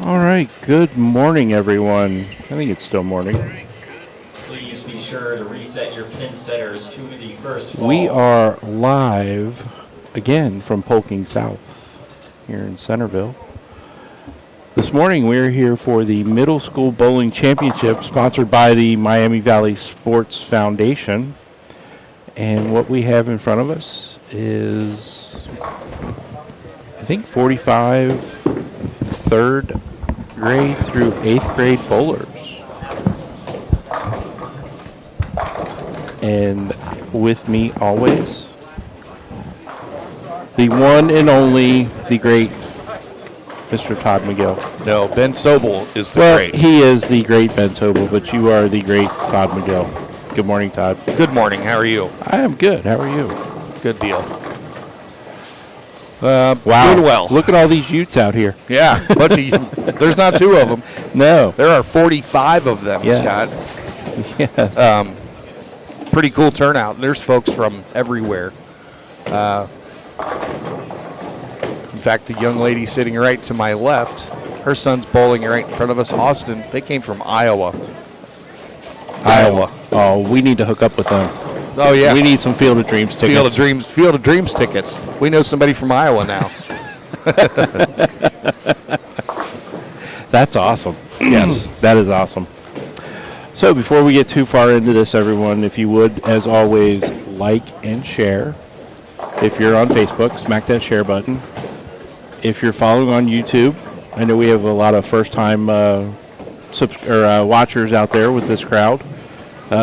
All right, good morning, everyone. I think it's still morning. Please be sure to reset your pin setters to the first ball. We are live again from Polking South here in Centerville. This morning we're here for the Middle School Bowling Championship sponsored by the Miami Valley Sports Foundation. And what we have in front of us is, I think, 45 third grade through 8th grade bowlers. And with me always, the one and only, the great Mr. Todd McGill. No, Ben Sobel is the Well, great. he is the great Ben Sobel, but you are the great Todd McGill. Good morning, Todd. Good morning. How are you? I am good. How are you? Good deal. Wow. Doing well. Look at all these Utes out here. Yeah, bunch of you. There's not two of them. No. There are 45 of them, Yes. Scott. Yes. Pretty cool turnout. There's folks from everywhere. In fact, the young lady sitting right to my left, her son's bowling right in front of us, Austin. They came from Iowa. Iowa. Oh, we need to hook up with them. Oh, yeah. We need some Field of Dreams tickets. Field of Dreams tickets. We know somebody from Iowa now. That's awesome. Yes. That is awesome. So before we get too far into this, everyone, if you would, as always, like and share. If you're on Facebook, smack that share button. If you're following on YouTube, I know we have a lot of first-time watchers out there with this crowd.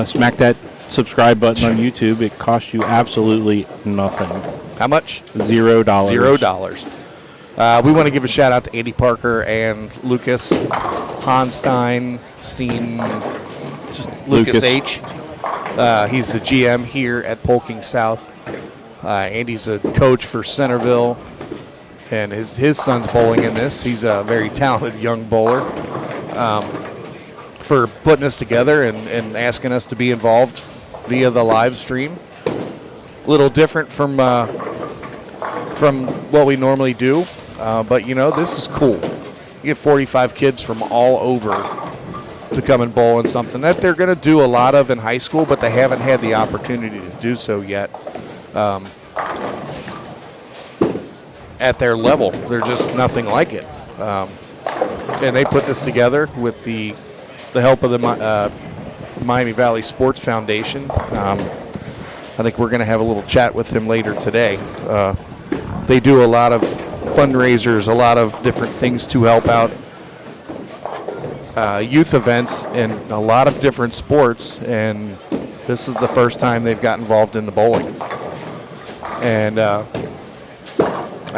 Smack that subscribe button on YouTube. It costs you absolutely nothing. How much? $0. $0. We want to give a shout out to Andy Parker and Lucas Honstein, just Lucas Lucas. H. He's the GM here at Polking South. Andy's a coach for Centerville, and his son's bowling in this. He's a very talented young bowler. For putting us together and asking us to be involved via the live stream. A little different from what we normally do, but this is cool. You get 45 kids from all over to come and bowl in something that they're going to do a lot of in high school, but they haven't had the opportunity to do so yet. At their level, they're just nothing like it. And they put this together with the help of the Miami Valley Sports Foundation. I think we're going to have a little chat with him later today. They do a lot of fundraisers, a lot of different things to help out youth events in a lot of different sports, and this is the first time they've got involved in the bowling. And I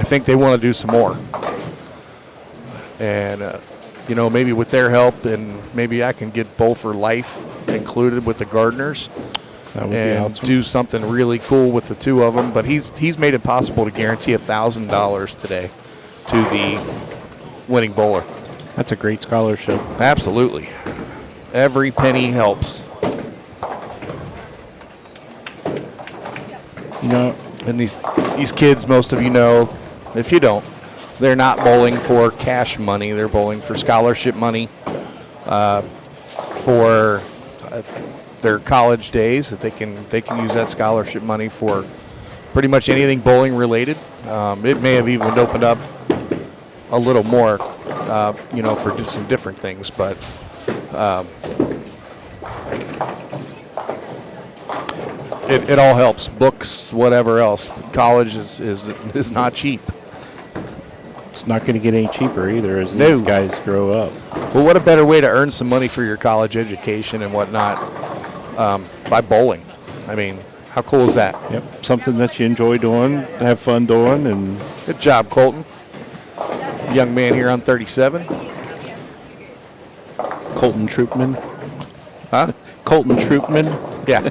think they want to do some more. And maybe with their help, and maybe I can get Bowl for Life included with the Gardeners That would be and awesome. do something really cool with the two of them. But he's made it possible to guarantee $1,000 today to the winning bowler. That's a great scholarship. Absolutely. Every penny helps. And these kids, most of you know, if you don't, they're not bowling for cash money. They're bowling for scholarship money for their college days. That they can use that scholarship money for pretty much anything bowling related. It may have even opened up a little more, for just some different things. But it all helps. Books, whatever else. College is not cheap. It's not going to get any cheaper either as No. these guys grow up. Well, what a better way to earn some money for your college education and whatnot by bowling. I mean, how cool is that? Yep, something that you enjoy doing, have fun doing, and Good job, Colton. Young man here on 37. Colton Troopman. Huh? Colton Troopman. Yeah.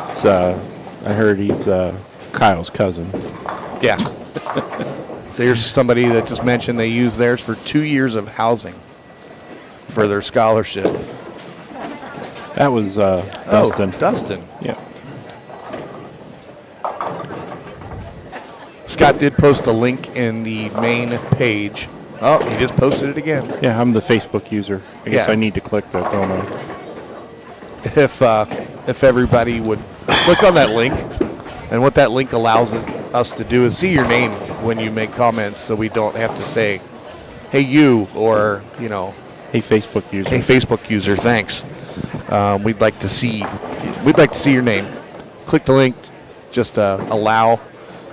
It's, I heard he's Kyle's cousin. Yeah. So here's somebody that just mentioned they use theirs for 2 years of housing for their scholarship. That was Dustin. Oh, Dustin. Yeah. Scott did post a link in the main page. Oh, he just posted it again. Yeah, I'm the Facebook user. I guess Yeah. I need to click that, don't I? If everybody would click on that link, and what that link allows us to do is see your name when you make comments, so we don't have to say, "Hey you," or Hey, Facebook user. "Hey Facebook user, thanks." We'd like to see your name. Click the link, just allow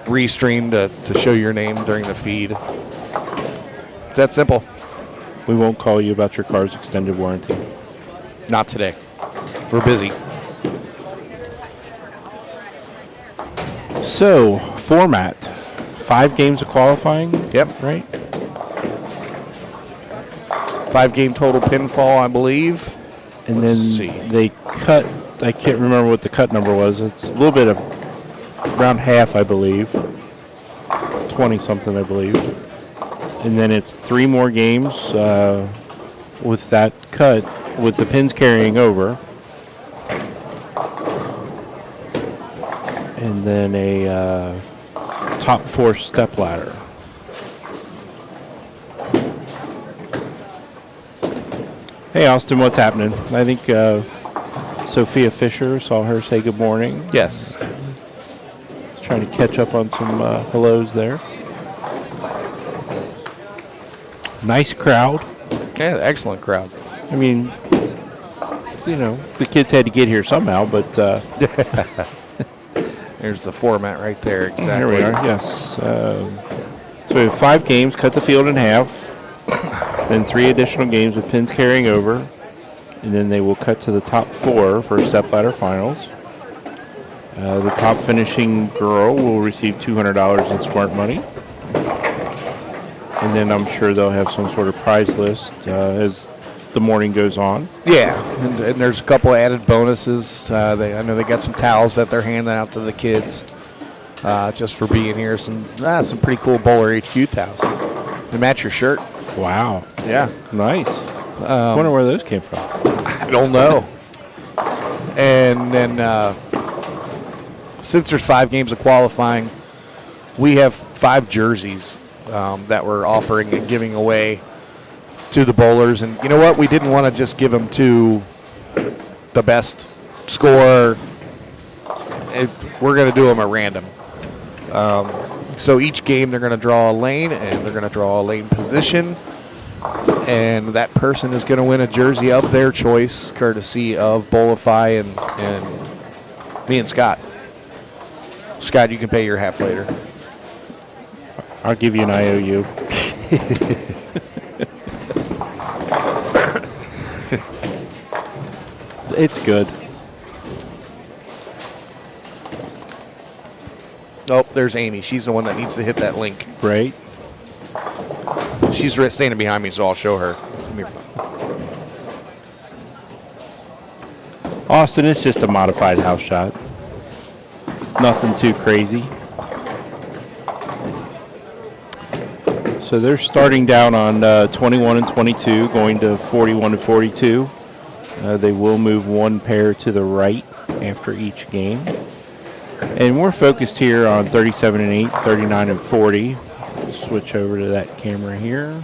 Restream to show your name during the feed. It's that simple. We won't call you about your car's extended warranty. Not today. We're busy. So, format. 5 games of qualifying? Yep. Right? 5-game total pinfall, I believe. And Let's then see. they cut, I can't remember what the cut number was. It's a little bit of, around half, I believe. 20-something, I believe. And then it's 3 more games with that cut, with the pins carrying over. And then a top 4 step ladder. Hey, Austin, what's happening? I think Sophia Fisher, saw her say good morning. Yes. Trying to catch up on some hellos there. Nice crowd. Yeah, excellent crowd. I mean, the kids had to get here somehow, but There's the format right there. Exactly. here we are, yes. So we have 5 games, cut the field in half, then 3 additional games with pins carrying over, and then they will cut to the top 4 for step ladder finals. The top finishing girl will receive $200 in smart money. And then I'm sure they'll have some sort of prize list as the morning goes on. Yeah, and there's a couple added bonuses. I know they got some towels that they're handing out to the kids just for being here. Some pretty cool Bowler HQ towels. They match your shirt. Wow. Yeah. Nice. Wonder where those came from. I don't know. And then since there's 5 games of qualifying, we have 5 jerseys that we're offering and giving away to the bowlers. And you know what? We didn't want to just give them to the best scorer. We're going to do them at random. So each game they're going to draw a lane, and they're going to draw a lane position. And that person is going to win a jersey of their choice, courtesy of Bowlify and me and Scott. Scott, you can pay your half later. I'll give you an IOU. It's good. Oh, there's Amy. She's the one that needs to hit that link. Right? She's standing behind me, so I'll show her. Come here. Austin, it's just a modified house shot. Nothing too crazy. So they're starting down on 21 and 22, going to 41 and 42. They will move 1 pair to the right after each game. And we're focused here on 37 and 8, 39 and 40. Switch over to that camera here.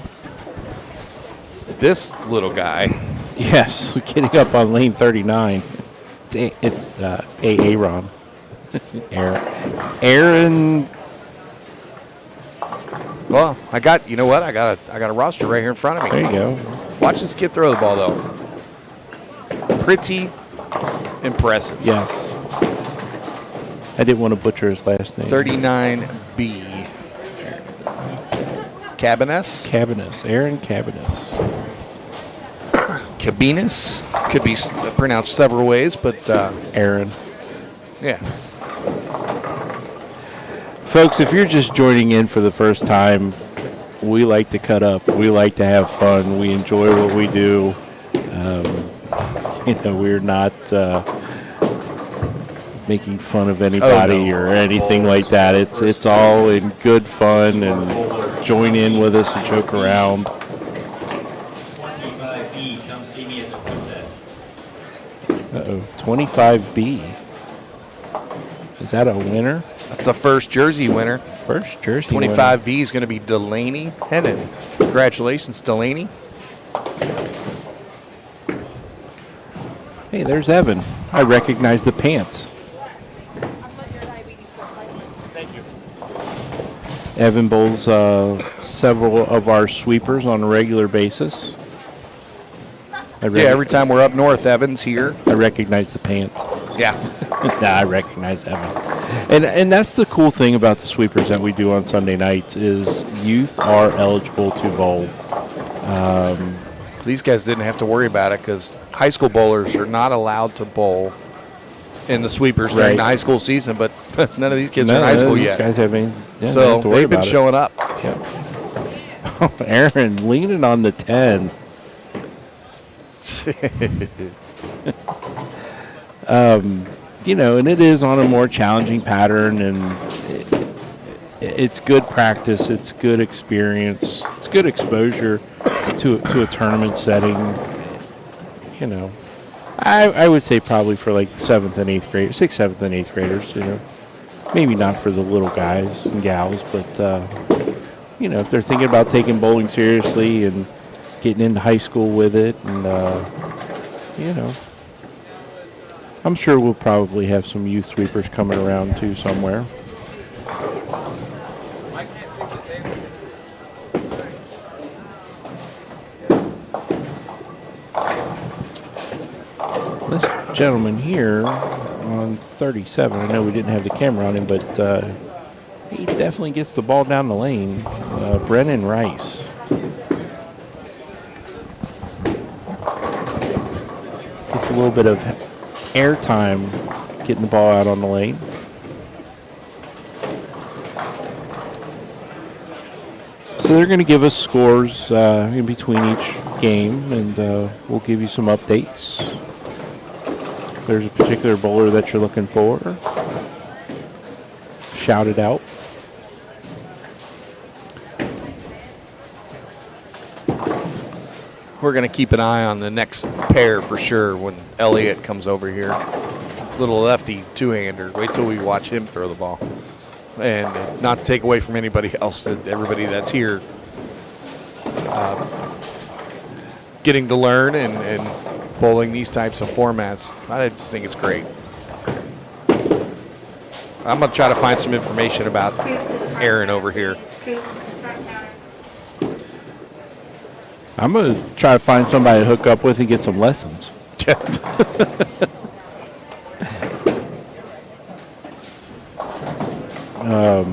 This little guy. Yes, getting up on lane 39. It's Aaron. Aaron. Well, I got a roster right here in front of me. There you go. Watch this kid throw the ball, though. Pretty impressive. Yes. I didn't want to butcher his last name. 39B. Cabanas? Aaron Cabanas. Cabinas. Could be pronounced several ways, but Aaron. yeah. Folks, if you're just joining in for the first time, we like to cut up. We like to have fun. We enjoy what we do. We're not making fun of anybody or anything like that. It's all in good fun, and join in with us and joke around. 25B, come see me at the protest. 25B. Is that a winner? That's the first jersey winner. First jersey winner. 25B is going to be Delaney Hennon. Congratulations, Delaney. Hey, there's Evan. I recognize the pants. Thank you. Evan bowls several of our sweepers on a regular basis. Every time we're up north, Evan's here. I recognize the pants. Yeah. Nah, I recognize Evan. And that's the cool thing about the sweepers that we do on Sunday nights is youth are eligible to bowl. These guys didn't have to worry about it because high school bowlers are not allowed to bowl in the sweepers during the high school season, but none of these kids are in high school these yet. Guys have any, So they've been showing up. Oh, Aaron leaning on the 10. And it is on a more challenging pattern, and it's good practice. It's good experience. It's good exposure to a tournament setting. I would say probably for like 7th and 8th graders, 6th, 7th, and 8th graders. Maybe not for the little guys and gals, but if they're thinking about taking bowling seriously and getting into high school with it, and I'm sure we'll probably have some youth sweepers coming around too somewhere. This gentleman here on 37, I know we didn't have the camera on him, but he definitely gets the ball down the lane. Brennan Rice. Gets a little bit of air time getting the ball out on the lane. So they're going to give us scores in between each game, and we'll give you some updates. There's a particular bowler that you're looking for, shout it out. We're going to keep an eye on the next pair for sure when Elliott comes over here. Little lefty two-hander. Wait till we watch him throw the ball. And not to take away from anybody else, everybody that's here, getting to learn and bowling these types of formats. I just think it's great. I'm going to try to find some information about Aaron over here. I'm going to try to find somebody to hook up with and get some lessons. A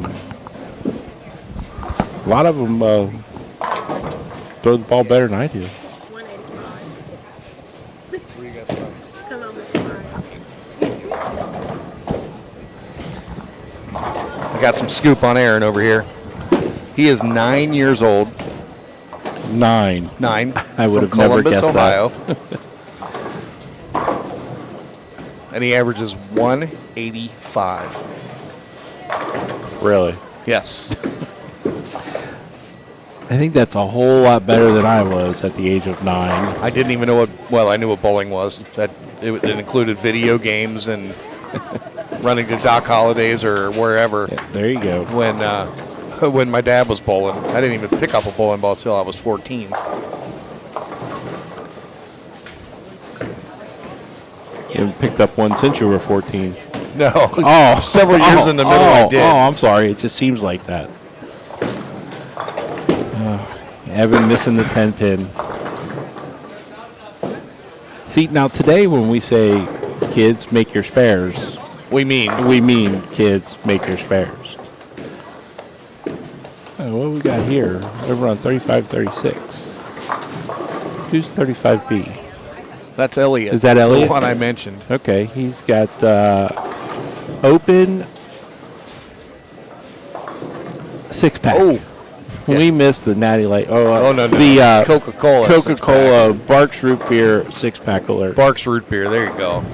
lot of them throw the ball better than I do. 185. I got some scoop on Aaron over here. He is 9 years old. 9. 9. I would have from never Columbus, guessed Ohio. that. And he averages 185. Really? Yes. I think that's a whole lot better than I was at the age of 9. I didn't even know I knew what bowling was. That it included video games and running to Doc Holidays or wherever. Yeah, there you go. When my dad was bowling, I didn't even pick up a bowling ball until I was 14. You haven't picked up one since you were 14. No. Oh, several years in the middle I did. Oh, I'm sorry. It just seems like that. Evan missing the 10 pin. See, now today when we say kids make your spares, we mean kids make your spares. What we got here? Over on 35-36. Who's 35B? That's Elliott. Is that That's Elliott? the one I mentioned. Okay, he's got open 6-pack. Oh. We Yeah. missed the Natty Light. No. The Coca-Cola. Coca-Cola Barks Root Beer 6-pack alert. Barks Root Beer. There you go.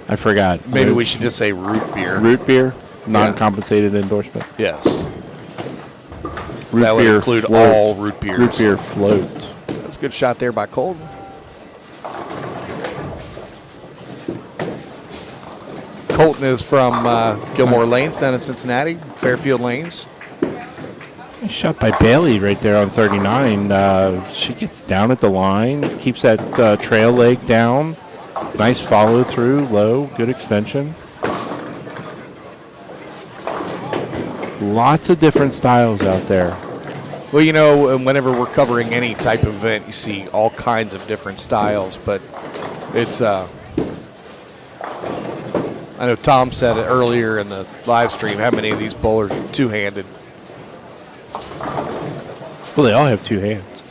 I forgot. Maybe we should just say root beer. Root beer, non-compensated endorsement. Yes. Root That would beer include float. all root beers. Root beer float. That's a good shot there by Colton. Colton is from Gilmore Lanes down in Cincinnati, Fairfield Lanes. Nice shot by Bailey right there on 39. She gets down at the line, keeps that trail leg down. Nice follow through, low, good extension. Lots of different styles out there. Well, you know, whenever we're covering any type of event, you see all kinds of different styles, but it's, I know Tom said it earlier in the live stream, how many of these bowlers are two-handed? Well, they all have two hands.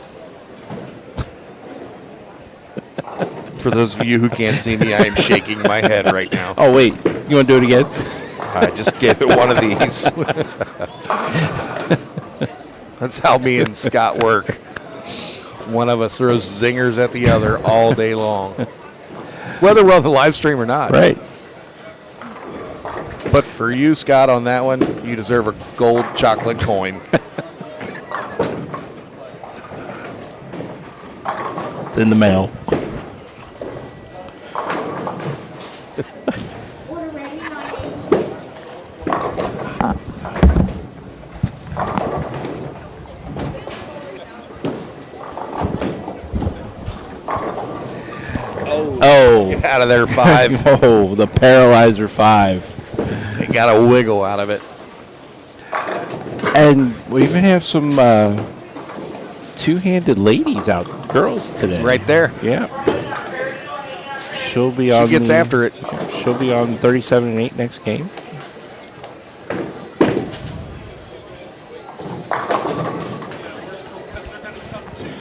For those of you who can't see me, I am shaking my head right now. Oh, wait. You want to do it again? I just gave it one of these. That's how me and Scott work. One of us throws zingers at the other all day long, whether we're on the live stream or not. Right. But for you, Scott, on that one, you deserve a gold chocolate coin. It's in the mail. Oh. Get out of there, 5. Oh, the Paralyzer 5. They got a wiggle out of it. And we even have some two-handed ladies out, girls today. Right there. Yeah. She'll be on. She gets after it. She'll be on 37 and 8 next game.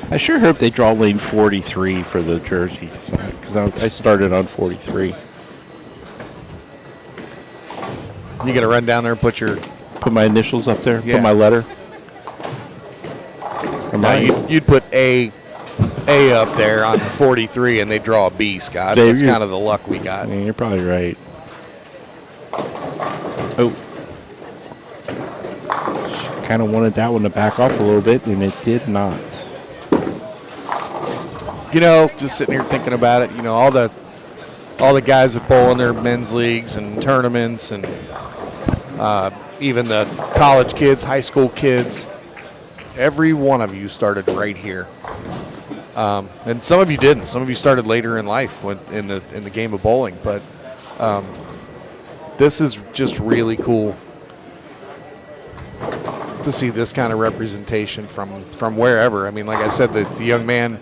I sure hope they draw lane 43 for the jerseys because I started on 43. You got to run down there and put my initials up there. Yeah. Put my letter. No, you'd put A up there on 43, and they draw a B, Scott. Dave, That's kind of the luck we got. I mean, you're probably right. Oh. Kind of wanted that one to back off a little bit, and it did not. You know, just sitting here thinking about it, you know, all the guys that bowl in their men's leagues and tournaments and even the college kids, high school kids, every one of you started right here. And some of you didn't. Some of you started later in life in the game of bowling. But this is just really cool to see this kind of representation from wherever. I mean, like I said, the young man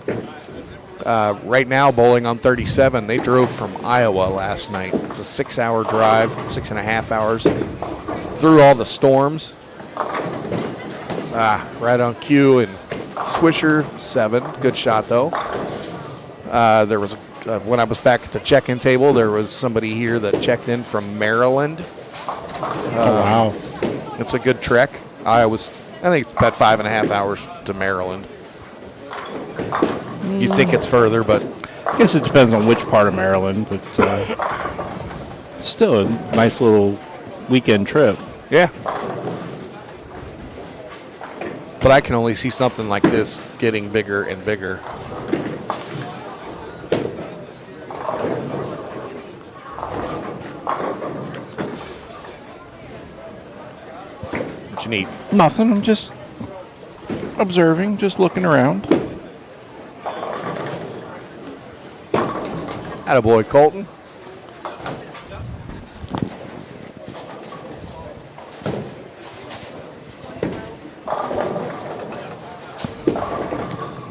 right now bowling on 37, they drove from Iowa last night. It's a 6-hour drive, 6.5 hours, through all the storms. Right on cue, and Swisher 7. Good shot, though. There was, when I was back at the check-in table, there was somebody here that checked in from Maryland. Wow. It's a good trek. I think it's about 5.5 hours to Maryland. You'd think it's further, but I guess it depends on which part of Maryland, but still a nice little weekend trip. yeah. But I can only see something like this getting bigger and bigger. What you need? Nothing. I'm just observing, just looking around. Attaboy, Colton.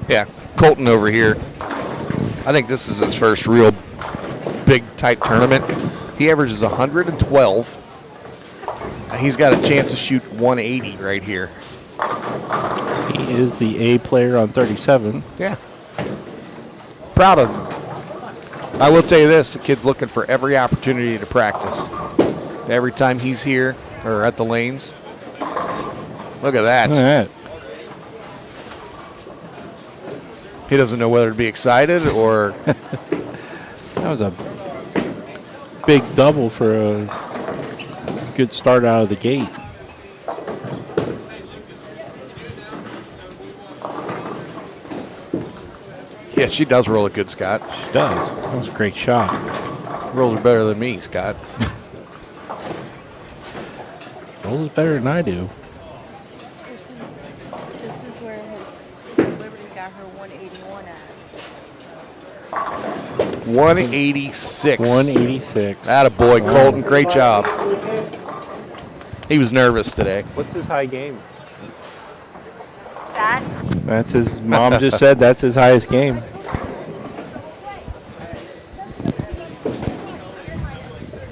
Yeah, Colton over here. I think this is his first real big type tournament. He averages 112. He's got a chance to shoot 180 right here. He is the A player on 37. Yeah. Proud of him. I will tell you this, the kid's looking for every opportunity to practice. Every time he's here or at the lanes. Look at that. Look at that. He doesn't know whether to be excited or That was a big double for a good start out of the gate. yeah, she does roll it good, Scott. She does. That was a great shot. Rolls are better than me, Scott. Rolls better than I do. This is where his Liberty got her 181 at. 186. 186. Attaboy, Colton. Great job. He was nervous today. What's his high game? That? That's his mom just said that's his highest game.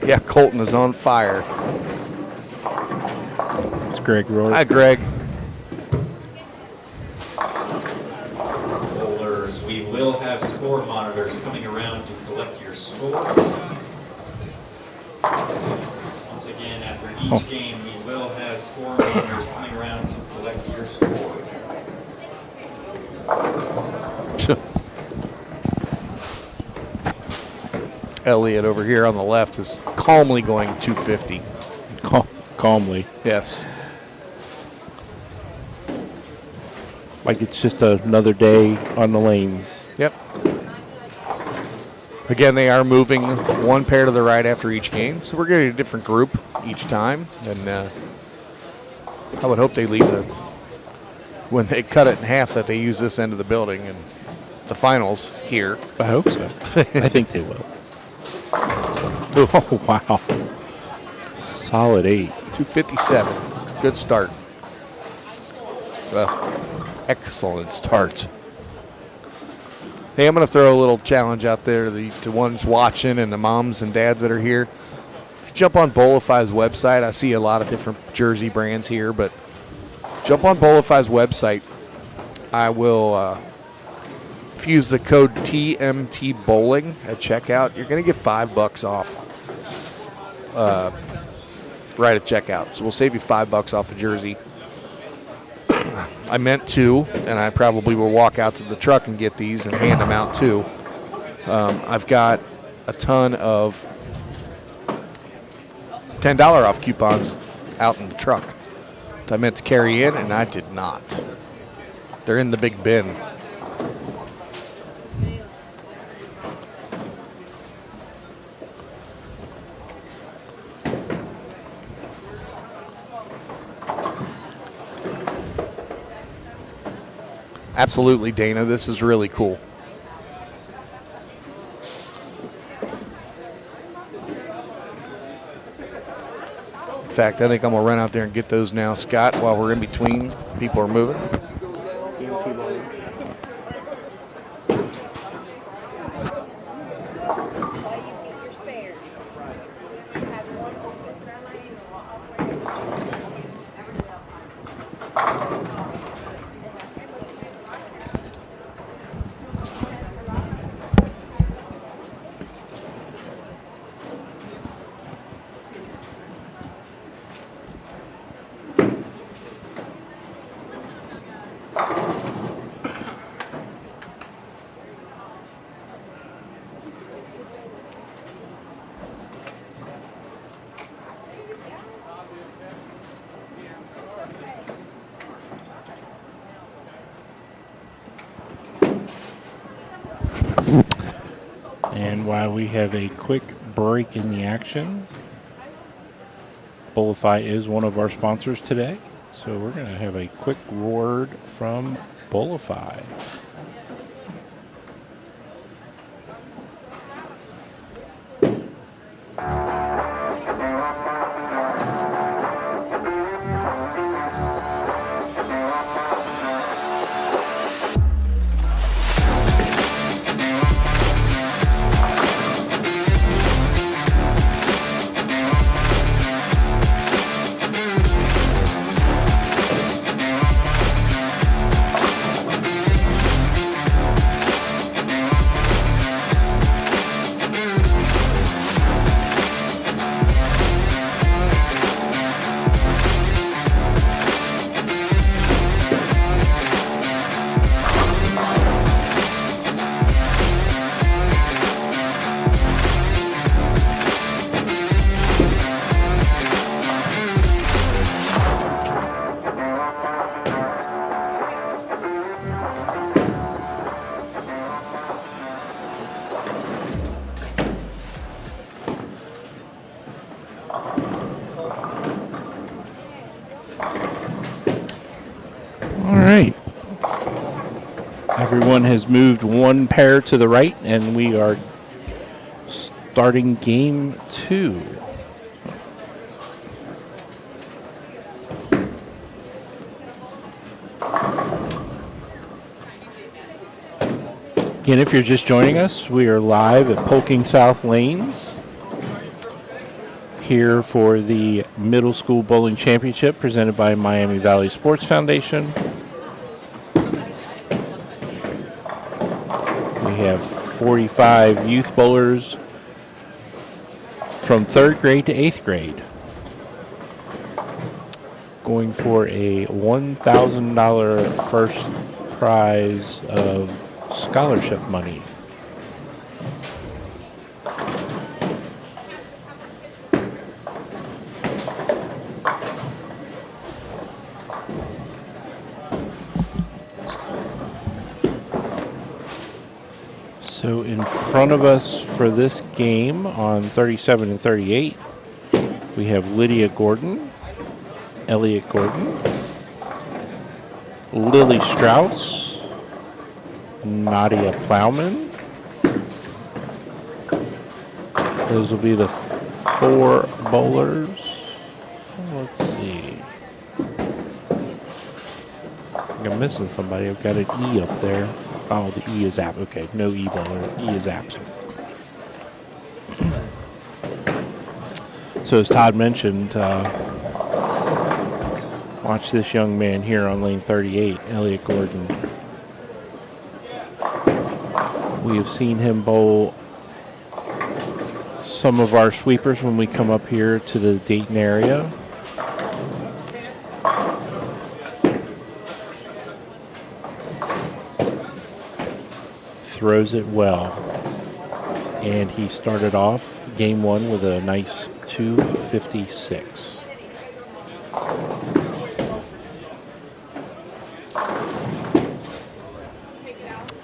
Yeah, Colton is on fire. It's Greg Rourke. Hi, Greg. Bowlers, we will have score monitors coming around to collect your scores. Once again, after each game, we will have score monitors coming around to collect your scores. Elliot over here on the left is calmly going 250. Calmly. Yes. Like it's just another day on the lanes. Yep. Again, they are moving one pair to the right after each game, so we're getting a different group each time. And I would hope they leave when they cut it in half, that they use this end of the building and the finals here. I hope so. I think they will. Oh, wow. Solid 8. 257. Good start. Well, excellent start. Hey, I'm going to throw a little challenge out there to ones watching and the moms and dads that are here. If you jump on Bolify's website, I see a lot of different jersey brands here, but jump on Bolify's website. I will, if you use the code TMT Bowling at checkout, you're going to get $5 off right at checkout. So we'll save you $5 off a jersey. I meant to, and I probably will walk out to the truck and get these and hand them out too. I've got a ton of $10 off coupons out in the truck that I meant to carry in, and I did not. They're in the big bin. Absolutely, Dana. This is really cool. In fact, I think I'm going to run out there and get those now, Scott, while we're in between. People are moving. And while we have a quick break in the action, Bolify is one of our sponsors today. So we're going to have a quick word from Bolify. Everyone has moved one pair to the right, and we are starting game 2. Again, if you're just joining us, we are live at Polking South Lanes here for the Middle School Bowling Championship presented by Miami Valley Sports Foundation. We have 45 youth bowlers from 3rd grade to 8th grade going for a $1,000 first prize of scholarship money. So in front of us for this game on 37 and 38, we have Lydia Gordon, Elliott Gordon, Lily Strauss, Nadia Plowman. Those will be the 4 bowlers. Let's see. I think I'm missing somebody. I've got an E up there. Oh, the E is absent. Okay, no E bowler. E is absent. So as Todd mentioned, watch this young man here on lane 38, Elliott Gordon. We have seen him bowl some of our sweepers when we come up here to the Dayton area. Throws it well. And he started off game 1 with a nice 256.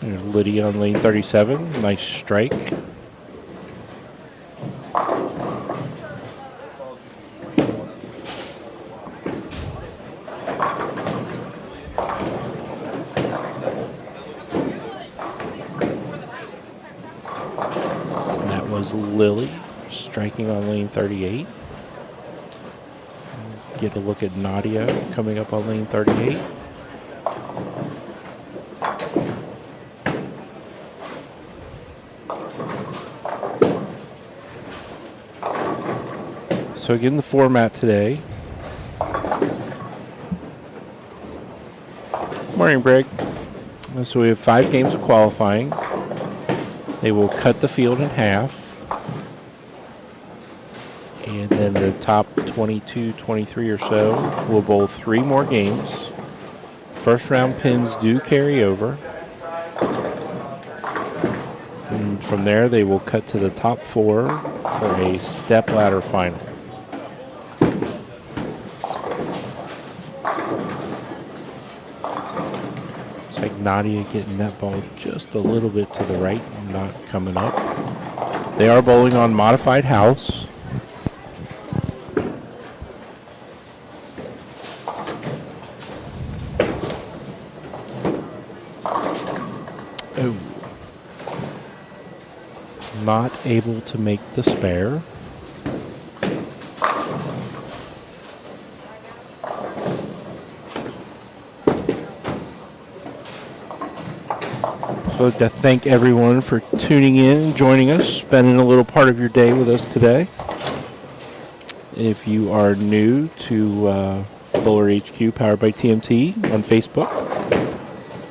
There's Lydia on lane 37. Nice strike. That was Lily striking on lane 38. Get a look at Nadia coming up on lane 38. So again, the format today. Morning, Brig. So we have 5 games of qualifying. They will cut the field in half. And then the top 22, 23 or so will bowl 3 more games. First round pins do carry over. And from there, they will cut to the top 4 for a step ladder final. It's like Nadia getting that ball just a little bit to the right, not coming up. They are bowling on modified house. Oh. Not able to make the spare. So I'd like to thank everyone for tuning in and joining us, spending a little part of your day with us today. If you are new to Bowler HQ powered by TMT on Facebook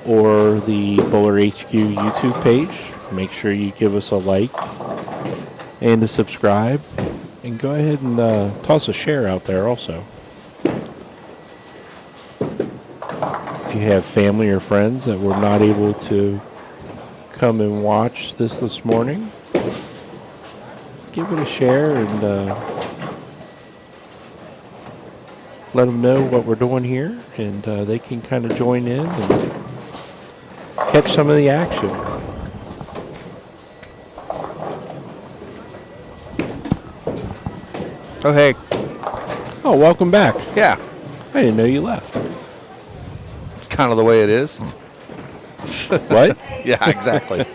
or the Bowler HQ YouTube page, make sure you give us a like and a subscribe, and go ahead and toss a share out there also. If you have family or friends that were not able to come and watch this morning, give it a share and let them know what we're doing here, and they can kind of join in and catch some of the action. Oh, hey. Oh, welcome back. Yeah, I didn't know you left. it's kind of the way it is. What? Yeah, exactly.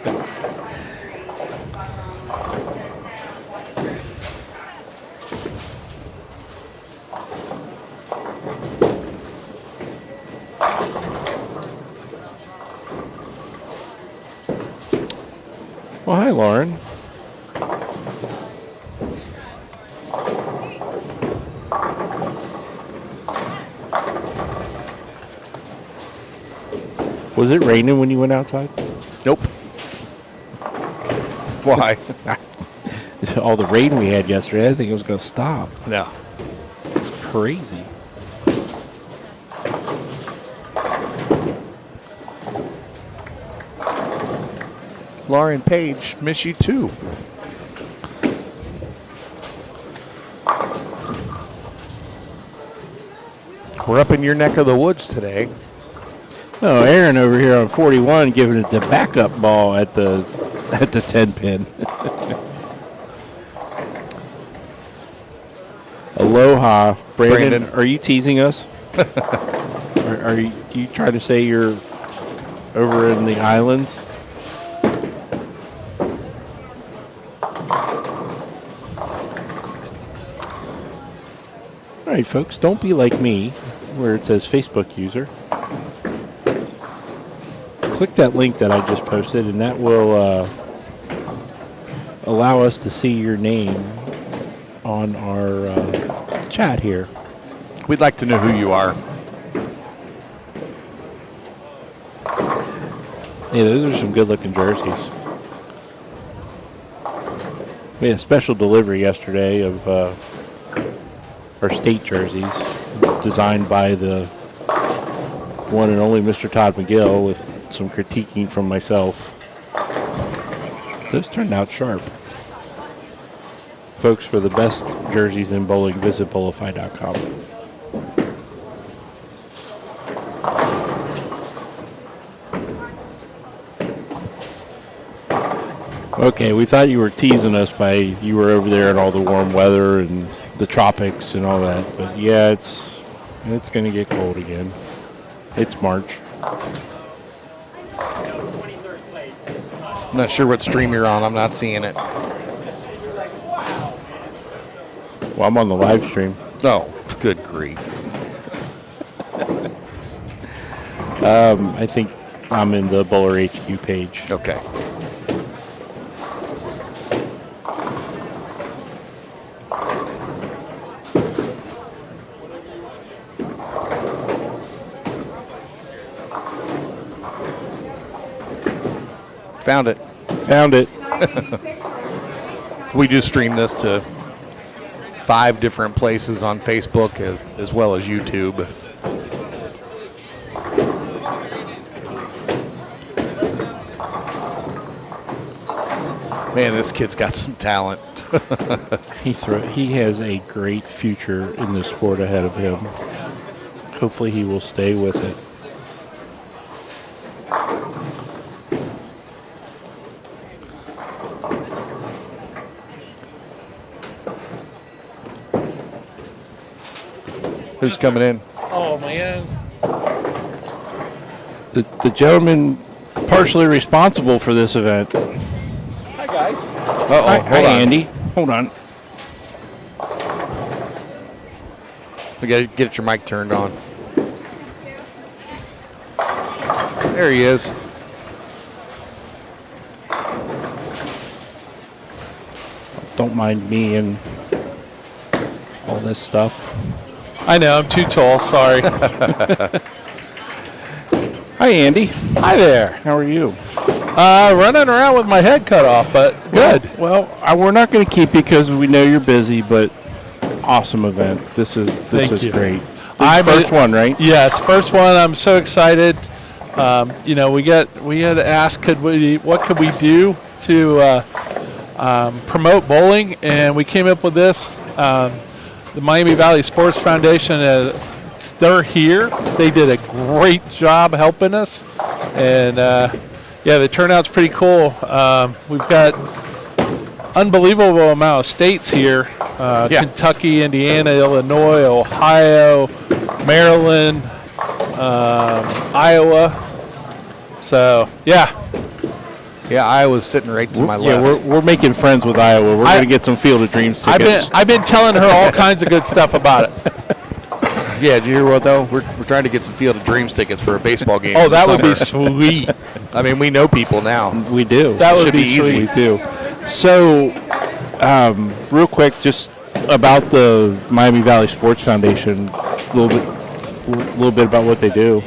Well, hi, Lauren. Was it raining when you went outside? Nope. Why? All the rain we had yesterday, I think it was going to stop. No. Crazy. Lauren Page, miss you too. We're up in your neck of the woods today. Oh, Aaron over here on 41 giving it the backup ball at the 10 pin. Aloha, Brandon. Are you teasing us? are you trying to say you're over in the islands? All right, folks, don't be like me, where it says Facebook user. Click that link that I just posted, and that will allow us to see your name on our chat here. We'd like to know who you are. Yeah, those are some good-looking jerseys. We had a special delivery yesterday of our state jerseys, designed by the one and only Mr. Todd McGill, with some critiquing from myself. Those turned out sharp. Folks, for the best jerseys in bowling, visit bowlify.com. Okay, we thought you were teasing us by you were over there in all the warm weather and the tropics and all that, but yeah, it's going to get cold again. It's March. I'm not sure what stream you're on. I'm not seeing it. Well, I'm on the live stream. Oh, good grief. I think I'm in the Bowler HQ page. Okay. Found it. Found it. We do stream this to 5 different places on Facebook as well as YouTube. Man, this kid's got some talent. He has a great future in this sport ahead of him. Hopefully he will stay with it. Who's coming in? Oh, man. The gentleman partially responsible for this event. Hi, guys. Uh-oh, Hi, hold on. Andy. Hold on. We got to get your mic turned on. There he is. Don't mind me and all this stuff. I know, I'm too tall. Sorry. Hi, Andy. Hi there. How are you? Running around with my head cut off, but good. Well, we're not going to keep you because we know you're busy, but awesome event. This is Thank you. great. I'm First one, right? Yes, first one. I'm so excited. We had asked, what could we do to promote bowling, and we came up with this. The Miami Valley Sports Foundation, they're here. They did a great job helping us, and the turnout's pretty cool. We've got unbelievable amount of states here: Kentucky, Indiana, Illinois, Ohio, Maryland, Iowa. So yeah, Yeah, Iowa's sitting right to my Yeah, left. we're making friends with Iowa. We're I- going to get some Field of Dreams I've tickets. been telling her all kinds of good stuff about it. Yeah, did you hear what though? We're trying to get some Field of Dreams tickets for a baseball game. Oh, in the that would be summer. sweet. I mean, we know people now. We do. That would Should be be easy. sweet. We do. So, real quick, just about the Miami Valley Sports Foundation, a little bit about what they do.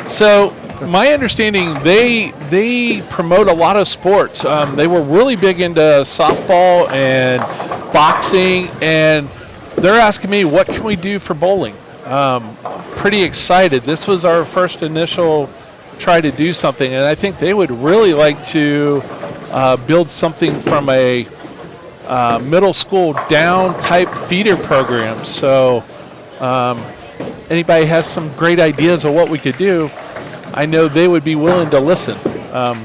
So my understanding, they promote a lot of sports. They were really big into softball and boxing, and they're asking me, what can we do for bowling? Pretty excited. This was our first initial try to do something, and I think they would really like to build something from a middle school down type feeder program. So anybody has some great ideas of what we could do, I know they would be willing to listen.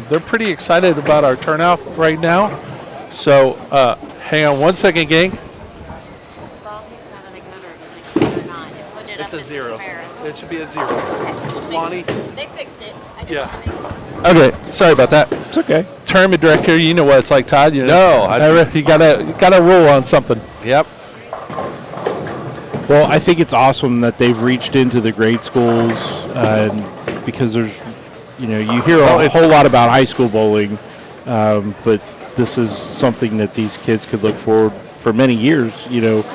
They're pretty excited about our turnout right now. So hang on one second, gang. Ball hits out of the gutter, does it count or not? If putting it up as a Sparrow. It should be a 0. Okay. Bonnie? They fixed it. I just Yeah. wanna make sure. Okay, sorry about that. It's okay. Tournament director, you know what it's like, Todd. You know, No, you gotta rule on something. Yep. Well, I think it's awesome that they've reached into the grade schools, because there's, you hear a whole lot about high school bowling, but this is something that these kids could look forward for many years.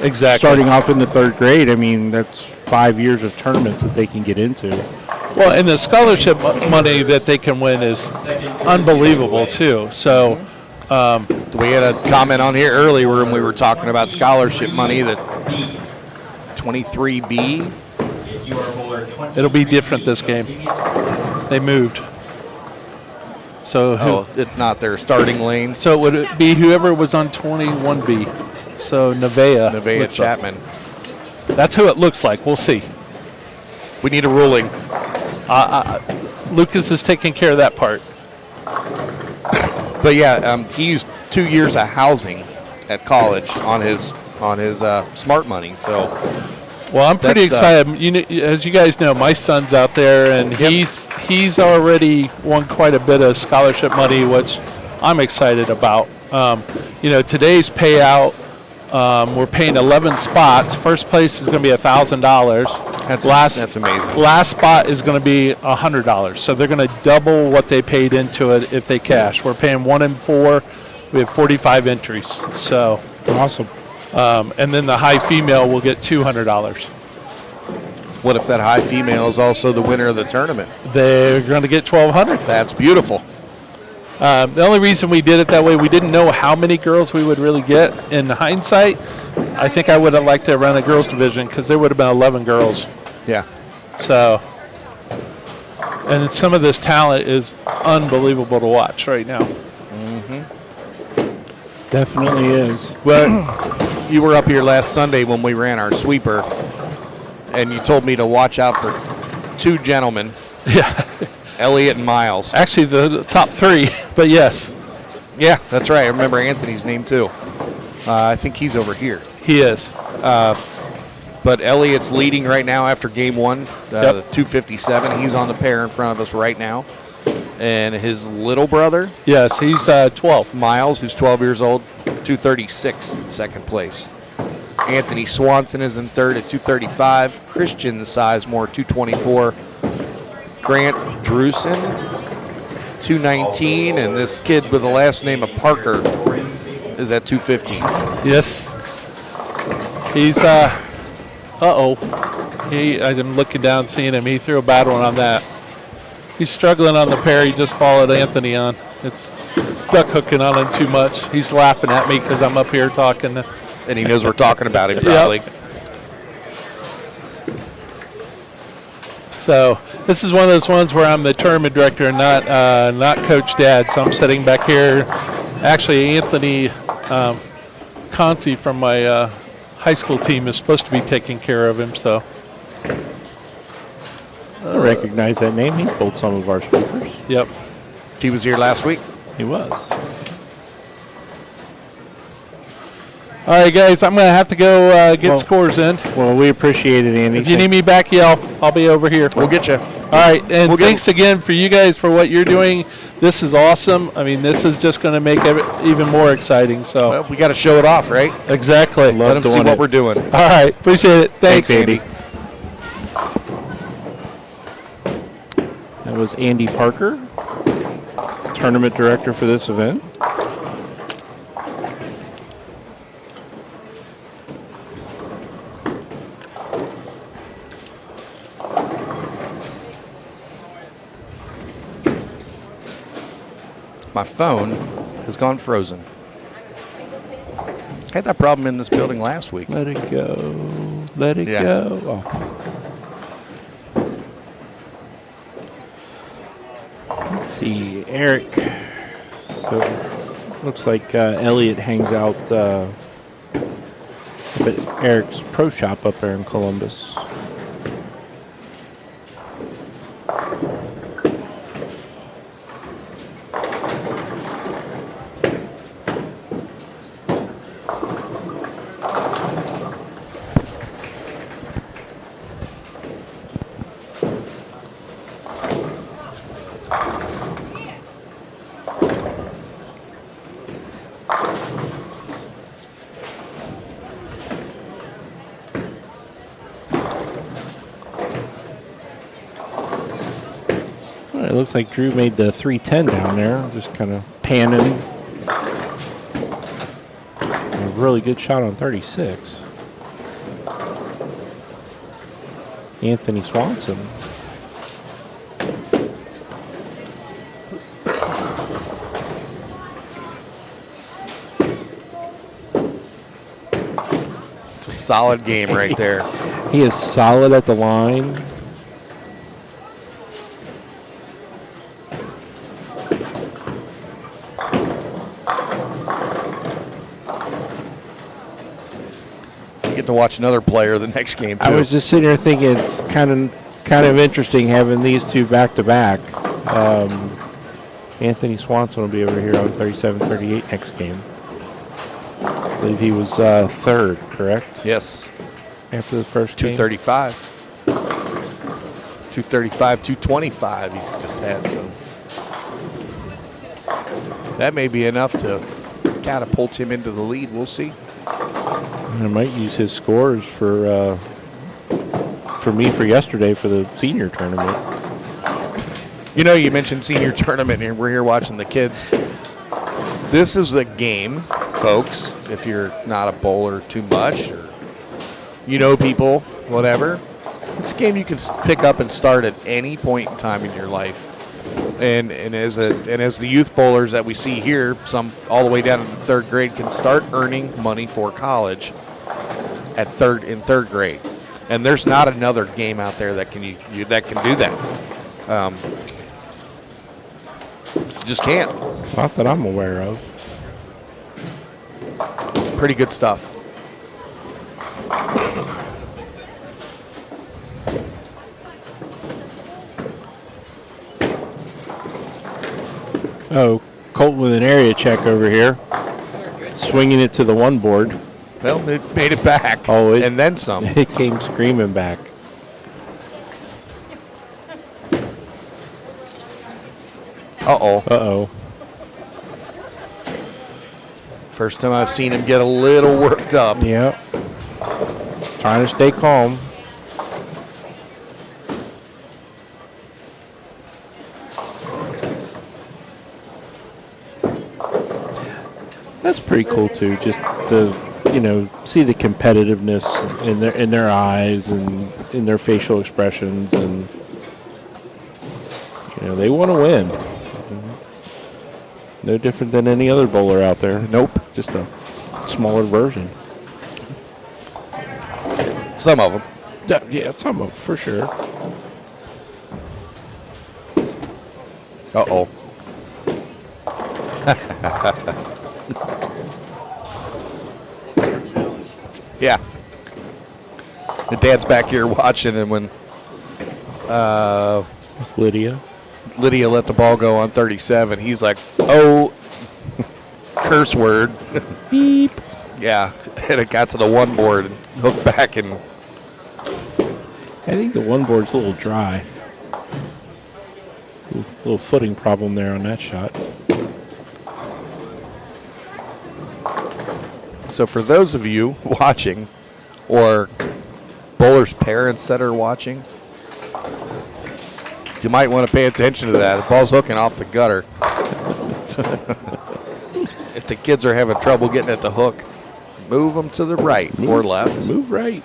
Exactly. Starting off in the 3rd grade, I mean, that's 5 years of tournaments that they can get into. Well, and the scholarship money that they can win is unbelievable too. So We had a comment on here earlier when we were talking about scholarship money that 23B. it'll be different this game. They moved. So Oh, it's not their starting lanes. So would it be whoever was on 21B? So Nevaeh. Nevaeh looks like. Chapman. That's who it looks like. We'll see. We need a ruling. Lucas is taking care of that part. But yeah, he used 2 years of housing at college on his smart money. So Well, I'm pretty That's, excited. As you guys know, my son's out there, and he's already won quite a bit of scholarship money, which I'm excited about. Today's payout, we're paying 11 spots. First place is going to be $1,000. That's amazing. Last spot is going to be $100. So they're going to double what they paid into it if they cash. We're paying 1 in 4. We have 45 entries. So Awesome. and then the high female will get $200. What if that high female is also the winner of the tournament? They're going to get $1,200. That's beautiful. The only reason we did it that way, we didn't know how many girls we would really get. In hindsight, I think I would have liked to run a girls division because there would have been 11 girls. Yeah. So, and some of this talent is unbelievable to watch right now. Definitely is. Well, you were up here last Sunday when we ran our sweeper, and you told me to watch out for 2 gentlemen, Yeah, Elliot and Miles. actually the top 3, but yes, Yeah, that's right. I remember Anthony's name too. I think he's over here. he is. But Elliot's leading right now after game 1, the 257. He's on the pair in front of us right now. And his little brother, Yes, he's 12. Miles, who's 12 years old, 236 in second place. Anthony Swanson is in third at 235. Christian Sizemore, 224. Grant Drusen, 219. And this kid with the last name of Parker is at 215. Yes, he's I'm looking down, seeing him. He threw a bad one on that. He's struggling on the pair he just followed Anthony on. It's duck hooking on him too much. He's laughing at me because I'm up here talking. And he knows we're talking about him probably. So this is one of those ones where I'm the tournament director and not Coach Dad. So I'm sitting back here. Actually, Anthony Conci from my high school team is supposed to be taking care of him. So I recognize that name. He bowled some of our sweepers. yep. He was here last week. He was. All right, guys, I'm going to have to go get Well- scores in. Well, we appreciate it, Andy. If you need me back, yell. I'll be over here. We'll get you. All right, and thanks again for you guys for what you're doing. This is awesome. I mean, this is just going to make it even more exciting. So Well, we got to show it off, right? exactly. Let them see doing what it. we're doing. All right, appreciate it. Thanks. Andy. That was Andy Parker, tournament director for this event. My phone has gone frozen. I had that problem in this building last week. Let it go. Let it Yeah. go. Oh. Let's see, Eric. So looks like Elliot hangs out up at Eric's Pro Shop up there in Columbus. All right, it looks like Drew made the 310 down there, just kind of panning. A really good shot on 36. Anthony Swanson. It's a solid game right there. He is solid at the line. You get to watch another player the next game, too. I was just sitting here thinking it's kind of interesting having these two back to back. Anthony Swanson will be over here on 37-38 next game. I believe he was third, correct? Yes. After the first game. 235. 235, 225 he's just had, so. That may be enough to catapult him into the lead. We'll see. I might use his scores for me for yesterday for the senior tournament. You know, you mentioned senior tournament, and we're here watching the kids. This is a game, folks, if you're not a bowler too much or you know people, whatever. It's a game you can pick up and start at any point in time in your life. And as the youth bowlers that we see here, some all the way down in the third grade, can start earning money for college in third grade. And there's not another game out there that can that can do that. Just can't. Not that I'm aware of. Pretty good stuff. Oh, Colton with an area check over here. Swinging it to the one board. Well, it made it back. Oh, and then some. It came screaming back. Uh-oh. Uh-oh. First time I've seen him get a little worked up. Yep. Trying to stay calm. That's pretty cool too, just to see the competitiveness in their eyes and in their facial expressions, and they want to win. No different than any other bowler out there. Nope. Just a smaller version. Some of them. Yeah, some of them, for sure. Uh-oh. Yeah. The dad's back here watching, and when It's Lydia. Lydia let the ball go on 37, he's like, oh, curse word. Beep. Yeah. and it got to the one board and hooked back and I think the one board's a little dry. Little footing problem there on that shot. so for those of you watching or bowlers' parents that are watching, you might want to pay attention to that. The ball's hooking off the gutter. If the kids are having trouble getting at the hook, move them to the right or left. Move right.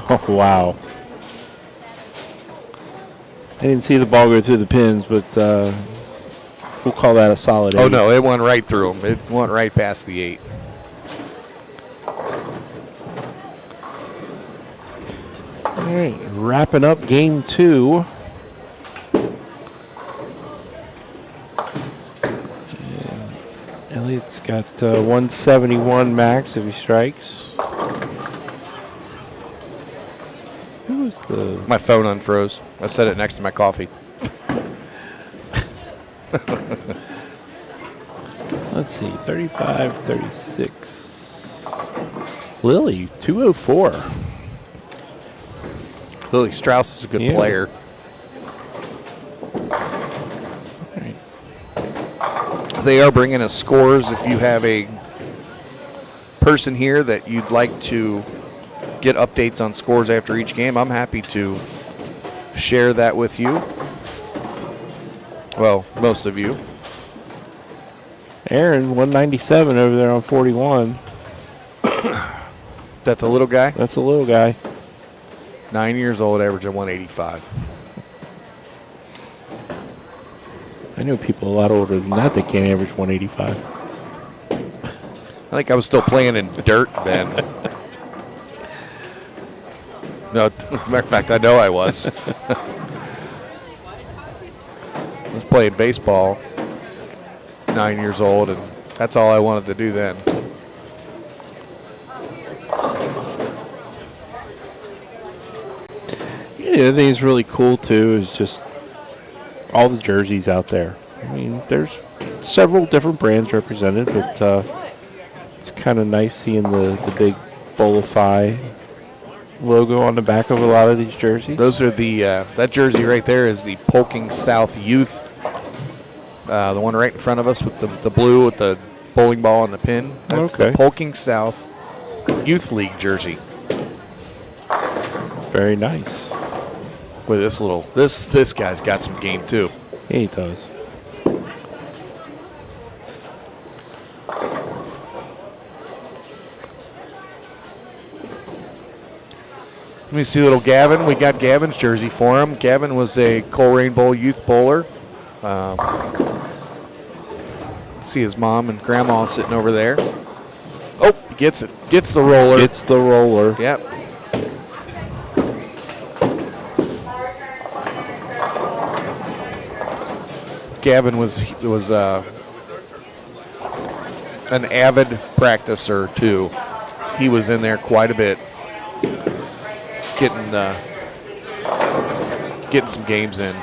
Oh, wow. I didn't see the ball go through the pins, but we'll call that a solid 8. Oh, no, it went right through them. It went right past the 8. All right, wrapping up game 2. And Elliot's got 171 max if he strikes. Who was the... My phone unfroze. I set it next to my coffee. Let's see, 35, 36. Lily, 204. Lily Strauss is a good Yeah. player. All right. They are bringing us scores. If you have a person here that you'd like to get updates on scores after each game, I'm happy to share that with you. Well, most of you. Aaron, 197 over there on 41. That the little guy? That's a little guy. 9 years old, averaging 185. I know people a lot older than that that can't average 185. I think I was still playing in dirt then. No, matter of fact, I know I was. I was playing baseball, 9 years old, and that's all I wanted to do then. Yeah, I think it's really cool too is just all the jerseys out there. I mean, there's several different brands represented, but it's kind of nice seeing the big Bolify logo on the back of a lot of these jerseys. Those are the that jersey right there is the Polking South Youth, the one right in front of us with the blue with the bowling ball and the pin. That's Okay. the Polking South Youth League jersey. Very nice. With this little this guy's got some game too. Yeah, he does. Let me see little Gavin. We got Gavin's jersey for him. Gavin was a Coleraine Bowl youth bowler. See his mom and grandma sitting over there. Oh, he gets it. Gets the roller. It's the roller. Yep. Gavin was an avid practicer too. He was in there quite a bit, getting some games in.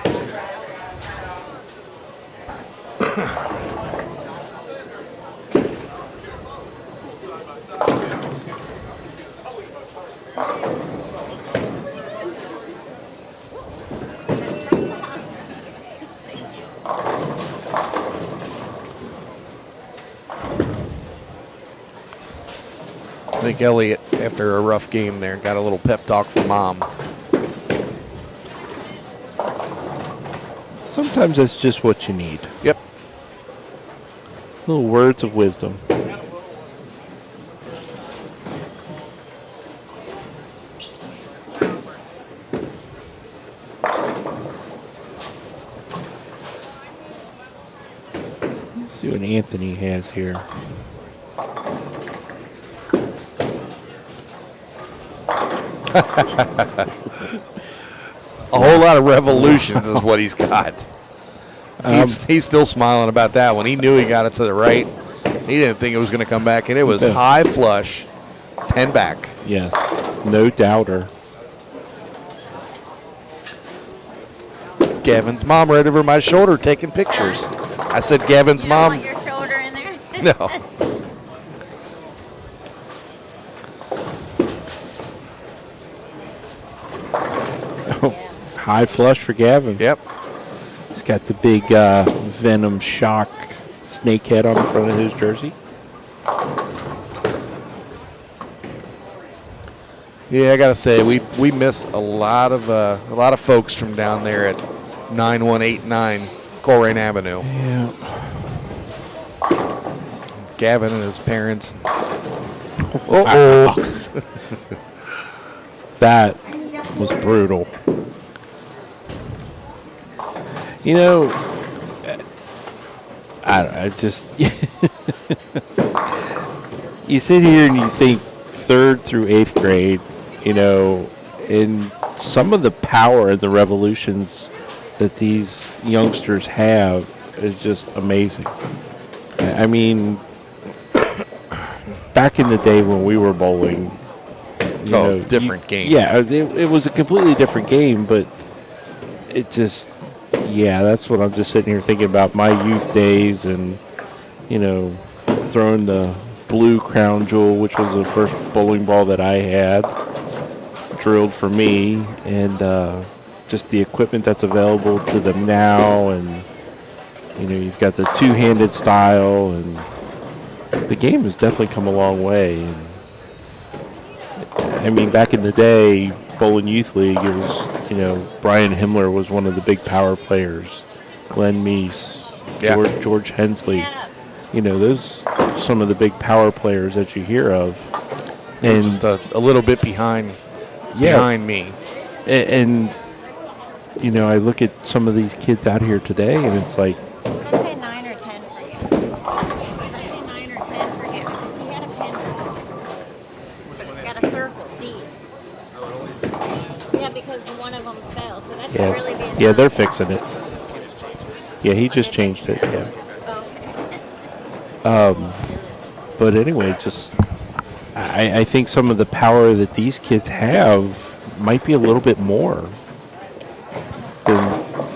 I think Elliot, after a rough game there, got a little pep talk from Mom. Sometimes that's just what you need. Yep. Little words of wisdom. Let's see what Anthony has here. A whole lot of revolutions is what he's got. He's still smiling about that one. He knew he got it to the right. He didn't think it was going to come back, and it was high flush, 10 back. Yes, no doubter. Gavin's mom right over my shoulder taking pictures. I said, Gavin's mom, No. High flush for Gavin. Yep. He's got the big Venom Shock snake head on the front of his jersey. Yeah, I gotta say we miss a lot of folks from down there at 9189 Coleraine Avenue. Yeah. Gavin and his parents. That was brutal. You know, I just you sit here and you think 3rd through 8th grade, you know, and some of the power and the revolutions that these youngsters have is just amazing. I mean, back in the day when we were bowling, Different game. Yeah, it was a completely different game, but it just, yeah, that's what I'm just sitting here thinking about my youth days and, you know, throwing the blue crown jewel, which was the first bowling ball that I had, drilled for me, and just the equipment that's available to them now, and, you know, you've got the two-handed style, and the game has definitely come a long way. And I mean, back in the day, Bowling Youth League, it was, you know, Brian Himmler was one of the big power players. Glenn Meese, Yeah. George Hensley. You know, those are some of the big power players that you hear of. And Just a little bit behind me. and you know, I look at some of these kids out here today, and it's like, Let's say 9 or 10 for you. Let's say 9 or 10 for him because he had a pin drill. But it's got a circle, D. Yeah, because one of them fell. So that should really be a yeah, they're nine. fixing it. Yeah, he just changed it. Yeah. Okay. But anyway, just I think some of the power that these kids have might be a little bit more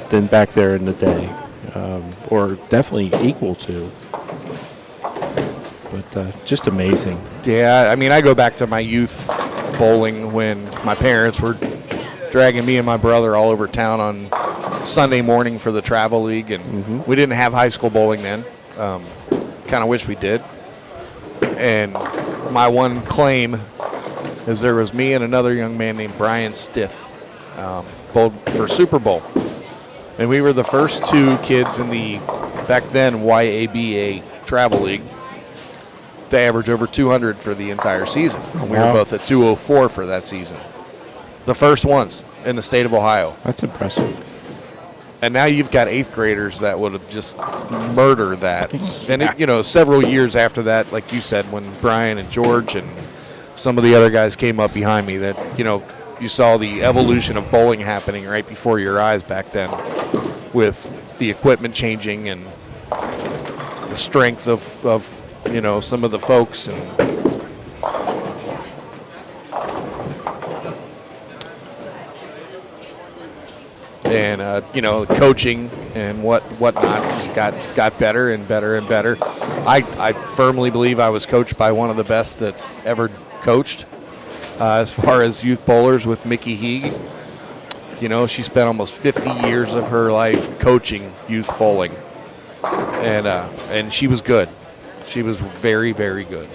than back there in the day, or definitely equal to. But just amazing. Yeah, I mean, I go back to my youth bowling when my parents were dragging me and my brother all over town on Sunday morning for the travel league, and we didn't have high school bowling then. Kind of wish we did. And my one claim is there was me and another young man named Brian Stith bowled for Super Bowl. And we were the first two kids in the, back then, YABA travel league to average over 200 for the entire season. And we were Wow. both at 204 for that season. The first ones in the state of Ohio. That's impressive. And now you've got 8th graders that would have just murdered that. And, it, you know, several years after that, like you said, when Brian and George and some of the other guys came up behind me, that, you know, you saw the evolution of bowling happening right before your eyes back then with the equipment changing and the strength of you know, some of the folks. And you know, coaching and whatnot just got better and better and better. I firmly believe I was coached by one of the best that's ever coached as far as youth bowlers, with Mickey Heeg. You know, she spent almost 50 years of her life coaching youth bowling, and she was good. She was very, very good.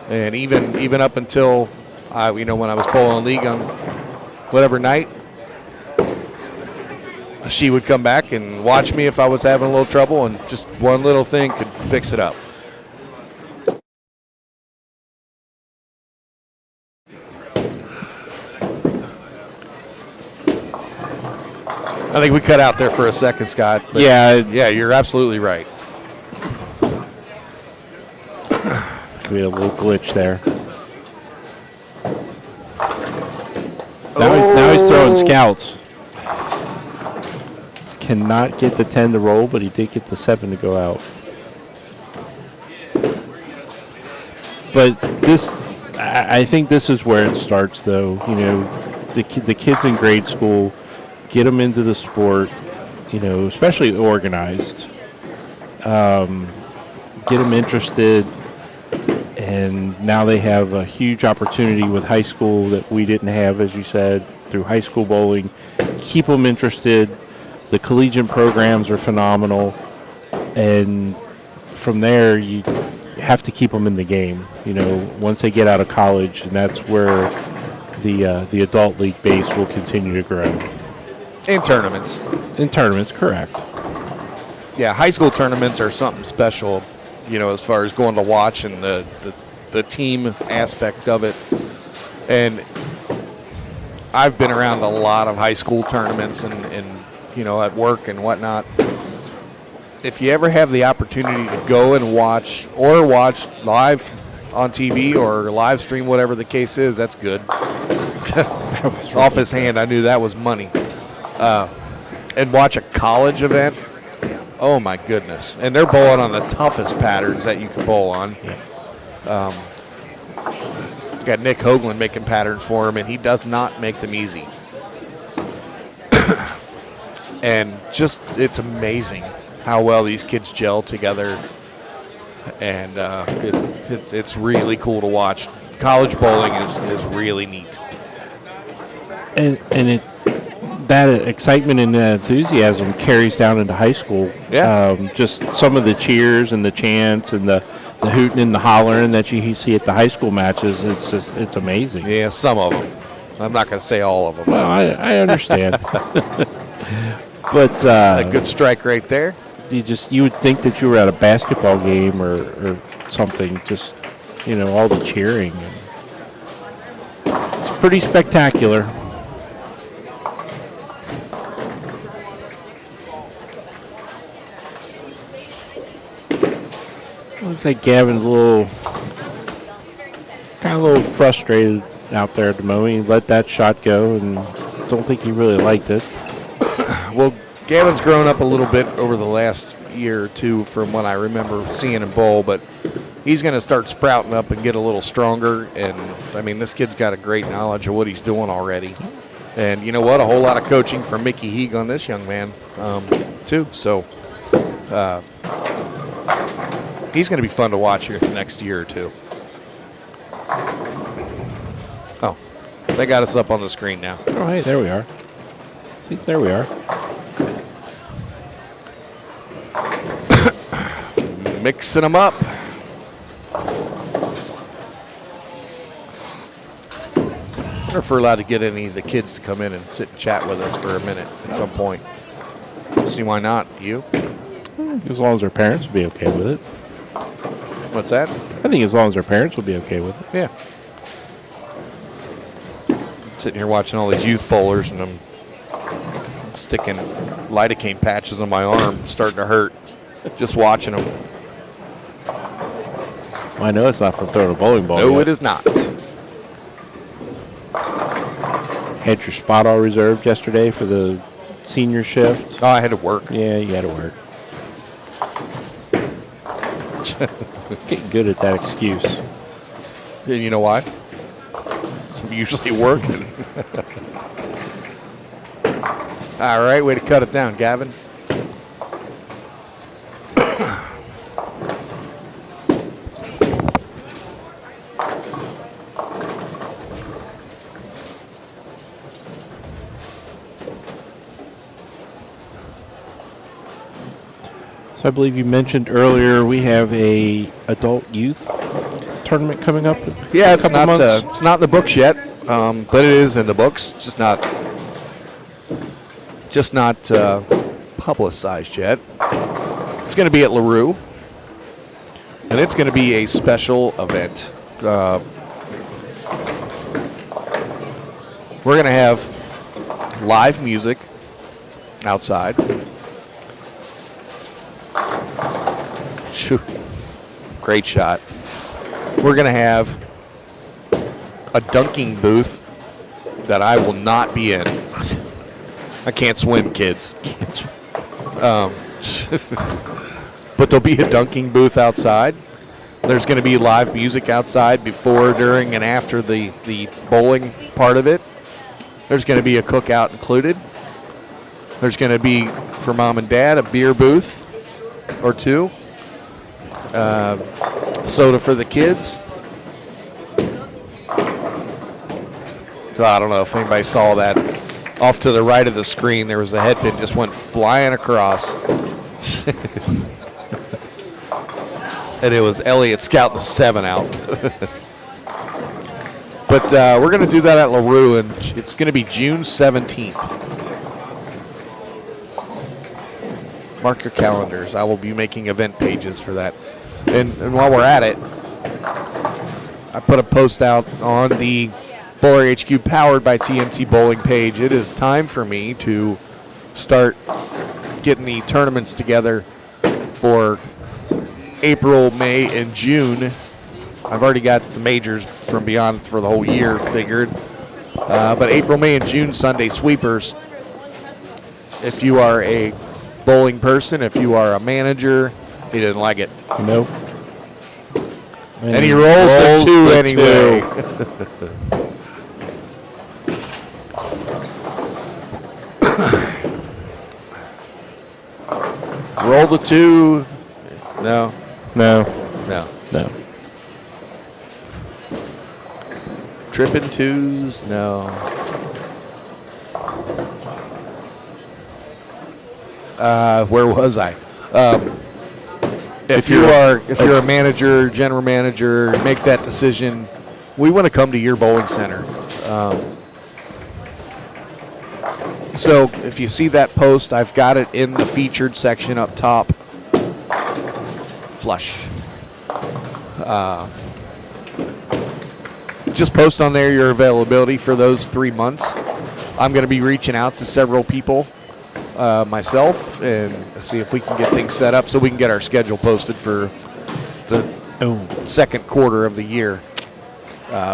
And even up until you know, when I was bowling league on whatever night, she would come back and watch me if I was having a little trouble, and just one little thing could fix it up. I think we cut out there for a second, Scott. but Yeah, yeah, you're absolutely right. we had a little glitch there. Now he's throwing scouts. Cannot get the 10 to roll, but he did get the 7 to go out. But this, I think this is where it starts, though. You know, the kids in grade school, get them into the sport, you know, especially organized. get them interested, and now they have a huge opportunity with high school that we didn't have, as you said, through high school bowling. Keep them interested. The collegiate programs are phenomenal, and from there you have to keep them in the game. You know, once they get out of college, and that's where the adult league base will continue to grow. In tournaments. In tournaments, correct. Yeah, high school tournaments are something special, you know, as far as going to watch and the team aspect of it. And I've been around a lot of high school tournaments and you know, at work and whatnot. If you ever have the opportunity to go and watch live on TV or live stream, whatever the case is, that's good. Off his hand, I knew that was money. And watch a college event, oh my goodness. And they're bowling on the toughest patterns that you can bowl on. Got Nick Hoagland making patterns for him, and he does not make them easy. And just, it's amazing how well these kids gel together. And it's really cool to watch. College bowling is really neat. And that excitement and that enthusiasm carries down into high school. Yeah. Just some of the cheers and the chants and the hooting and the hollering that you see at the high school matches, it's amazing. Yeah, some of them. I'm not going to say all of them. Well, I understand. But A good strike right there. you would think that you were at a basketball game or something, just, you know, all the cheering. It's pretty spectacular. Looks like Gavin's kind of a little frustrated out there at the moment. He let that shot go and don't think he really liked it. Well, Gavin's grown up a little bit over the last year or two from what I remember seeing him bowl, but he's going to start sprouting up and get a little stronger. And, I mean, this kid's got a great knowledge of what he's doing already. And you know what? A whole lot of coaching from Mickey Heeg on this young man, too. So he's going to be fun to watch here the next year or two. Oh, they got us up on the screen now. Oh, hey, there we are. See, there we are. Mixing them up. I wonder if we're allowed to get any of the kids to come in and sit and chat with us for a minute at some point. See why not? You? As long as their parents will be okay with it. What's that? I think as long as their parents will be okay with it. Yeah. Sitting here watching all these youth bowlers, and I'm sticking lidocaine patches on my arm, starting to hurt. Just watching them. Well, I know it's not from throwing a bowling ball. No, yet. it is not. Had your spot all reserved yesterday for the senior shift? Oh, I had to work. Yeah, you had to work. Getting good at that excuse. And you know why? I'm usually working. All right, way to cut it down, Gavin. So I believe you mentioned earlier we have a adult youth tournament coming up. Yeah, in a couple months. it's not in the books yet, but it is in the books. Just not publicized yet. It's going to be at LaRue, and it's going to be a special event. We're going to have live music outside. Shoo. Great shot. We're going to have a dunking booth that I will not be in. I can't swim, kids. But there'll be a dunking booth outside. There's going to be live music outside before, during, and after the bowling part of it. There's going to be a cookout included. There's going to be, for mom and dad, a beer booth or two. Soda for the kids. So I don't know if anybody saw that. Off to the right of the screen, there was a head pin just went flying across. And it was Elliott Scout the 7 out. But we're going to do that at LaRue, and it's going to be June 17th. Mark your calendars. I will be making event pages for that. And while we're at it, I put a post out on the Bowler HQ powered by TMT Bowling page. It is time for me to start getting the tournaments together for April, May, and June. I've already got the majors from beyond for the whole year figured. But April, May, and June Sunday sweepers. If you are a bowling person, if you are a manager, he didn't like it. Nope. And he rolls the 2 anyway. Roll the 2. No. No. No. No. Tripping 2s. No. Where was I? If you're a manager, general manager, make that decision. We want to come to your bowling center. So if you see that post, I've got it in the featured section up top. Flush. Just post on there your availability for those 3 months. I'm going to be reaching out to several people myself and see if we can get things set up so we can get our schedule posted for the second quarter of the year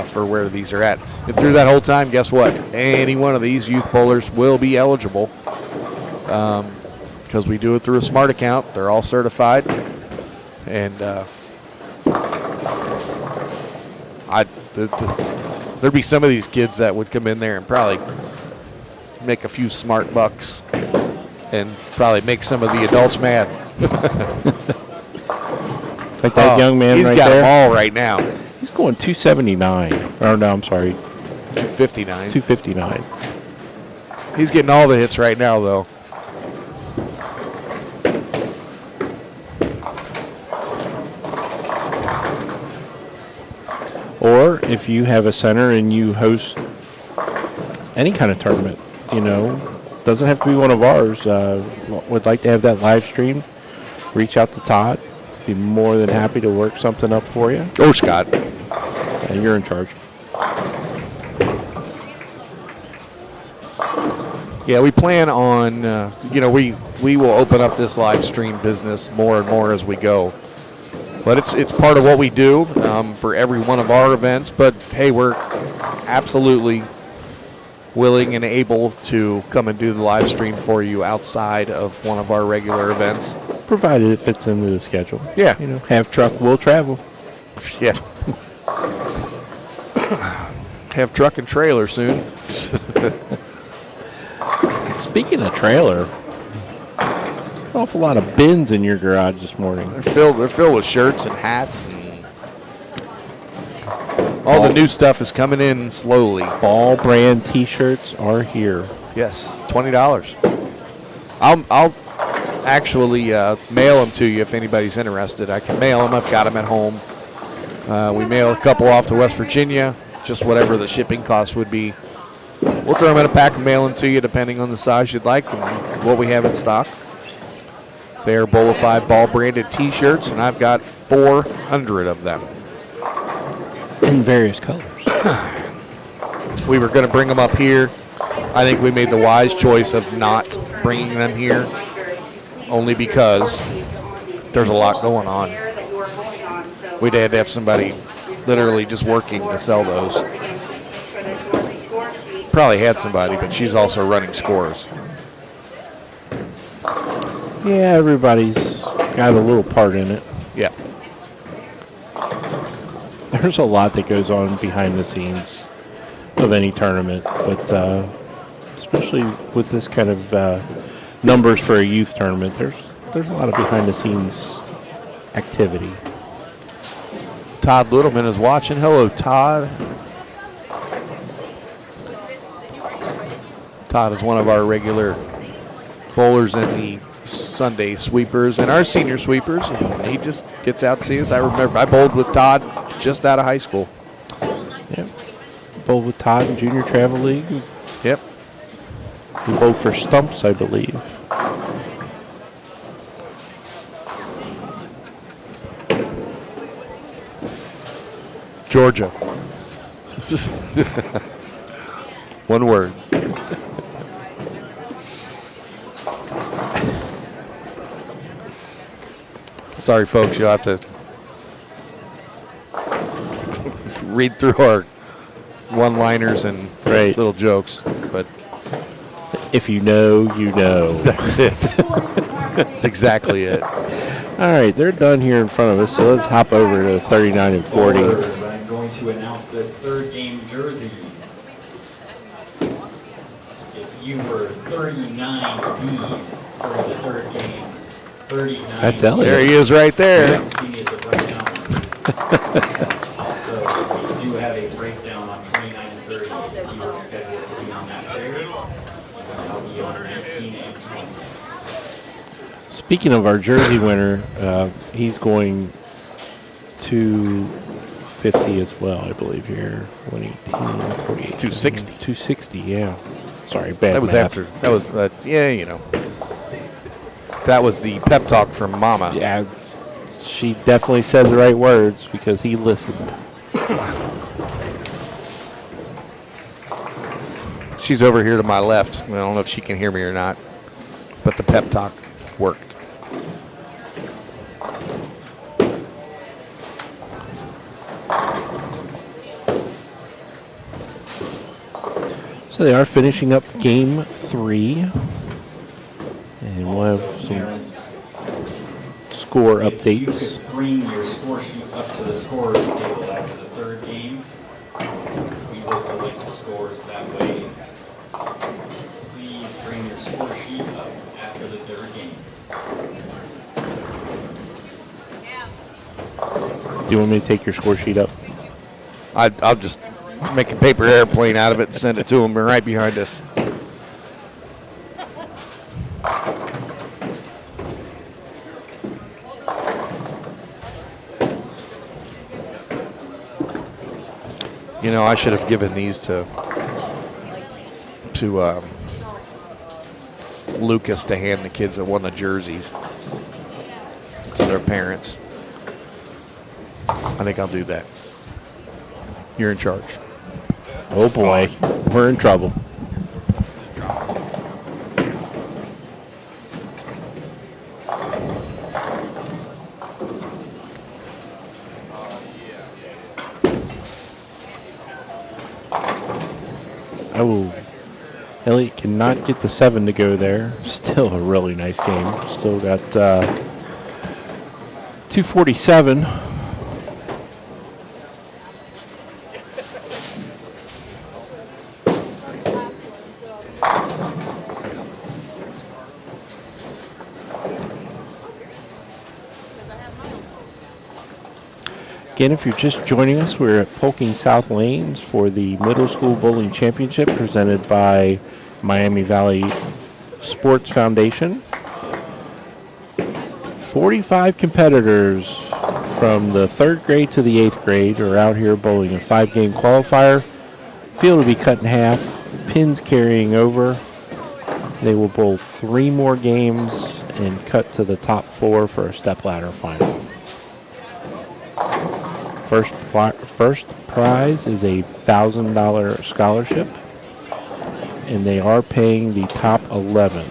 for where these are at. And through that whole time, guess what? Any one of these youth bowlers will be eligible because we do it through a smart account. They're all certified. And there'd be some of these kids that would come in there and probably make a few smart bucks and probably make some of the adults mad. Like that young man he's right got there. them all right now. He's going 279. Or no, I'm sorry, 259. 259. He's getting all the hits right now, though. Or if you have a center and you host any kind of tournament, doesn't have to be one of ours. Would like to have that live stream. Reach out to Todd. Be more than happy to work something up for you. Or Scott. And you're in charge. Yeah, we plan on, we will open up this live stream business more and more as we go. But it's part of what we do for every one of our events. But, hey, we're absolutely willing and able to come and do the live stream for you outside of one of our regular events. Provided it fits into the schedule. Yeah. Half truck will travel. Yeah. Have truck and trailer soon. Speaking of trailer, an awful lot of bins in your garage this morning. They're filled with shirts and hats and all the new stuff is coming in slowly. Ball brand T-shirts are here. Yes, $20. I'll actually mail them to you if anybody's interested. I can mail them. I've got them at home. We mail a couple off to West Virginia, just whatever the shipping cost would be. We'll throw them in a pack and mail them to you depending on the size you'd like and what we have in stock. They are Bowlify ball branded T-shirts, and I've got 400 of them. In various colors. We were going to bring them up here. I think we made the wise choice of not bringing them here, only because there's a lot going on. We'd had to have somebody literally just working to sell those. Probably had somebody, but she's also running scores. Yeah, everybody's got a little part in it. Yeah. There's a lot that goes on behind the scenes of any tournament, but especially with this kind of numbers for a youth tournament, there's a lot of behind the scenes activity. Todd Littleman is watching. Hello, Todd. Todd is one of our regular bowlers in the Sunday sweepers and our senior sweepers. And he just gets out to see us. I remember I bowled with Todd just out of high school. Yep. Bowled with Todd in Junior Travel League. Yep. He bowled for Stumps, I believe. Georgia. One word. Sorry, folks, you'll have to read through our one-liners and Right. little jokes, but If you know, you know. that's it. That's exactly it. All right, they're done here in front of us, so let's hop over to 39 and 40. Bowlers, I'm going to announce this third game jersey. If you were 39B for the third game, 39. That's Elliot. There he is right I there. haven't seen it, but right now. Also, we do have a breakdown on 29 and 30. You were scheduled to be on that day. I'll be on 19 and 20. Speaking of our jersey winner, he's going to 50 as well, I believe here. 118, 48. 260. 260, yeah. Sorry, bad That was math. after. That was, yeah, you know. That was the pep talk from Mama. Yeah, she definitely said the right words because he listened. She's over here to my left. I don't know if she can hear me or not, but the pep talk worked. So they are finishing up game 3. And we'll have some Parents, score if you updates. could bring your score sheets up to the scorers table after the third game, we will collect the scores that way. Please bring your score sheet up after the third game. Do you want me to take your score sheet up? I'll just make a paper airplane out of it and send it to them. They're right behind us. You know, I should have given these to Lucas to hand the kids that won the jerseys to their parents. I think I'll do that. You're in charge. Oh boy, we're in trouble. Oh, Elliot cannot get the 7 to go there. Still a really nice game. Still got 247. Again, if you're just joining us, we're at Polking South Lanes for the Middle School Bowling Championship presented by Miami Valley Sports Foundation. 45 competitors from the 3rd grade to the 8th grade are out here bowling a 5-game qualifier. Field will be cut in half, pins carrying over. They will bowl 3 more games and cut to the top 4 for a stepladder final. First prize is a $1,000 scholarship, and they are paying the top 11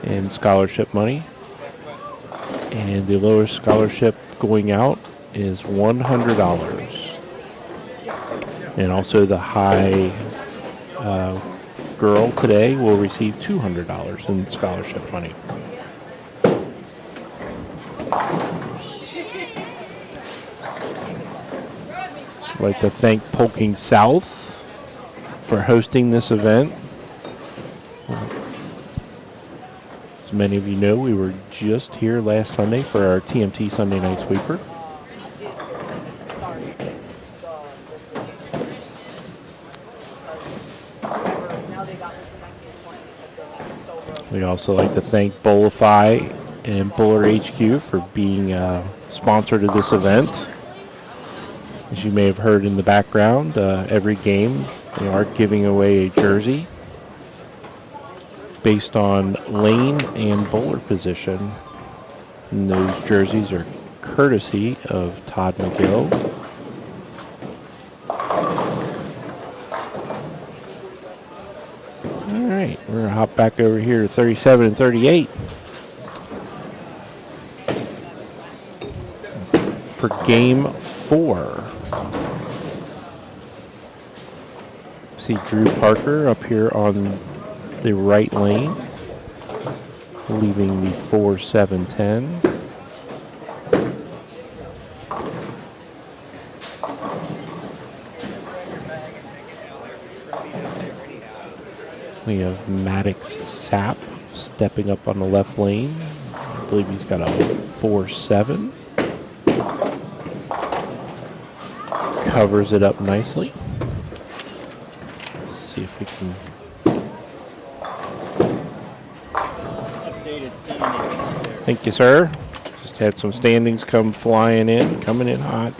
in scholarship money. And the lowest scholarship going out is $100. And also the high girl today will receive $200 in scholarship money. I'd like to thank Polking South for hosting this event. As many of you know, we were just here last Sunday for our TMT Sunday Night Sweeper. We'd also like to thank Bowlify and Bowler HQ for being a sponsor to this event. As you may have heard in the background, every game they are giving away a jersey based on lane and bowler position. And those jerseys are courtesy of Todd McGill. All right, we're going to hop back over here to 37 and 38. For game 4. See Drew Parker up here on the right lane, leaving the 4-7-10. We have Maddox Sapp stepping up on the left lane. I believe he's got a 4-7. Covers it up nicely. Let's see if we can. Updated standing. Thank you, sir. Just had some standings come flying in, coming in hot.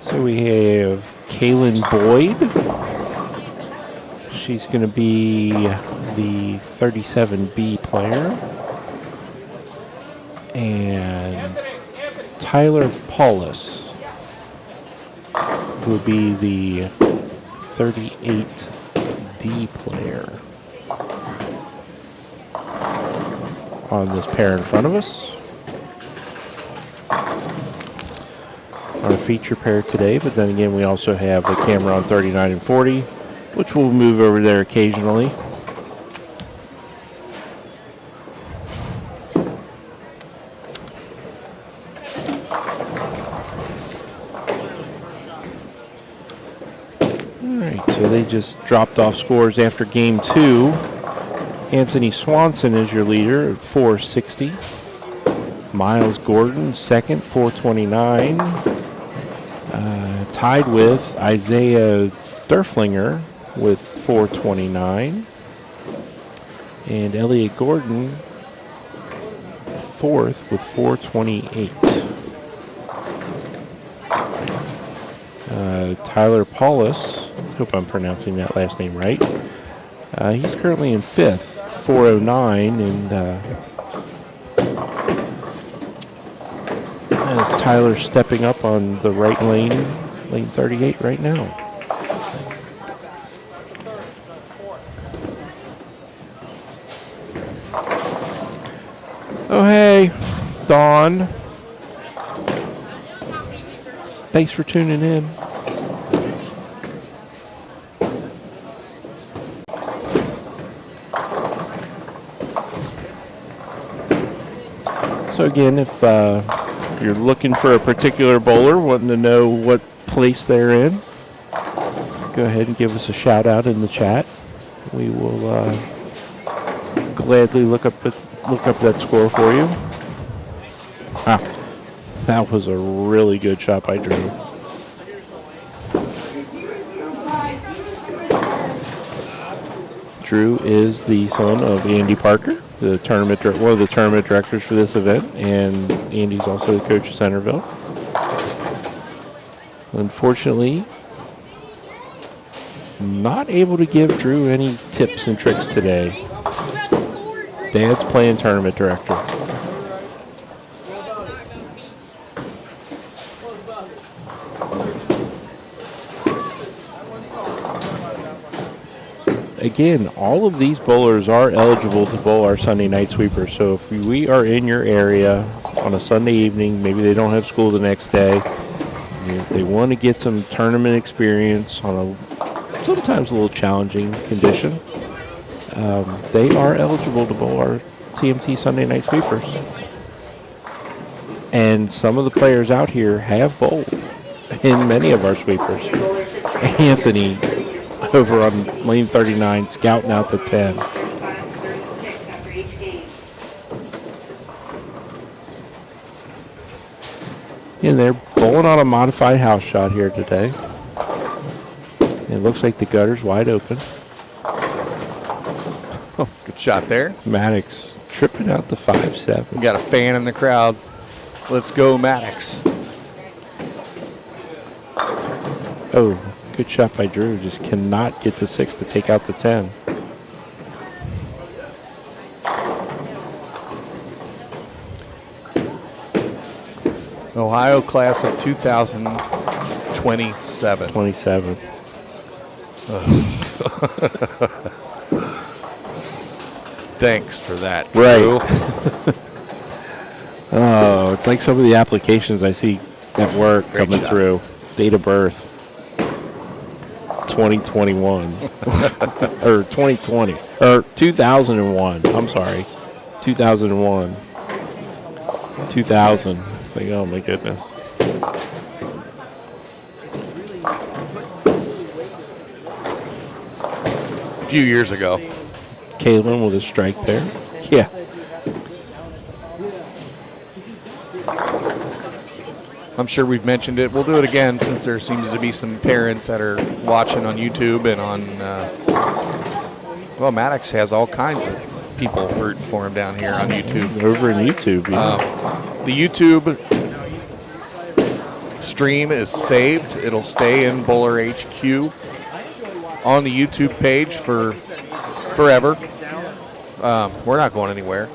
So we have Kaylin Boyd. She's going to be the 37B player. And Tyler Paulus will be the 38D player on this pair in front of us. Our feature pair today, but then again we also have a camera on 39 and 40, which will move over there occasionally. So they just dropped off scores after game 2. Anthony Swanson is your leader at 460. Miles Gordon second, 429. Tied with Isaiah Durflinger with 429. And Elliot Gordon fourth with 428. Tyler Paulus, hope I'm pronouncing that last name right. He's currently in 5th, 409, and as Tyler stepping up on the right lane, lane 38 right now. Oh, hey, Dawn. Thanks for tuning in. So again, if you're looking for a particular bowler, wanting to know what place they're in, go ahead and give us a shout out in the chat. We will gladly look up that score for you. Ah, that was a really good shot by Drew. Drew is the son of Andy Parker, one of the tournament directors for this event, and Andy's also the coach of Centerville. Unfortunately, not able to give Drew any tips and tricks today. Dad's playing tournament director. Again, all of these bowlers are eligible to bowl our Sunday night sweeper. So if we are in your area on a Sunday evening, maybe they don't have school the next day, they want to get some tournament experience on a sometimes a little challenging condition, they are eligible to bowl our TMT Sunday night sweepers. And some of the players out here have bowled in many of our sweepers. Anthony over on lane 39, scouting out the 10. And they're bowling on a modified house shot here today. It looks like the gutter's wide open. shot there. Maddox tripping out the 5-7. We got a fan in the crowd. Let's go, Maddox. Oh, good shot by Drew. Just cannot get the 6 to take out the 10. Ohio class of 2027. 27. Thanks for that, Right. Drew. Oh, it's like some of the applications I see at work Great coming shot. through. Date of birth. 2021. Or 2020. Or 2001. I'm sorry. 2001. 2000. It's like, oh my goodness. A few years ago. Kalen with a strike there. Yeah. I'm sure we've mentioned it. We'll do it again since there seems to be some parents that are watching on YouTube and on. Well, Maddox has all kinds of people rooting for him down here on YouTube. Over in YouTube. Yeah. The YouTube stream is saved. It'll stay in Bowler HQ on the YouTube page for forever. We're not going anywhere.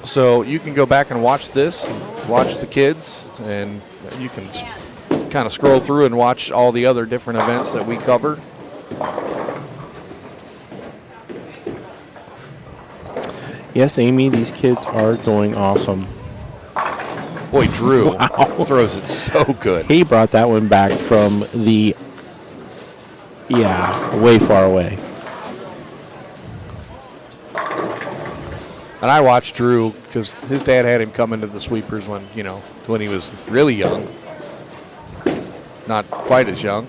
So you can go back and watch this, watch the kids, and you can kind of scroll through and watch all the other different events that we cover. Yes, Amy, these kids are doing awesome. Boy, Drew throws it so good. He brought that one back from the, way far away. And I watched Drew because his dad had him come into the sweepers when he was really young, not quite as young,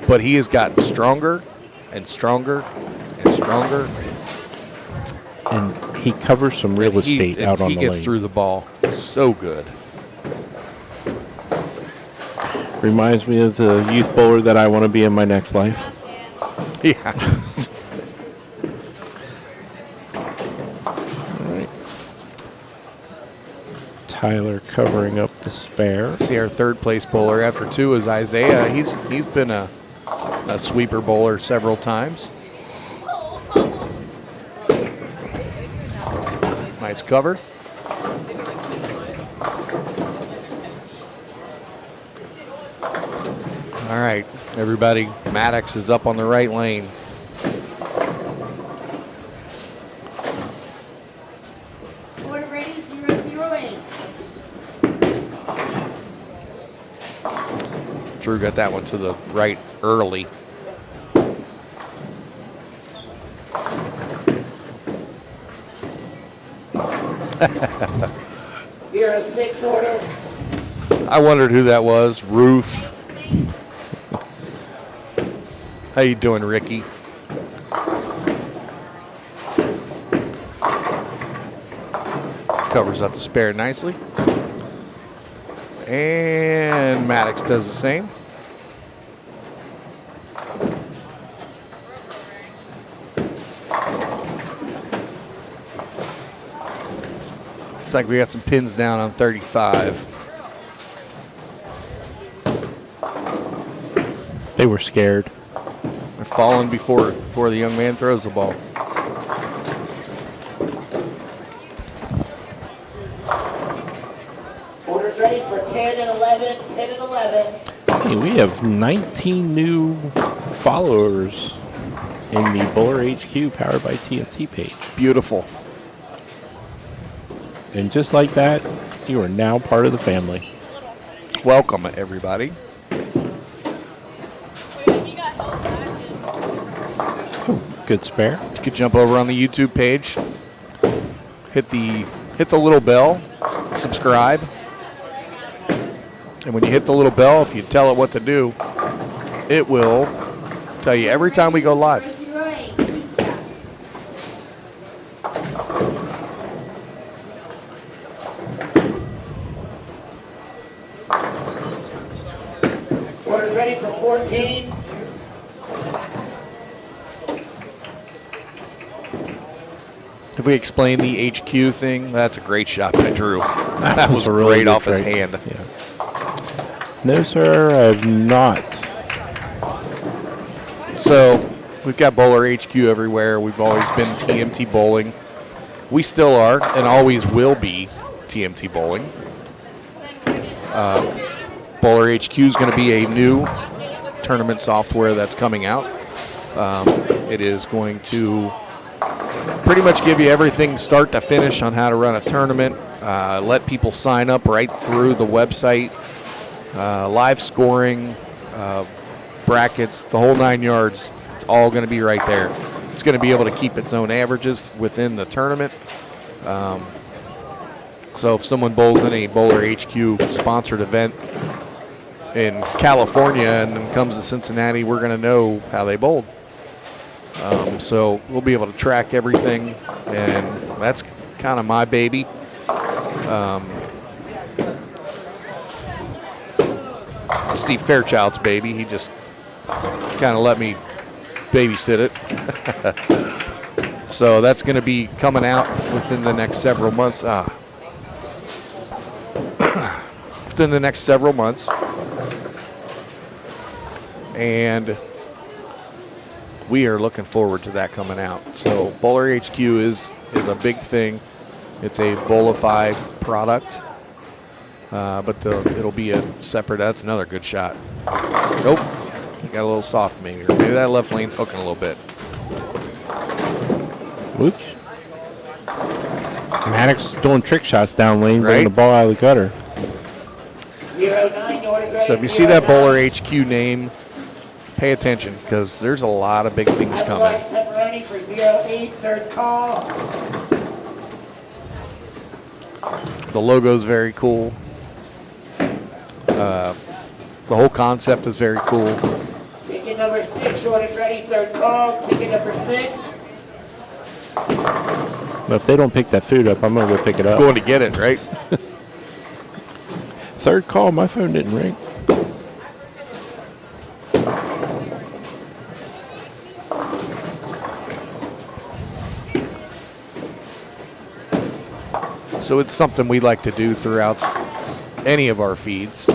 but he has gotten stronger and stronger and stronger. And he covers some real estate out on the lane. He gets through the ball so good. Reminds me of the youth bowler that I want to be in my next life. Yeah. Tyler covering up the spare. See, our third place bowler after 2 is Isaiah. He's been a sweeper bowler several times. Nice cover. All right, everybody. Maddox is up on the right lane. Order ready, 008. Drew got that one to the right early. Zero 06 order. I wondered who that was. Roof. How you doing, Ricky? Covers up the spare nicely. And Maddox does the same. Looks like we got some pins down on 35. They were scared. They're falling before the young man throws the ball. Orders ready for 10 and 11, 10 and 11. Hey, we have 19 new followers in the Bowler HQ Powered by TFT page. Beautiful. And just like that, you are now part of the family. Welcome, everybody. Good spare. You could jump over on the YouTube page, hit the little bell, subscribe, and when you hit the little bell, if you tell it what to do, it will tell you every time we go live. Orders ready for 14. If we explain the HQ thing, that's a great shot by Drew. That was a really great good off his trait. hand. Yeah. No, sir, I have not. So we've got Bowler HQ everywhere. We've always been TMT Bowling. We still are and always will be TMT Bowling. Bowler HQ is going to be a new tournament software that's coming out. It is going to pretty much give you everything start to finish on how to run a tournament, let people sign up right through the website, live scoring, brackets, the whole 9 yards. It's all going to be right there. It's going to be able to keep its own averages within the tournament. So if someone bowls in a Bowler HQ sponsored event in California and then comes to Cincinnati, we're going to know how they bowled. So we'll be able to track everything, and that's kind of my baby. Steve Fairchild's baby. He just kind of let me babysit it. So that's going to be coming out within the next several months. Within the next several months. And we are looking forward to that coming out. So Bowler HQ is a big thing. It's a Bowlify product. But it'll be a separate. That's another good shot. Nope. Got a little soft maybe. Or maybe that left lane's hooking a little bit. Whoops. Maddox doing trick shots down lane, Right. bringing the ball out of the gutter. 09, orders ready. So if you see that Bowler HQ name, pay attention because there's a lot of big things coming. Pepperoni for 08, third call. The logo's very cool. The whole concept is very cool. Ticket number 6, orders ready, third call. Ticket number 6. But if they don't pick that food up, I'm going to go pick it up. Going to get it, right? Third call, my phone didn't ring. So it's something we like to do throughout any of our feeds.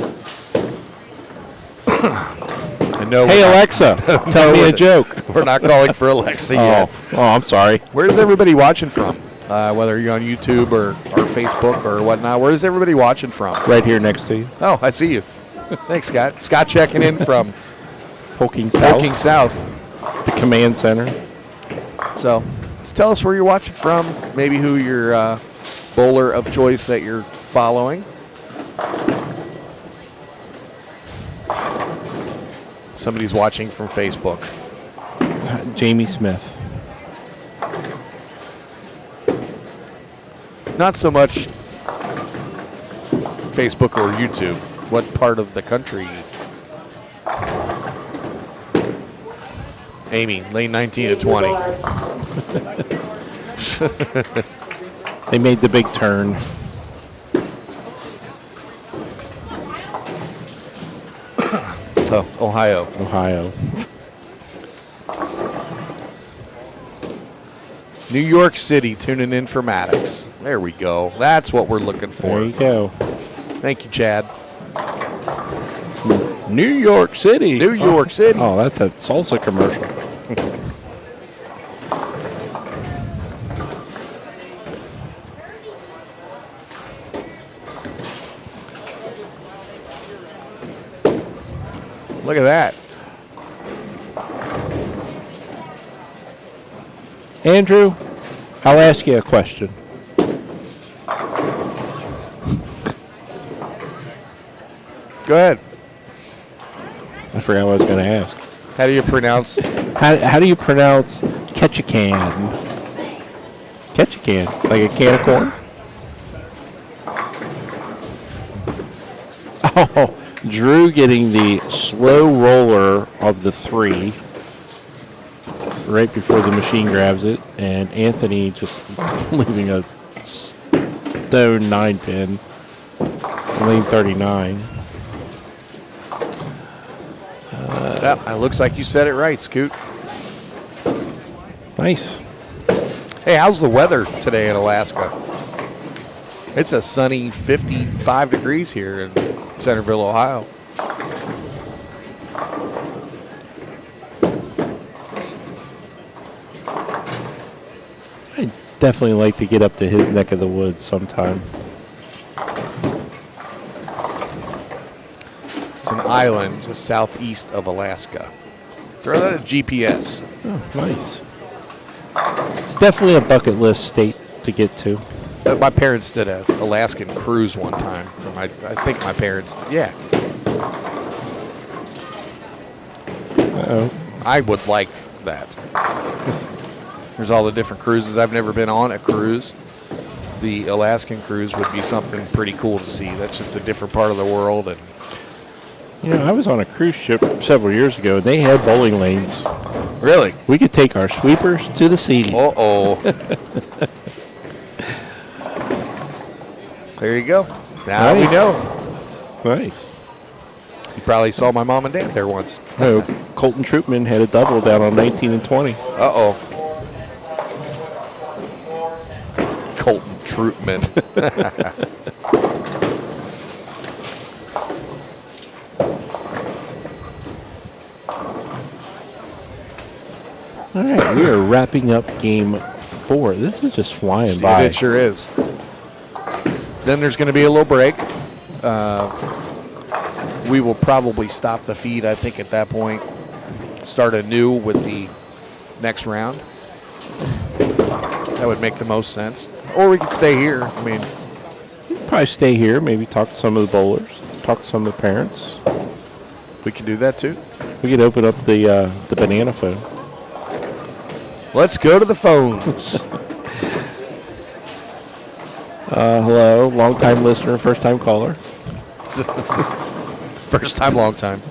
I know Hey, we're not- Alexa, tell me a joke. We're not calling for Alexa yet. Oh, I'm sorry. Where's everybody watching from? Whether you're on YouTube or Facebook or whatnot, where's everybody watching from? Right here next to you. Oh, I see you. Thanks, Scott. Scott checking in from Polking South, Polking South. the command center. So just tell us where you're watching from, maybe who your bowler of choice that you're following. Somebody's watching from Facebook. Jamie Smith. Not so much Facebook or YouTube. What part of the country? Amy, lane 19 to 20. They made the big turn. Oh, Ohio. Ohio. New York City tuning in for Maddox. There we go. That's what we're looking There for. you go. Thank you, Chad. New York City. New York City. Oh, that's a salsa commercial. Look at that. Andrew, I'll ask you a question. Go ahead. I forgot what I was going to ask. How do you pronounce? How do you pronounce Ketchikan? Ketchikan, like a can of corn? Oh, Drew getting the slow roller of the 3 right before the machine grabs it, and Anthony just leaving a stone 9-pin, lane 39. It looks like you said it right, Scoot. Nice. Hey, how's the weather today in Alaska? It's a sunny 55 degrees here in Centerville, Ohio. I'd definitely like to get up to his neck of the woods sometime. It's an island just southeast of Alaska. Throw that at GPS. Oh, nice. It's definitely a bucket list state to get to. My parents did an Alaskan cruise one time. I think my parents, yeah. Uh-oh. I would like that. There's all the different cruises. I've never been on a cruise. The Alaskan cruise would be something pretty cool to see. That's just a different part of the world. And You know, I was on a cruise ship several years ago, and they had bowling lanes. really, We could take our sweepers to the sea. uh-oh. There you go. Now we Nice. know. Nice. You probably saw my mom and dad there once. No, Colton Troopman had a double down on 19 and 20. Uh-oh. Colton Troopman. All right, we are wrapping up game 4. This is just flying by. It sure is. Then there's going to be a little break. We will probably stop the feed, I think, at that point. Start anew with the next round. That would make the most sense. Or we could stay here. I mean, Probably stay here, maybe talk to some of the bowlers, talk to some of the parents. we can do that too. We could open up the banana phone. Let's go to the phones. Hello, long-time listener, first-time caller. First time, long time.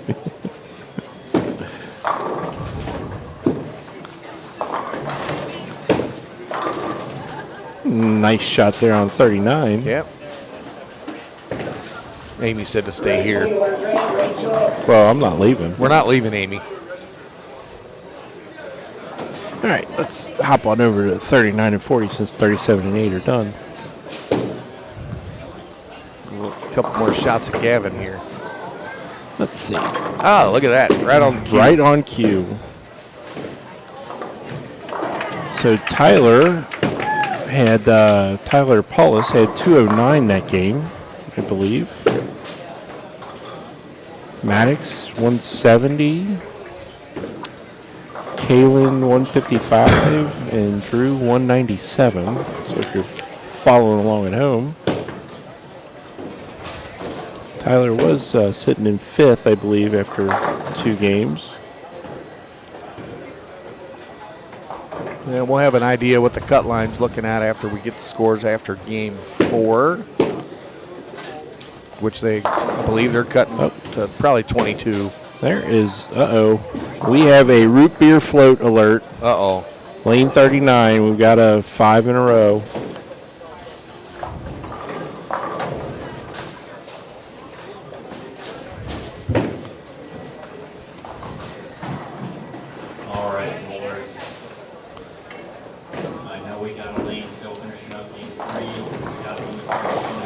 Nice shot there on 39. Yep. Amy said to stay here. Orders ready, Rachel. Well, I'm not leaving. We're not leaving, Amy. All right, let's hop on over to 39 and 40 since 37 and 8 are done. A couple more shots of Gavin here. Let's see. Oh, look at that. Right on the cue. Right on cue. So Tyler Paulus had 209 that game, I believe. Maddox 170. Kalen 155 and Drew 197. So if you're following along at home, Tyler was sitting in 5th, I believe, after 2 games. Yeah, we'll have an idea what the cut line's looking at after we get the scores after game 4, which I believe they're cutting to probably 22. There is, we have a root beer float alert. Uh-oh. Lane 39, we've got a 5 in a row. All right, boys. I know we got a lane still finishing up game 3. We got to move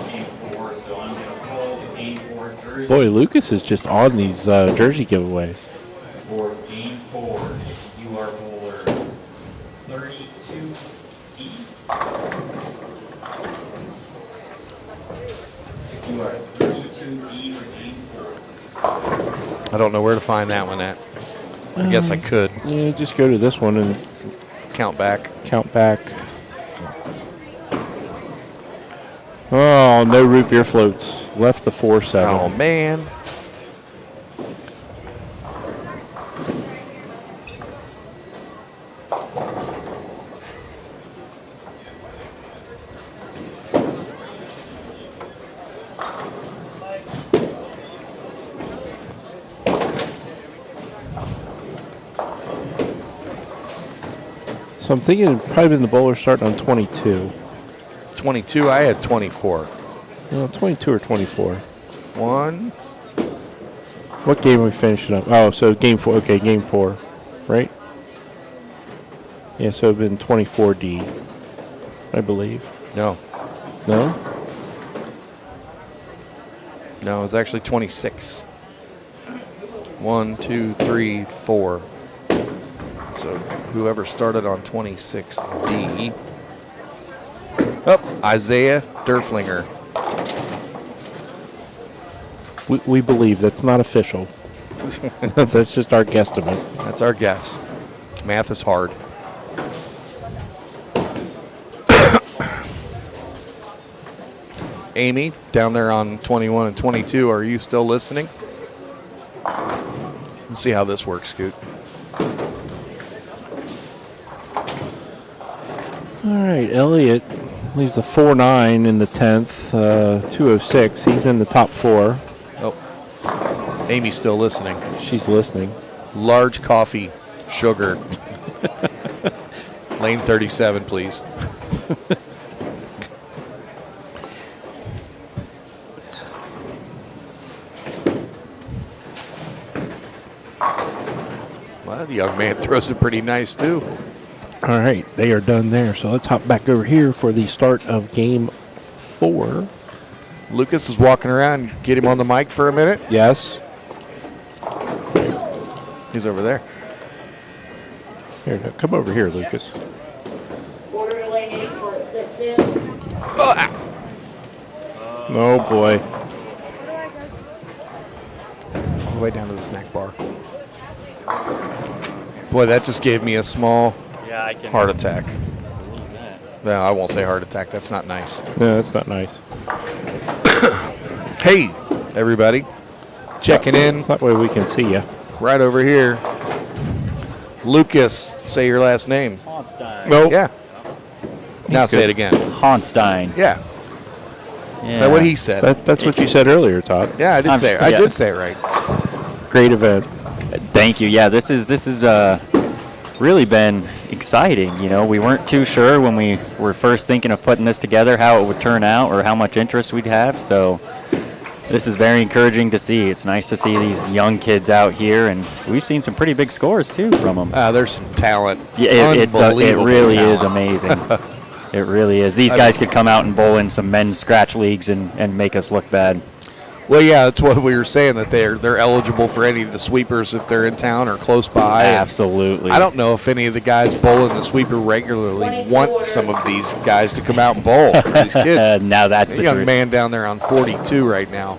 to game 4, so I'm going to pull the game 4 jersey. Boy, Lucas is just on these jersey giveaways. For game 4, you are bowler 32D. You are 32D for game 4. I don't know where to find that one at. I guess I could Yeah, just go to this one and count back. count back. Oh, no root beer floats. Left the 4-7. Oh, man. So I'm thinking it'd probably been the bowler starting on 22. 22, I had 24. Well, 22 or 24. 1. What game are we finishing up? Oh, so game 4. Okay, game 4, right? Yeah, so it'd been 24D. I believe. No, No? no, it's actually 26. 1, 2, 3, 4. So whoever started on 26D. Oh, Isaiah Derflinger. We believe that's not official. That's just our guesstimate. That's our guess. Math is hard. Amy, down there on 21 and 22, are you still listening? Let's see how this works, Scoot. All right, Elliot leaves a 4.9 in the 10th, 2:06. He's in the top 4. Oh, Amy's still listening. She's listening. Large coffee, sugar. Lane 37, please. Well, the young man throws it pretty nice, too. All right, they are done there. So let's hop back over here for the start of game 4. Lucas is walking around. Get him on the mic for a minute. Yes. He's over there. Here, no, come over here, Lucas. Quarter to lane 8 for assistance. Oh, boy. All the way down to the snack bar. Boy, that just gave me a small heart attack. No, I won't say heart attack. That's not nice. No, that's not nice. Hey, everybody. Checking in That way we can see you. right over here. Lucas, say your last name. Honstein. Nope. Yeah. Now say good. it again. Honstein. Yeah. Yeah. That's what he said. That's what you said earlier, Todd. Yeah, I did I'm- say it. I yeah. did say it right. Great event. Thank you. Yeah, this is really been exciting. You know, we weren't too sure when we were first thinking of putting this together how it would turn out or how much interest we'd have. So this is very encouraging to see. It's nice to see these young kids out here, and we've seen some pretty big scores too from them. There's some talent. Yeah, it Unbelievable really talent. is amazing. It really is. These guys could come out and bowl in some men's scratch leagues and make us look bad. Well, yeah, that's what we were saying, that they're eligible for any of the sweepers if they're in town or close by. And Absolutely. I don't know if any of the guys bowling the sweeper regularly want some of these guys to come out and bowl. These kids. Now that's The the young truth. man down there on 42 right now.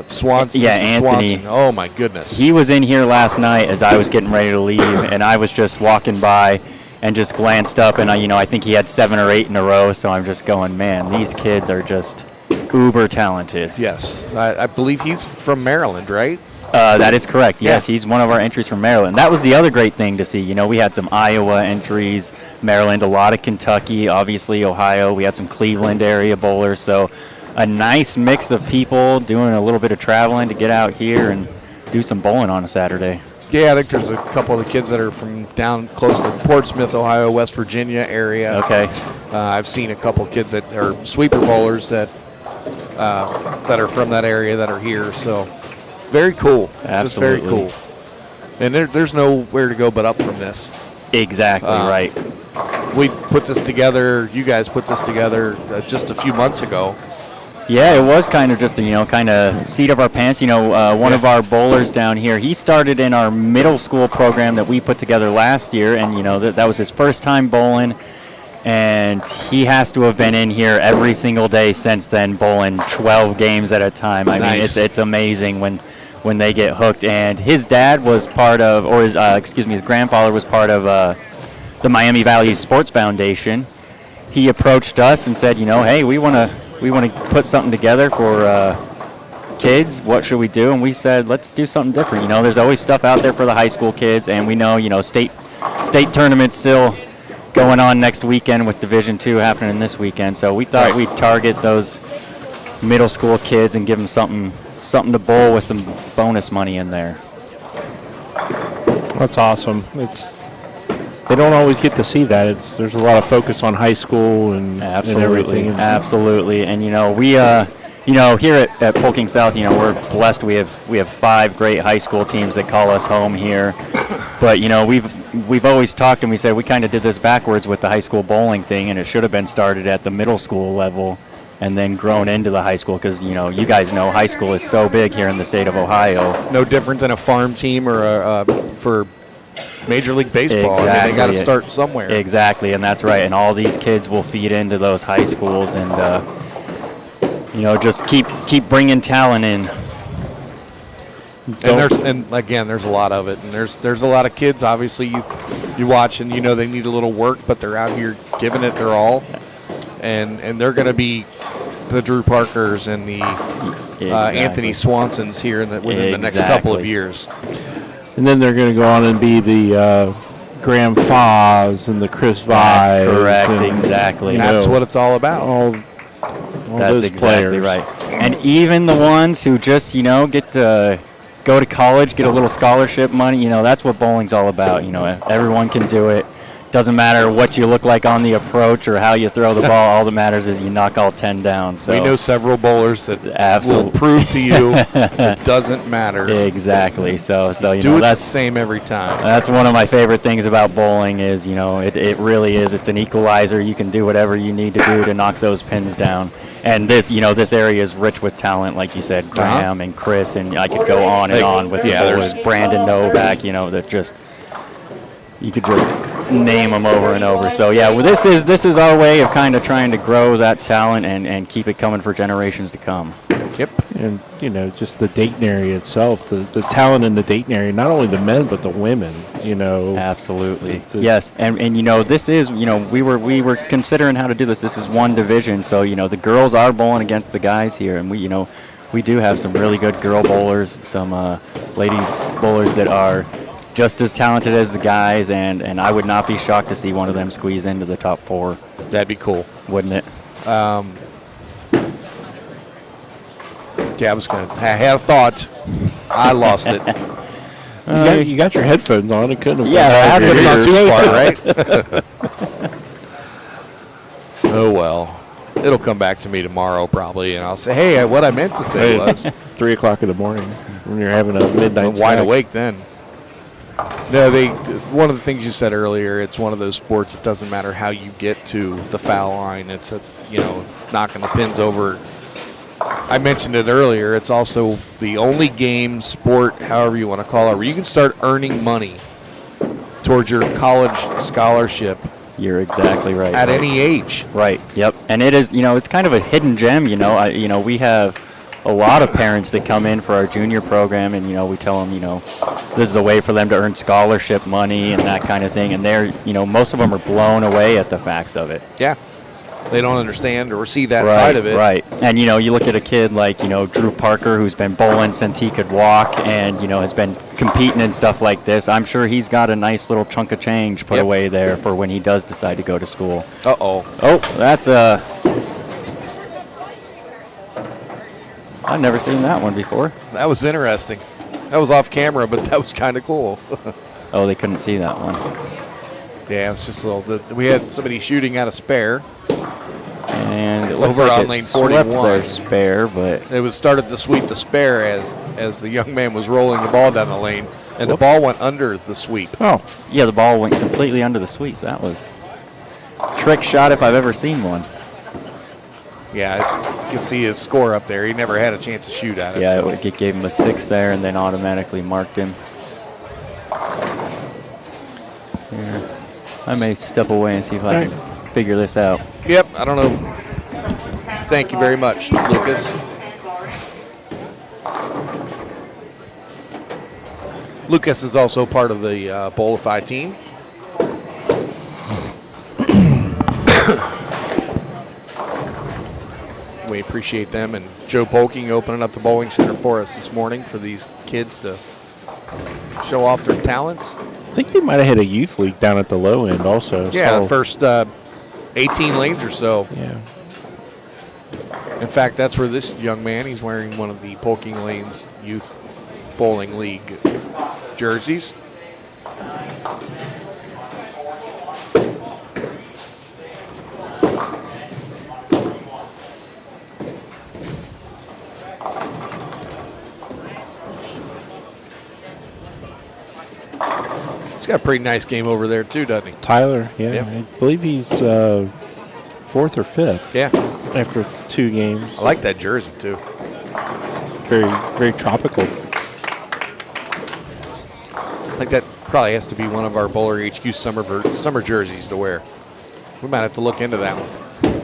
Swanson. yeah, Mr. Anthony. Swanson. Oh, my goodness. He was in here last night as I was getting ready to leave, and I was just walking by and just glanced up, and I think he had 7 or 8 in a row. So I'm just going, man, these kids are just uber talented. Yes. I believe he's from Maryland, right? That is correct. Yes, Yeah. he's one of our entries from Maryland. That was the other great thing to see. You know, we had some Iowa entries, Maryland, a lot of Kentucky, obviously Ohio. We had some Cleveland area bowlers. So a nice mix of people doing a little bit of traveling to get out here and do some bowling on a Saturday. Yeah, I think there's a couple of the kids that are from down close to Portsmouth, Ohio, West Virginia area. Okay. I've seen a couple of kids that are sweeper bowlers that are from that area that are here. So very cool. Just very Absolutely. cool. And there's nowhere to go but up from this. Exactly right. We put this together. You guys put this together just a few months ago. Yeah, it was kind of just a, kind of seat of our pants. One of our bowlers down here, he started in our middle school program that we put together last year, and, that was his first time bowling, and he has to have been in here every single day since then, bowling 12 games at a time. I mean, Nice. it's amazing when they get hooked, and his dad was part of, or his grandfather was part of the Miami Valley Sports Foundation. He approached us and said, hey, we want to put something together for kids. What should we do? And we said, let's do something different. There's always stuff out there for the high school kids, and we know, state tournaments still going on next weekend with Division II happening this weekend. So we thought we'd target those middle school kids and give them something to bowl with some bonus money in there. That's awesome. They don't always get to see that. There's a lot of focus on high school and everything. Absolutely. And we here at Polking South, we're blessed. We have 5 great high school teams that call us home here. But we've we've always talked and we said we kind of did this backwards with the high school bowling thing, and it should have been started at the middle school level and then grown into the high school because, you guys know high school is so big here in the state of Ohio. No different than a farm team or for Major League Baseball. I mean, Exactly. they got to start somewhere. Exactly, and that's right. And all these kids will feed into those high schools and, just keep bringing talent in. And again, there's a lot of it, and there's a lot of kids. Obviously, you watch and they need a little work, but they're out here giving it their all, and they're going to be the Drew Parkers and the Anthony Swansons here within the next couple of years. And then they're going to go on and be the Graham Foz and the Chris Vives. That's correct, and, exactly. That's what it's all about. All That's those exactly players. right. And even the ones who just, get to go to college, get a little scholarship money, that's what bowling's all about. Everyone can do it. Doesn't matter what you look like on the approach or how you throw the ball. All that matters is you knock all 10 down. So We know several bowlers that Absolutely. will prove to you it doesn't matter. Exactly. So Do it the that's same every time. That's one of my favorite things about bowling is, it really is. It's an equalizer. You can do whatever you need to do to knock those pins down. And this area is rich with talent, like you said, Graham and Chris, and I could go on and on with the bowlers. Brandon Novak, that just, you could just name them over and over. So yeah, well, this is our way of kind of trying to grow that talent and keep it coming for generations to come. Yep. And, just the Dayton area itself, the talent in the Dayton area, not only the men, but the women, Absolutely. Yes. And this is, we were considering how to do this. This is one division. So, the girls are bowling against the guys here. And we do have some really good girl bowlers, some lady bowlers that are just as talented as the guys. And I would not be shocked to see one of them squeeze into the top 4. That'd be cool. Wouldn't it? Yeah, I had a thought. I lost it. you got your headphones on. It couldn't have Yeah, been I out of put your it on ears. Too far, right? Oh, well. It'll come back to me tomorrow probably, and I'll say, hey, what I meant to say was. 3 o'clock in the morning when you're having a midnight I'm wide snack. awake then. No, one of the things you said earlier, it's one of those sports, it doesn't matter how you get to the foul line. It's knocking the pins over. I mentioned it earlier. It's also the only game, sport, however you want to call it, where you can start earning money towards your college scholarship You're exactly right. at any age. Right. Yep. And it is, it's kind of a hidden gem. We have a lot of parents that come in for our junior program, and we tell them, this is a way for them to earn scholarship money and that kind of thing. And they're, most of them are blown away at the facts of it. Yeah. They don't understand or see that side of it. Right. And you look at a kid like Drew Parker, who's been bowling since he could walk, and has been competing and stuff like this. I'm sure he's got a nice little chunk of change put away there for when he does decide to go to school. Uh-oh. Oh, that's I've never seen that one before. That was interesting. That was off camera, but that was kind of cool. Oh, they couldn't see that one. Yeah, it was just a little. We had somebody shooting at a spare. And it looked Over like on it lane swept 41. their spare, but It was started to sweep the spare as the young man was rolling the ball down the lane, and the ball went under the sweep. Oh, yeah, the ball went completely under the sweep. That was a trick shot if I've ever seen one. Yeah, you can see his score up there. He never had a chance to shoot at it. Yeah, so. it gave him a 6 there and then automatically marked him. Yeah. I may step away and see if I can figure this out. Yep, I don't know. Thank you very much, Lucas. Lucas is also part of the Bowlify team. We appreciate them, and Joe Polking opening up the bowling center for us this morning for these kids to show off their talents. I think they might have had a youth league down at the low end also. Yeah, so, the first 18 lanes or so. Yeah. In fact, that's where this young man, he's wearing one of the Polking Lanes Youth Bowling League jerseys. He's got a pretty nice game over there too, doesn't he? Tyler, yeah, Yep. I believe he's fourth or fifth. Yeah. After 2 games, I like that jersey too. very, very tropical. Like that probably has to be one of our Bowler HQ summer jerseys to wear. We might have to look into that one,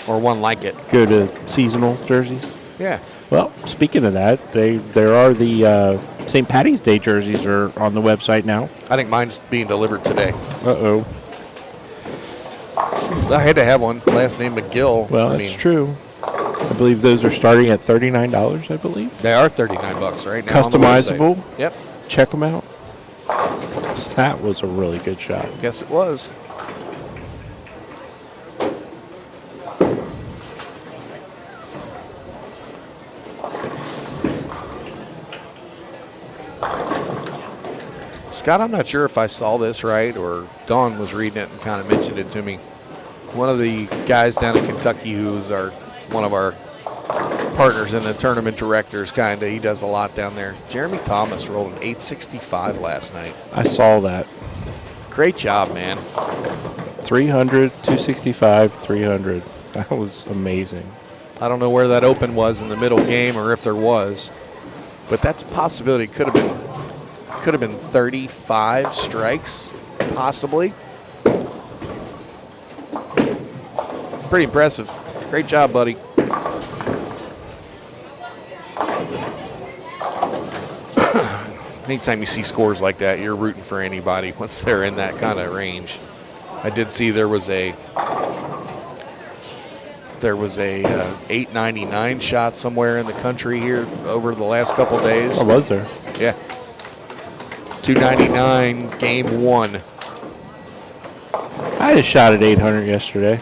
or one like it. Go to seasonal jerseys. Yeah. Well, speaking of that, there are the St. Patty's Day jerseys are on the website now. I think mine's being delivered today. Uh-oh. I had to have one. Last name McGill. Well, I that's mean, true. I believe those are starting at $39, I believe. They are $39 right now. on the website. Customizable. Yep. Check them out. That was a really good shot. Yes, it was. Scott, I'm not sure if I saw this right or Dawn was reading it and kind of mentioned it to me. One of the guys down in Kentucky who's one of our partners in the tournament directors, kind of, he does a lot down there. Jeremy Thomas rolled an 865 last night. I saw that. Great job, man. 300, 265, 300. That was amazing. I don't know where that open was in the middle game or if there was, but that's a possibility. Could have been 35 strikes, possibly. Pretty impressive. Great job, buddy. Anytime you see scores like that, you're rooting for anybody once they're in that kind of range. I did see there was a 899 shot somewhere in the country here over the last couple days. Oh, was there? Yeah. 299 game 1. I had a shot at 800 yesterday.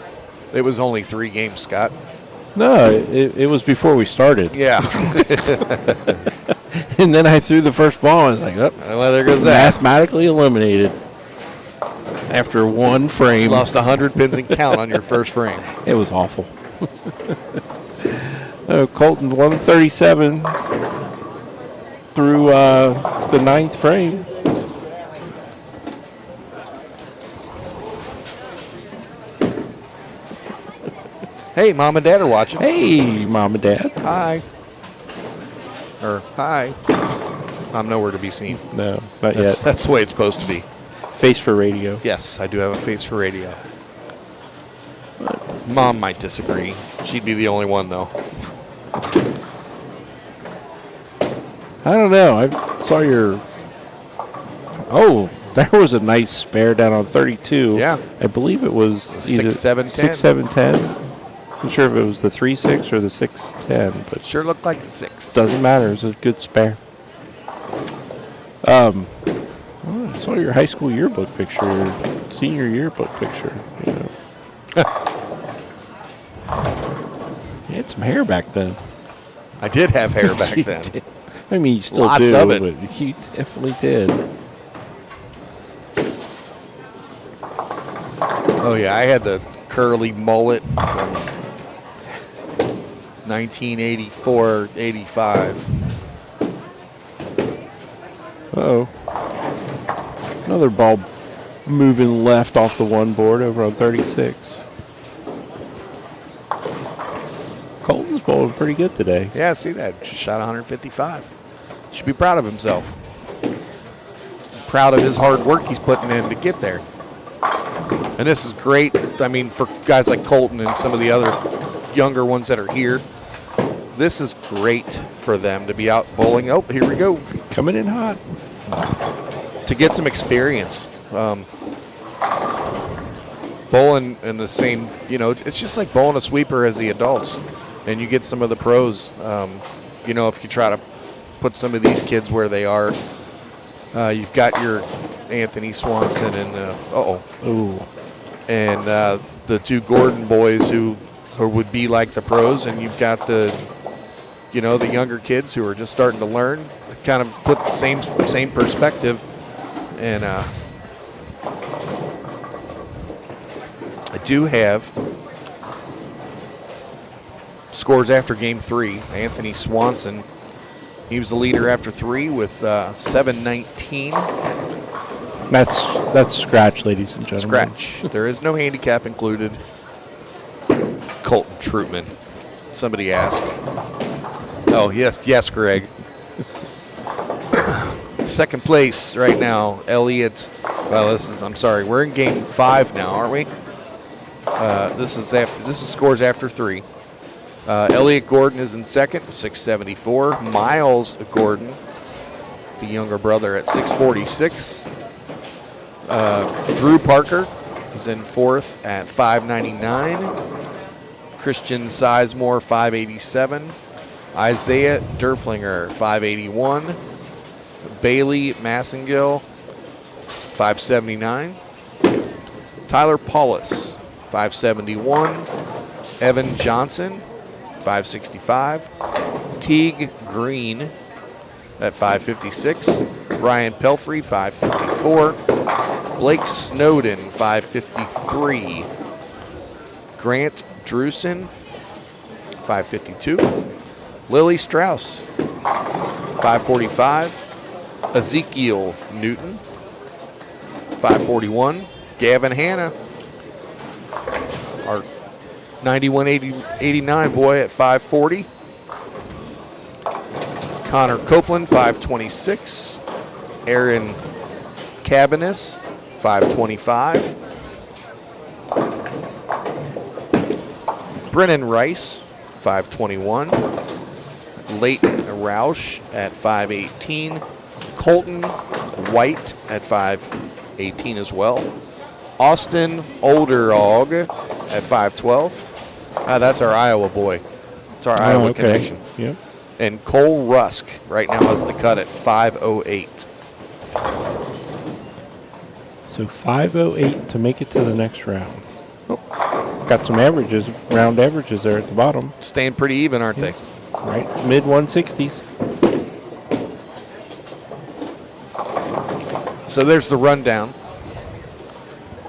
It was only 3 games, Scott. No, it was before we started. Yeah. And then I threw the first ball and I was like, oh, Well, there goes that. mathematically eliminated after one frame. Lost 100 pins and count on your first frame. It was awful. Colton 137 through the 9th frame. Hey, Mom and Dad are watching. Hey, Mom and Dad. Hi. Or hi. I'm nowhere to be seen. No, not That's, yet. that's the way it's supposed to be. Face for radio. Yes, I do have a face for radio. Mom might disagree. She'd be the only one, though. I don't know. I saw your. Oh, there was a nice spare down on 32. Yeah. I believe it was 6, 7, 10. 6, 7, 10. I'm sure if it was the 3-6 or the 6-10, but Sure looked like the 6. doesn't matter. It's a good spare. I saw your high school yearbook picture, your senior yearbook picture. You know. You had some hair back then. I did have hair back You then. did. I mean, you still Lots do, of it. but you definitely did. Oh, yeah, I had the curly mullet from 1984, 85. Uh-oh. Another ball moving left off the one board over on 36. Colton's bowling pretty good today. Yeah, see that. Just shot 155. Should be proud of himself. Proud of his hard work he's putting in to get there. And this is great, I mean, for guys like Colton and some of the other younger ones that are here. This is great for them to be out bowling. Oh, here we go. Coming in hot. To get some experience. Bowling in the same, it's just like bowling a sweeper as the adults. And you get some of the pros, if you try to put some of these kids where they are. You've got your Anthony Swanson and, Ooh. and the 2 Gordon boys who would be like the pros, and you've got the younger kids who are just starting to learn, kind of put the same perspective. And I do have scores after game 3. Anthony Swanson, he was the leader after 3 with 719. That's scratch, ladies and gentlemen. Scratch. There is no handicap included. Colton Troutman. Somebody asked. Oh, yes, Greg. Second place right now, Elliott. Well, we're in game 5 now, aren't we? This is scores after 3. Elliott Gordon is in second, 674. Miles Gordon, the younger brother, at 646. Drew Parker is in fourth at 599. Christian Sizemore, 587. Isaiah Derflinger, 581. Bailey Massengill, 579. Tyler Paulus, 571. Evan Johnson, 565. Teague Green at 556. Ryan Pelfrey, 554. Blake Snowden, 553. Grant Drusen, 552. Lily Strauss, 545. Ezekiel Newton, 541. Gavin Hanna, our 9189 boy, at 540. Connor Copeland, 526. Aaron Cabanis, 525. Brennan Rice, 521. Leighton Roush at 518. Colton White at 518 as well. Austin Olderog at 512. That's our Iowa boy. It's our Iowa connection. Yep. And Cole Rusk right now has the cut at 508. So 508 to make it to the next round. Oh, got some averages, round averages there at the bottom. Staying pretty even, aren't they? Right, mid 160s. So there's the rundown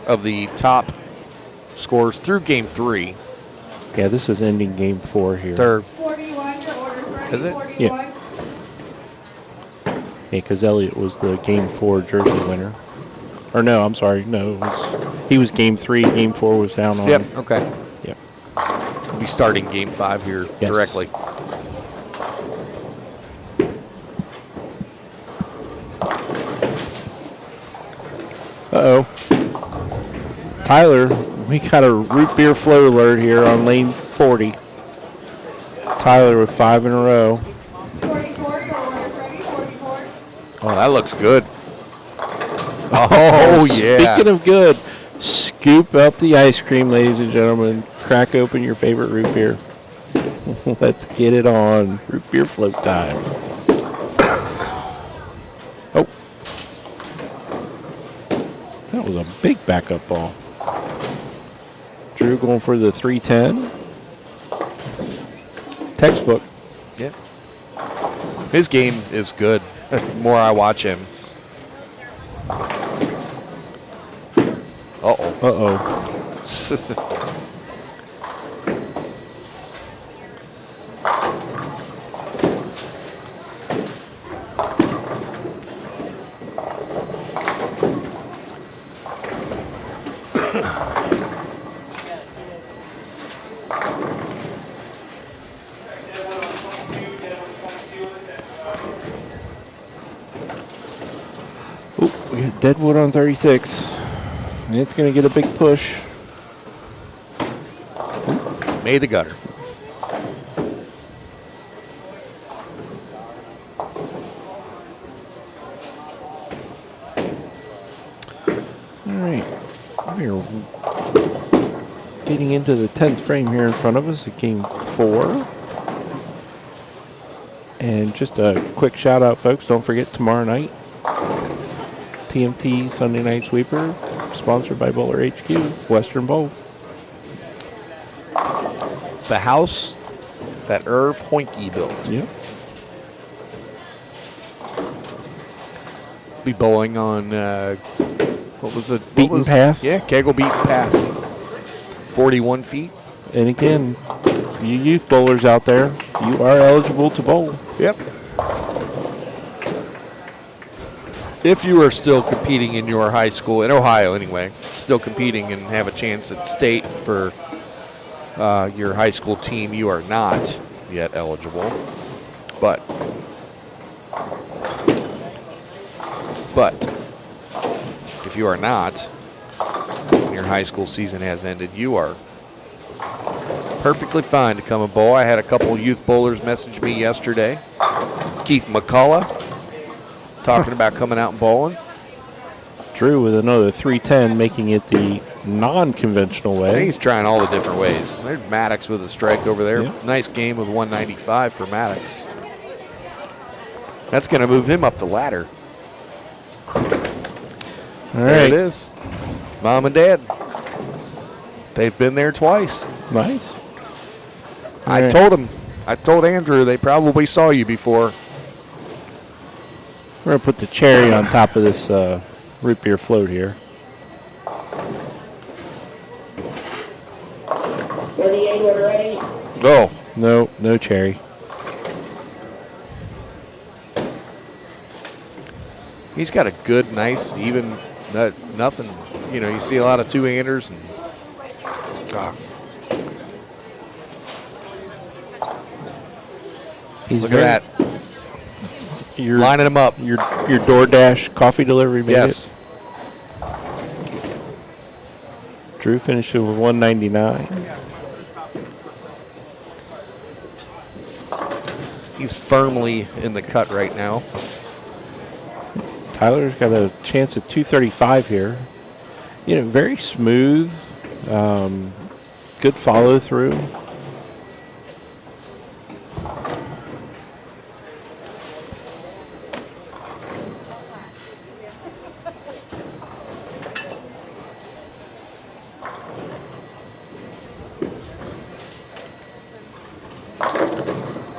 of the top scores through game 3. Yeah, this is ending game 4 here. They're 41, your order's ready. Is it? 41. Yeah. Yeah, because Elliott was the game 4 jersey winner. Or no, I'm sorry. No, he was game 3. Game 4 was down on. Yep, okay. Yep. We'll be starting game 5 here Yes. directly. Uh-oh. Tyler, we got a root beer flow alert here on lane 40. Tyler with 5 in a row. 44, your order's ready. 44. Oh, that looks good. Oh, yeah. Speaking of good, scoop up the ice cream, ladies and gentlemen. Crack open your favorite root beer. Let's get it on. Root beer float time. Oh. That was a big backup ball. Drew going for the 310. Textbook. Yeah. His game is good. The more I watch him. Uh-oh. Uh-oh. We got Deadwood on 36. And it's going to get a big push. Made the gutter. All right. We're getting into the 10th frame here in front of us at game 4. And just a quick shout out, folks. Don't forget tomorrow night, TMT Sunday Night Sweeper, sponsored by Bowler HQ, Western Bowl. The house that Irv Hoinke built. Yep. Be bowling on, what was it? Beaten Path? Yeah, Kegel Beaten Path. 41 feet. And again, you youth bowlers out there, you are eligible to bowl. Yep. if you are still competing in your high school, in Ohio anyway, still competing and have a chance at state for your high school team, you are not yet eligible. But if you are not, and your high school season has ended, you are perfectly fine to come and bowl. I had a couple youth bowlers message me yesterday. Keith McCullough talking about coming out and bowling. Drew with another 310, making it the non-conventional I think way. he's trying all the different ways. There's Maddox with a strike over there. Yep. Nice game with 195 for Maddox. That's going to move him up the ladder. All There it right. is. Mom and Dad. They've been there twice. Nice. I right. told Andrew they probably saw you before. We're going to put the cherry on top of this root beer float here. 38 order ready. Oh, No cherry. he's got a good, nice, even, nothing. You know, you see a lot of two-handers. And, He's look at that. Your, Lining him up. your DoorDash coffee delivery made Yes. it. Drew finishing with 199. He's firmly in the cut right now. Tyler's got a chance at 235 here. You know, very smooth, good follow through.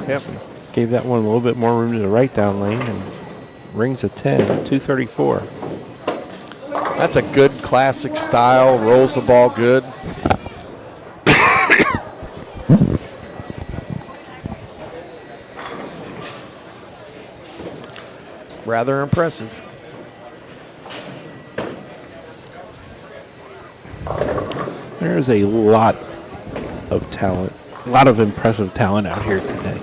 Yep. Gave that one a little bit more room to the right down lane and rings a 10, 234. That's a good classic style. Rolls the ball good. Rather impressive. There's a lot of talent, a lot of impressive talent out here today.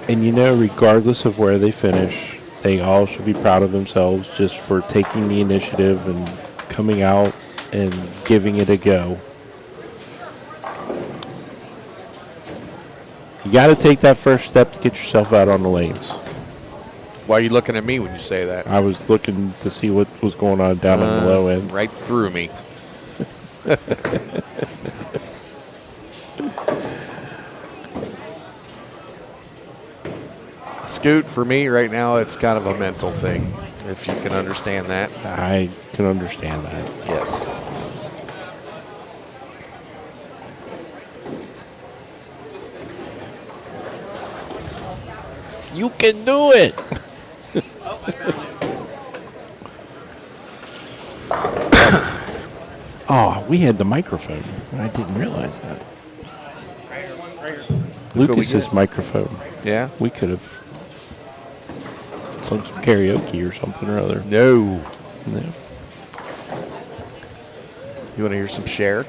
And you know, regardless of where they finish, they all should be proud of themselves just for taking the initiative and coming out and giving it a go. You got to take that first step to get yourself out on the lanes. Why are you looking at me when you say that? I was looking to see what was going on down on the low end. Right through me. Scoot, for me right now, it's kind of a mental thing, if you can understand that. I can understand that. Yes. You can do it. Oh, we had the microphone. I didn't realize that. Lucas's microphone. Yeah? We could have sung some karaoke or something or other. No. No. You want to hear some Cher?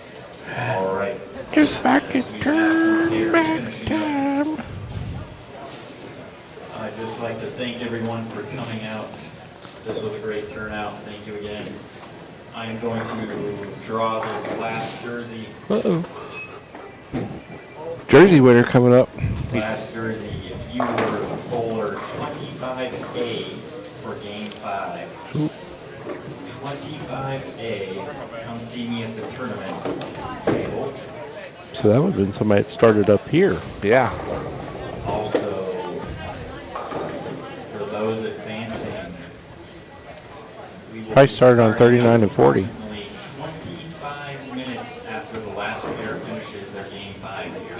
All right. If I could turn back Finishing up. time. I'd just like to thank everyone for coming out. This was a great turnout. Thank you again. I am going to draw this last jersey. Uh-oh. Jersey winner coming up. Last jersey, if you were bowler 25A for game 5. 25A, come see me at the tournament table. So that would have been somebody that started up here. Yeah. Also, for those advancing, we will Probably be started on starting 39 and 40. approximately 25 minutes after the last pair finishes their game 5 here.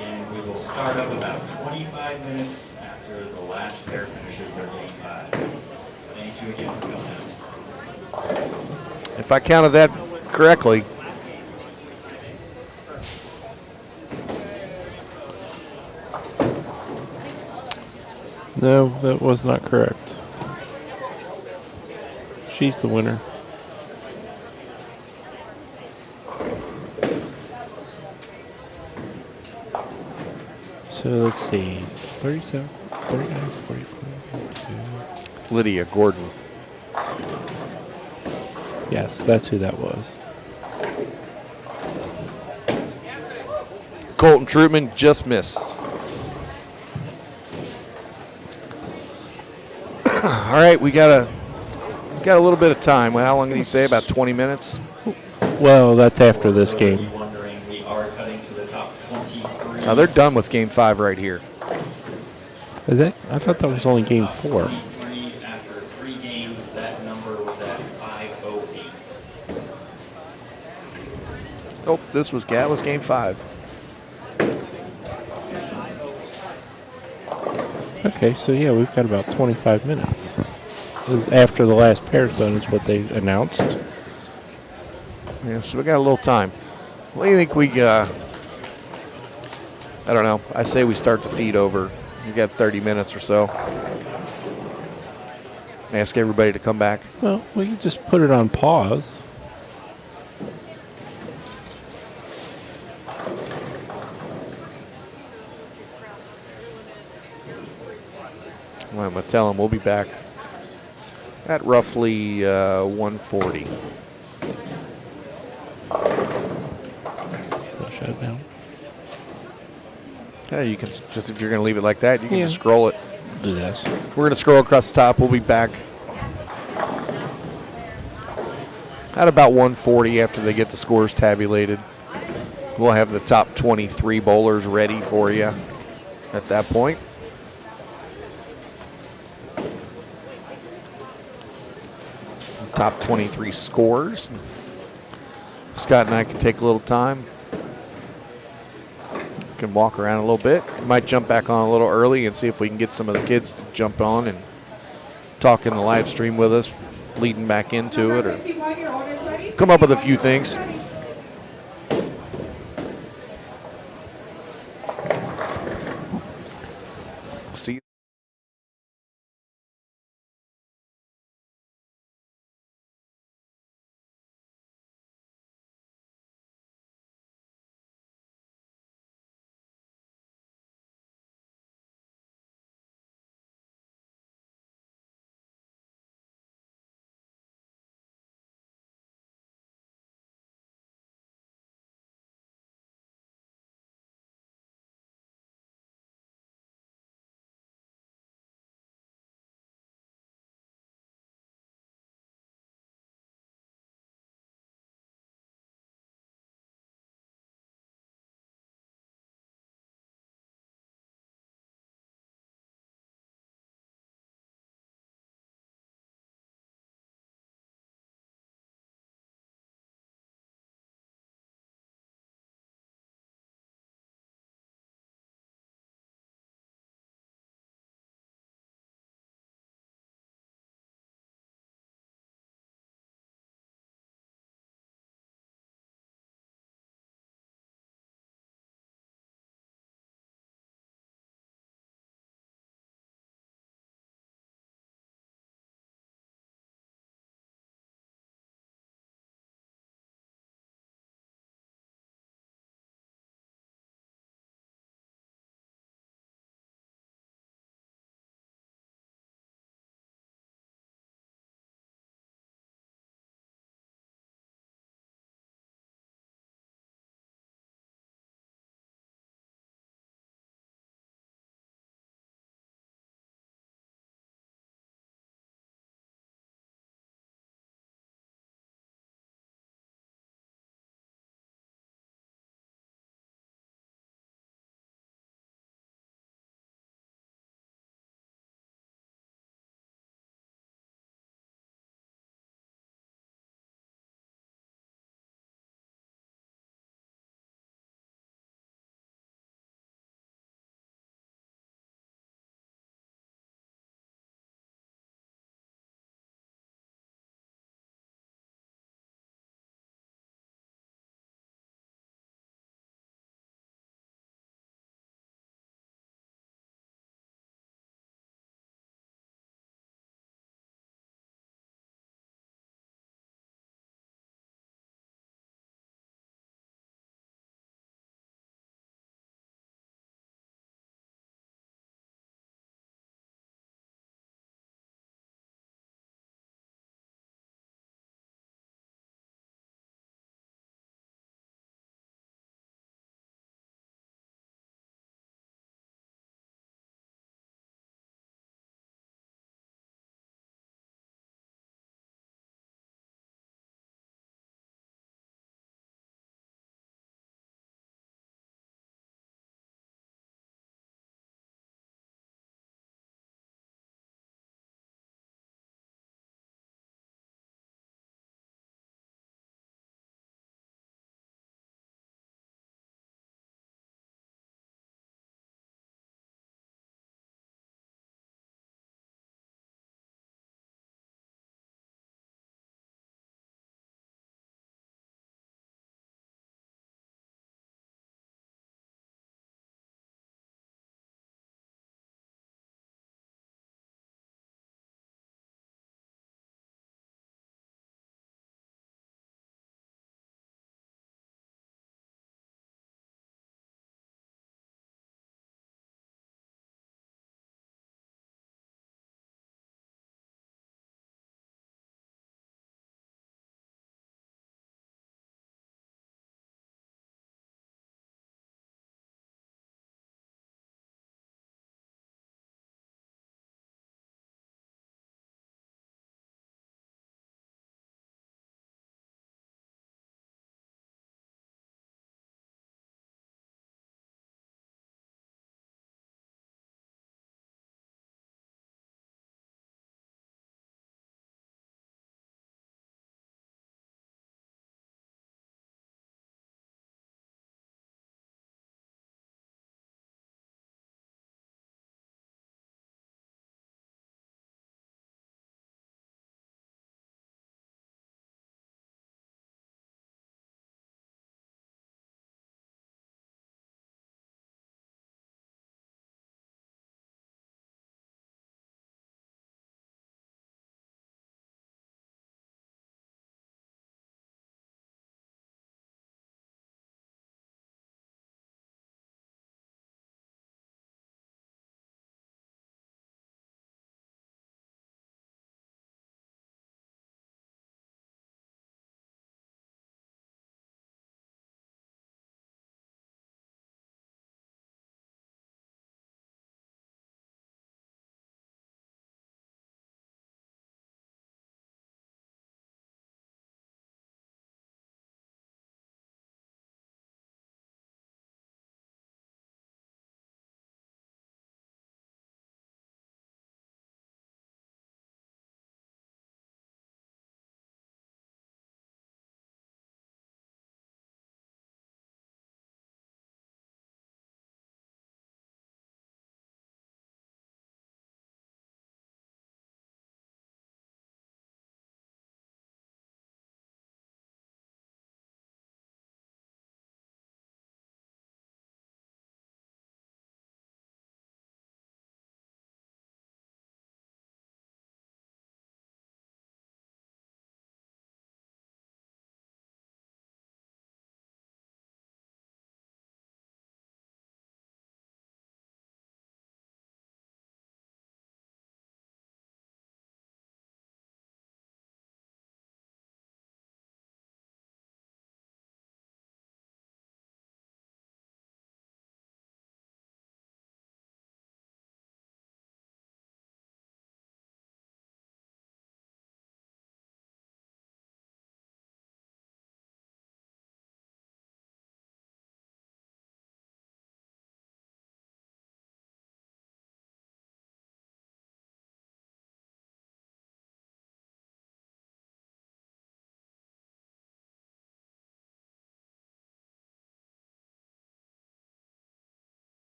And we will start up about 25 minutes after the last pair finishes their game 5. Thank you again for coming out. If I counted that correctly, No, that was not correct. She's the winner. So let's see. 37, 39, 44, 42. Lydia Gordon. Yes, that's who that was. Colton Troutman just missed. All right, we got a little bit of time. Well, how long did he say? About 20 minutes? Well, that's after this For those of game. you wondering, we are cutting to the top 23. Now they're done with Game 5 right here. Is it? I thought that was only game 4. 23 after 3 games, that number was at 508. Oh, this was Game 5. Okay, so yeah, we've got about 25 minutes. This is after the last pair's done is what they announced. Yeah, so we got a little time. What do you think we? I don't know. I say we start the feed over. We got 30 minutes or so. Ask everybody to come back. Well, we can just put it on pause. Well, I'm gonna tell them we'll be back at roughly 1:40. We'll shut it down. Yeah, you can just, if you're gonna leave it like that, you can Yeah. just scroll it. Do this. We're gonna scroll across the top. We'll be back at about 1:40 after they get the scores tabulated. We'll have the top 23 bowlers ready for you at that point. Top 23 scores. Scott and I can take a little time. Can walk around a little bit. Might jump back on a little early and see if we can get some of the kids to jump on and talk in the live stream with us, leading back into it, or 51, your order's ready. come up with a few things. Ready. See you.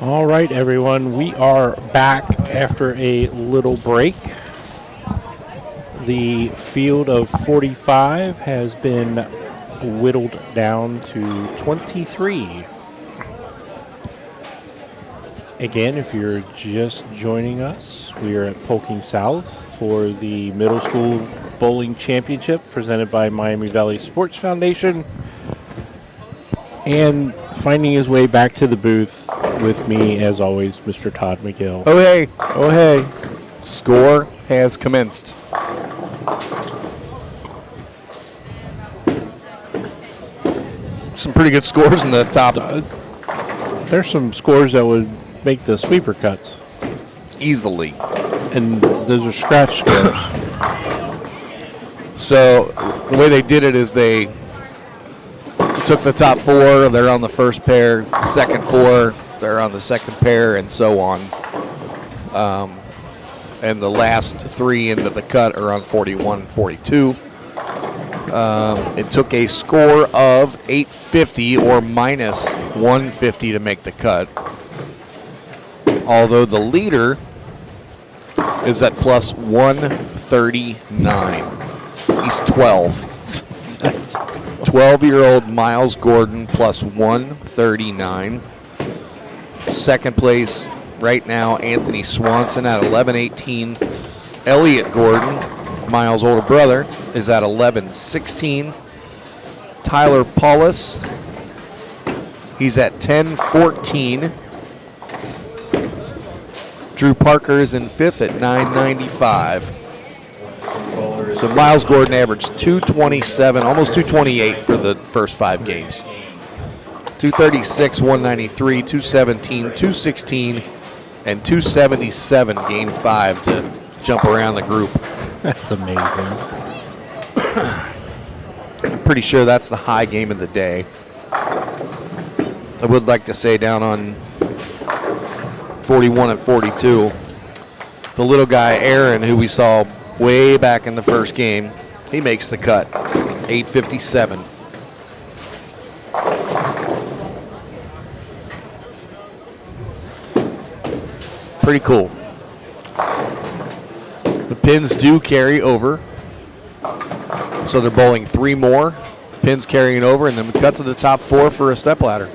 All right, everyone, we are back after a little break. The field of 45 has been whittled down to 23. Again, if you're just joining us, we are at Polking South for the Middle School Bowling Championship presented by Miami Valley Sports Foundation. And finding his way back to the booth with me, as always, Mr. Todd McGill. Oh, hey. Oh, hey. Score has commenced. Some pretty good scores in the top. There's some scores that would make the sweeper cuts, Easily. and those are scratch scores. So the way they did it is they took the top 4, they're on the first pair, second 4, they're on the second pair, and so on. And the last 3 into the cut are on 41 and 42. It took a score of 850 or minus 150 to make the cut. Although the leader is at plus 139. He's 12. 12-year-old Miles Gordon plus 139. Second place right now, Anthony Swanson at 1118. Elliot Gordon, Miles' older brother, is at 1116. Tyler Paulus, he's at 1014. Drew Parker is in 5th at 995. So Miles Gordon averaged 227, almost 228 for the first 5 games. 236, 193, 217, 216, and 277 game 5 to jump around the group. That's amazing. I'm pretty sure that's the high game of the day. I would like to say down on 41 and 42, the little guy Aaron, who we saw way back in the first game, he makes the cut, 857. Pretty cool. The pins do carry over, so they're bowling 3 more. Pins carrying over, and then we cut to the top 4 for a stepladder.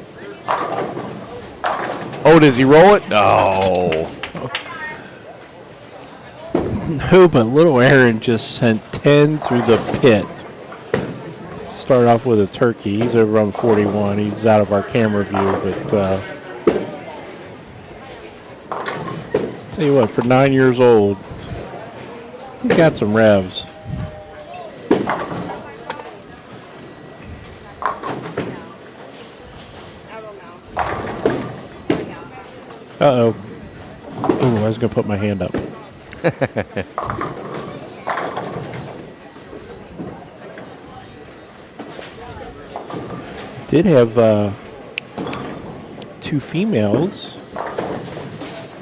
Oh, does he roll it? No. No, but little Aaron just sent 10 through the pit. Start off with a turkey. He's over on 41. He's out of our camera view, but tell you what, for 9 years old, he's got some revs. Uh-oh. Oh, I was going to put my hand up. Did have 2 females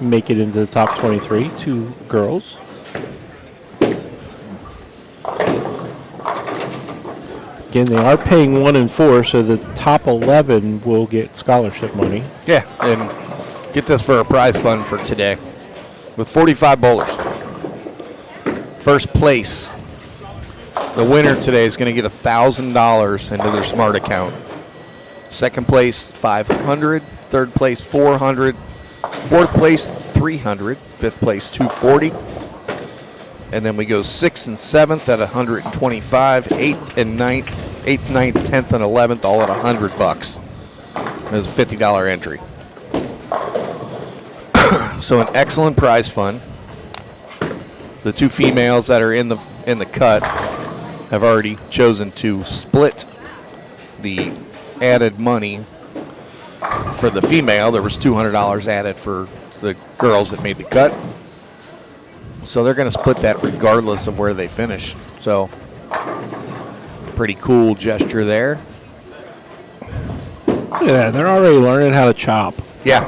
make it into the top 23, 2 girls. Again, they are paying 1 and 4, so the top 11 will get scholarship money. Yeah, and get this for a prize fund for today with 45 bowlers. First place, the winner today is going to get $1,000 into their smart account. Second place, $500. Third place, $400. Fourth place, $300. Fifth place, $240. And then we go 6th and 7th at $125. 8th and 9th, 8th, 9th, 10th, and 11th, all at $100. There's a $50 entry. So an excellent prize fund. The 2 females that are in the cut have already chosen to split the added money. For the female, there was $200 added for the girls that made the cut. So they're going to split that regardless of where they finish. So pretty cool gesture there. Look at that. They're already learning how to chop. Yeah.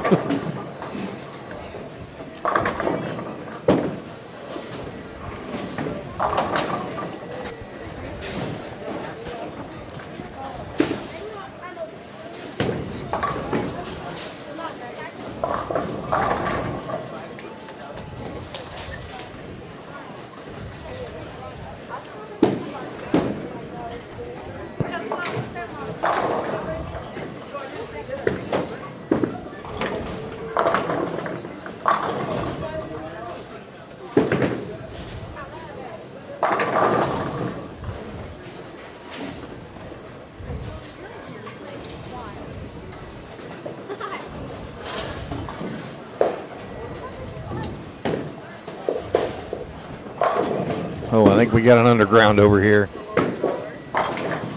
Oh, I think we got an underground over here.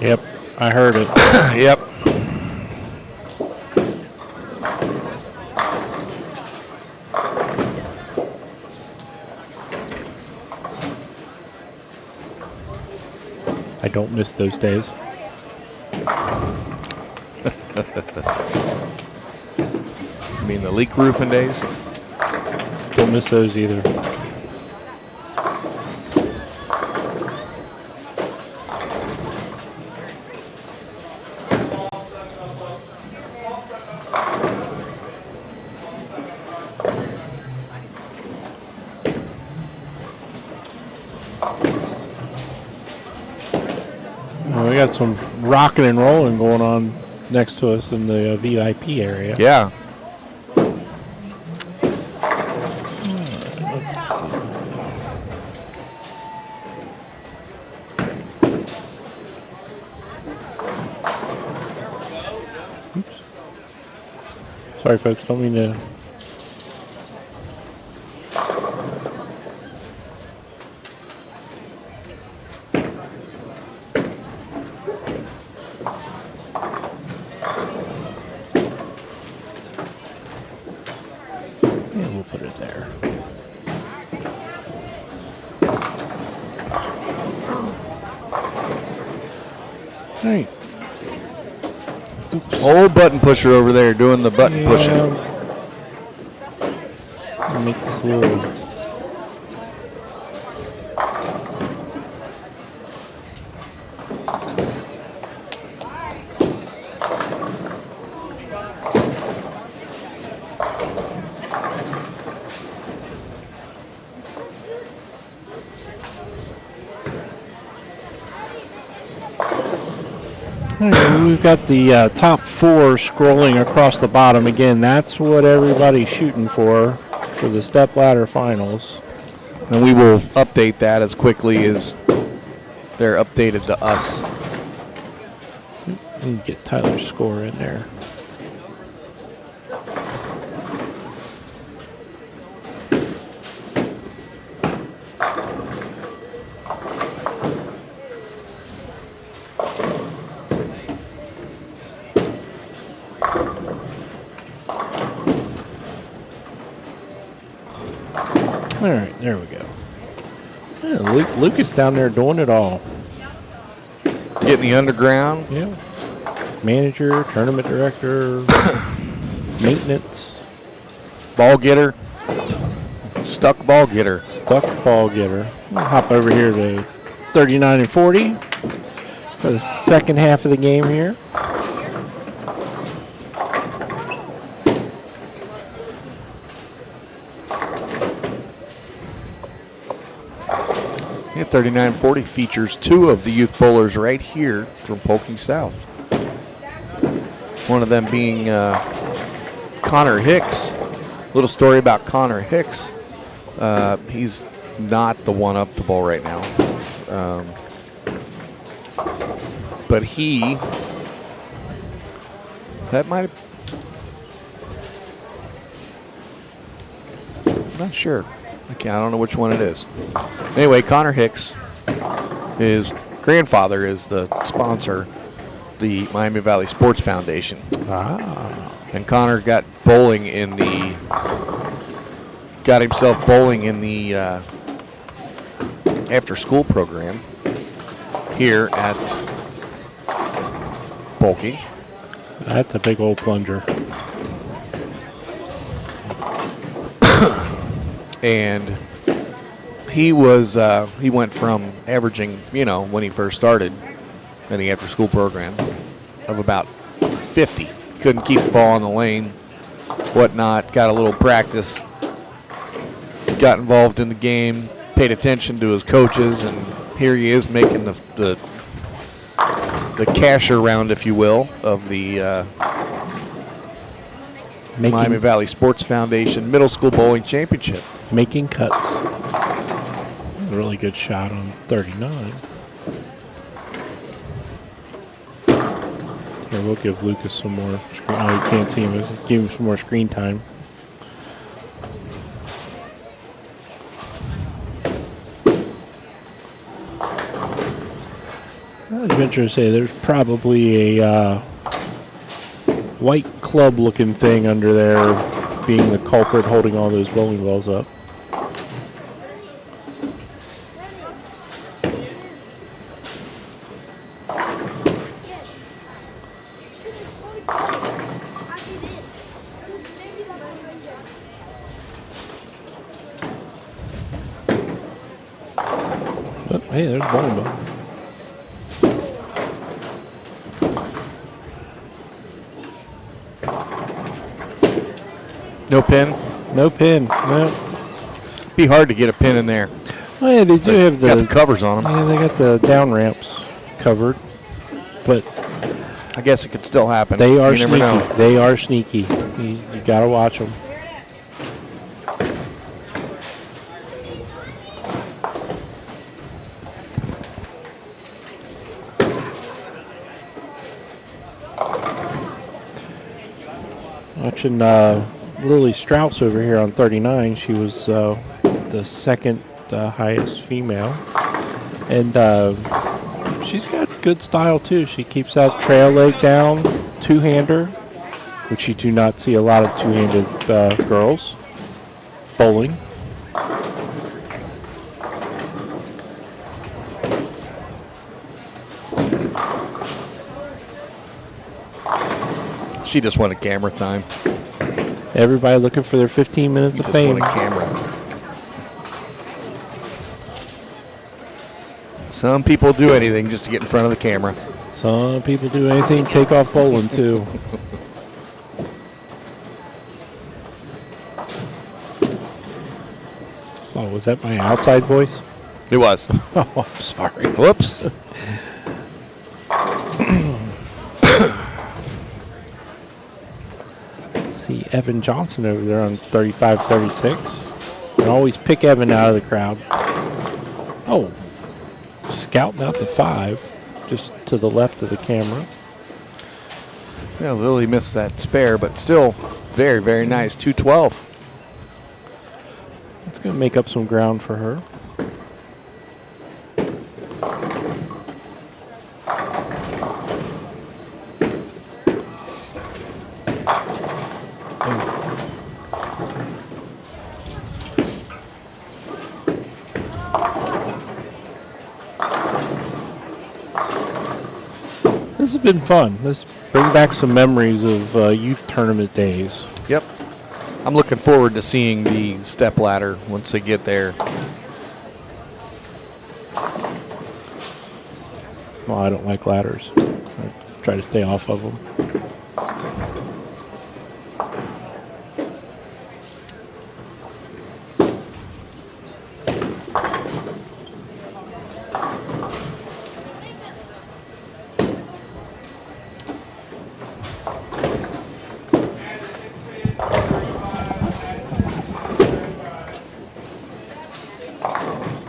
Yep, I heard it. Yep. I don't miss those days. I mean the leak roofing days. Don't miss those either. We got some rocking and rolling going on next to us in the VIP area. Yeah. Sorry, folks. Don't mean to. Yeah, we'll put it there. All right. Old button pusher over there doing the button pushing. I'll make this a little. All right, we've got the top four scrolling across the bottom. Again, that's what everybody's shooting for the step ladder finals. And we will update that as quickly as they're updated to us. Let me get Tyler's score in there. All right, there we go. Yeah, Lucas down there doing it all. Getting the underground. Yeah. Manager, tournament director, maintenance, Ball getter. Stuck ball getter. stuck ball getter. We'll hop over here to 39 and 40 for the second half of the game here. Yeah, 39-40 features two of the youth bowlers right here from Polking South. One of them being Connor Hicks. Little story about Connor Hicks. He's not the one up the bowl right now. But that might have, I'm not sure. I don't know which one it is. Anyway, Connor Hicks, his grandfather is the sponsor, the Miami Valley Sports Foundation. Ah. And Connor got himself bowling in the after school program here at Polking. That's a big old plunger. And he went from averaging, when he first started in the after school program of about 50. Couldn't keep the ball on the lane, whatnot, got a little practice, got involved in the game, paid attention to his coaches, and here he is making the casher round, if you will, of the Miami Valley Sports Foundation Middle School Bowling Championship. Making cuts. Really good shot on 39. Here, we'll give Lucas some more screen. Oh, you can't see him. Give him some more screen time. venture to say there's probably a white club-looking thing under there being the culprit holding all those bowling balls up. Oh, hey, there's a bowling ball. No pin. No pin. No. Be hard to get a pin in there. Oh, yeah, they do have Got the covers on them. Yeah, they got the down ramps covered, but I guess it could still happen. they are You never sneaky. know. They are sneaky. You gotta watch them. Watching Lily Strauss over here on 39. She was the second highest female, and she's got good style too. She keeps that trail leg down, two-hander, which you do not see a lot of two-handed girls bowling. She just wanted camera time. Everybody looking for their 15 minutes of Just fame. wanted camera. Some people do anything just to get in front of the camera. Some people do anything, take off bowling too. Oh, was that my outside voice? It was. Oh, I'm sorry. Whoops. See Evan Johnson over there on 35-36. And always pick Evan out of the crowd. Oh, scouting out the 5, just to the left of the camera. Yeah, Lily missed that spare, but still very, very nice. 212. It's going to make up some ground for her. This has been fun. Let's bring back some memories of youth tournament days. Yep. I'm looking forward to seeing the step ladder once they get there. Well, I don't like ladders. I try to stay off of them.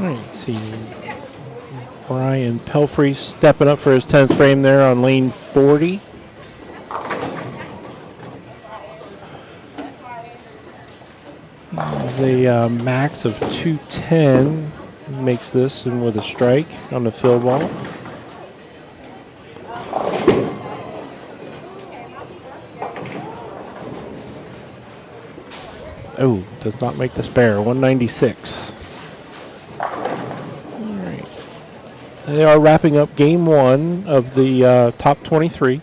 Let's see. Brian Pelfrey stepping up for his 10th frame there on lane 40. He's a max of 210. Makes this and with a strike on the fill ball. Oh, does not make the spare. 196. They are wrapping up game 1 of the top 23.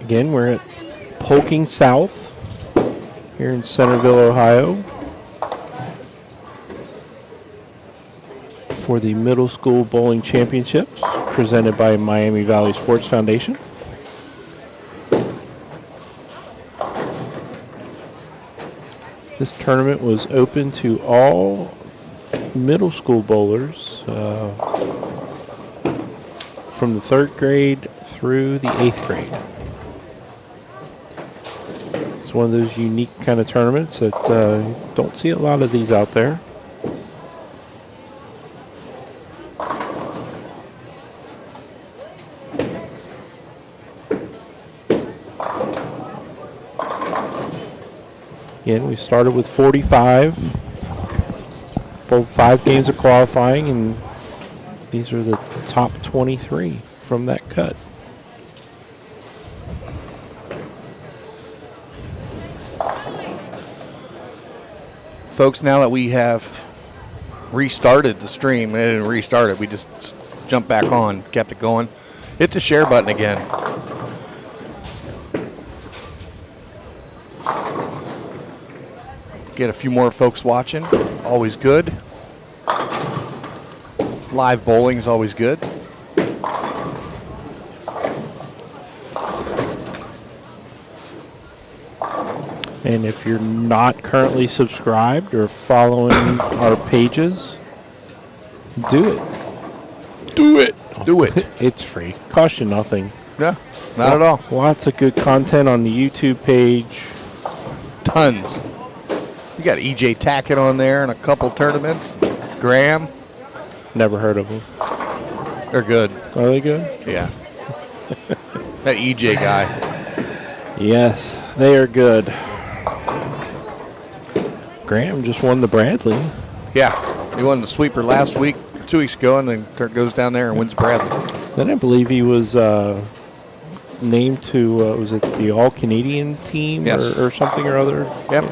Again, we're at Polking South here in Centerville, Ohio, for the Middle School Bowling Championships presented by Miami Valley Sports Foundation. This tournament was open to all middle school bowlers from the 3rd grade through the 8th grade. It's one of those unique kind of tournaments that don't see a lot of these out there. Again, we started with 45. Both 5 games of qualifying, and these are the top 23 from that cut. Folks, now that we have restarted the stream, we didn't restart it, we just jumped back on, kept it going. Hit the share button again. Get a few more folks watching, always good. Live bowling is always good. And if you're not currently subscribed or following our pages, do it. Do it. Do it. It's free. Cost you nothing. No, not at all. Lots of good content on the YouTube page. Tons. You got EJ Tackett on there and a couple tournaments. Graham. Never heard of them. They're good. Are they good? Yeah. That EJ guy. Yes, they are good. Graham just won the Bradley. Yeah. He won the sweeper last week, 2 weeks ago, and then goes down there and wins Bradley. Then I believe he was named to, was it the All-Canadian team Yes. or something or other? Yep.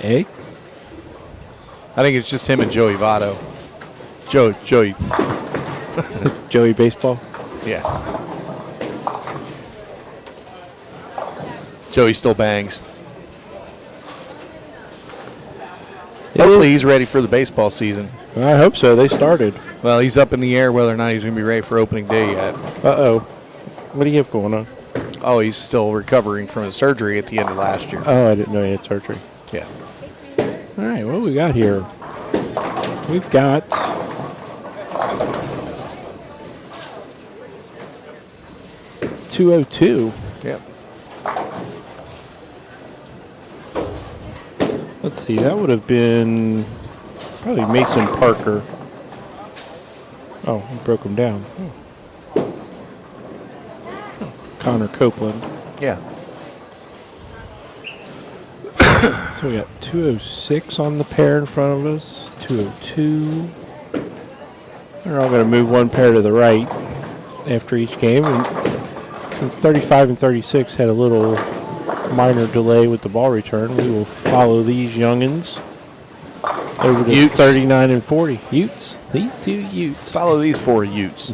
Eh? I think it's just him and Joey Votto. Joey. Joey Baseball? Yeah. Joey still bangs. Hopefully he's ready for the baseball season. I hope so. They started. Well, he's up in the air whether or not he's going to be ready for opening day yet. Uh-oh. What do you have going on? Oh, he's still recovering from his surgery at the end of last year. Oh, I didn't know he had surgery. Yeah. All right, what do we got here? We've got .202. Yep. Let's see, that would have been probably Mason Parker. Oh, he broke him down. Oh. Connor Copeland. Yeah. So we got 206 on the pair in front of us, 202. They're all going to move one pair to the right after each game. And since 35 and 36 had a little minor delay with the ball return, we will follow these youngins over to Utes. 39 and 40. Utes. These 2 Utes. Follow these 4 Utes.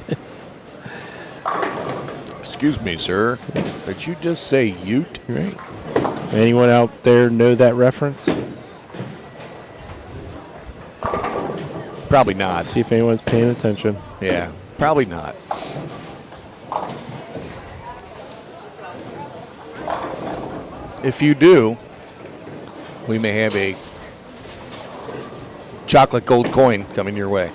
Excuse me, sir. Did you just say Ute? Right. Anyone out there know that reference? Probably not. See if anyone's paying attention. Yeah, probably not. If you do, we may have a chocolate gold coin coming your way.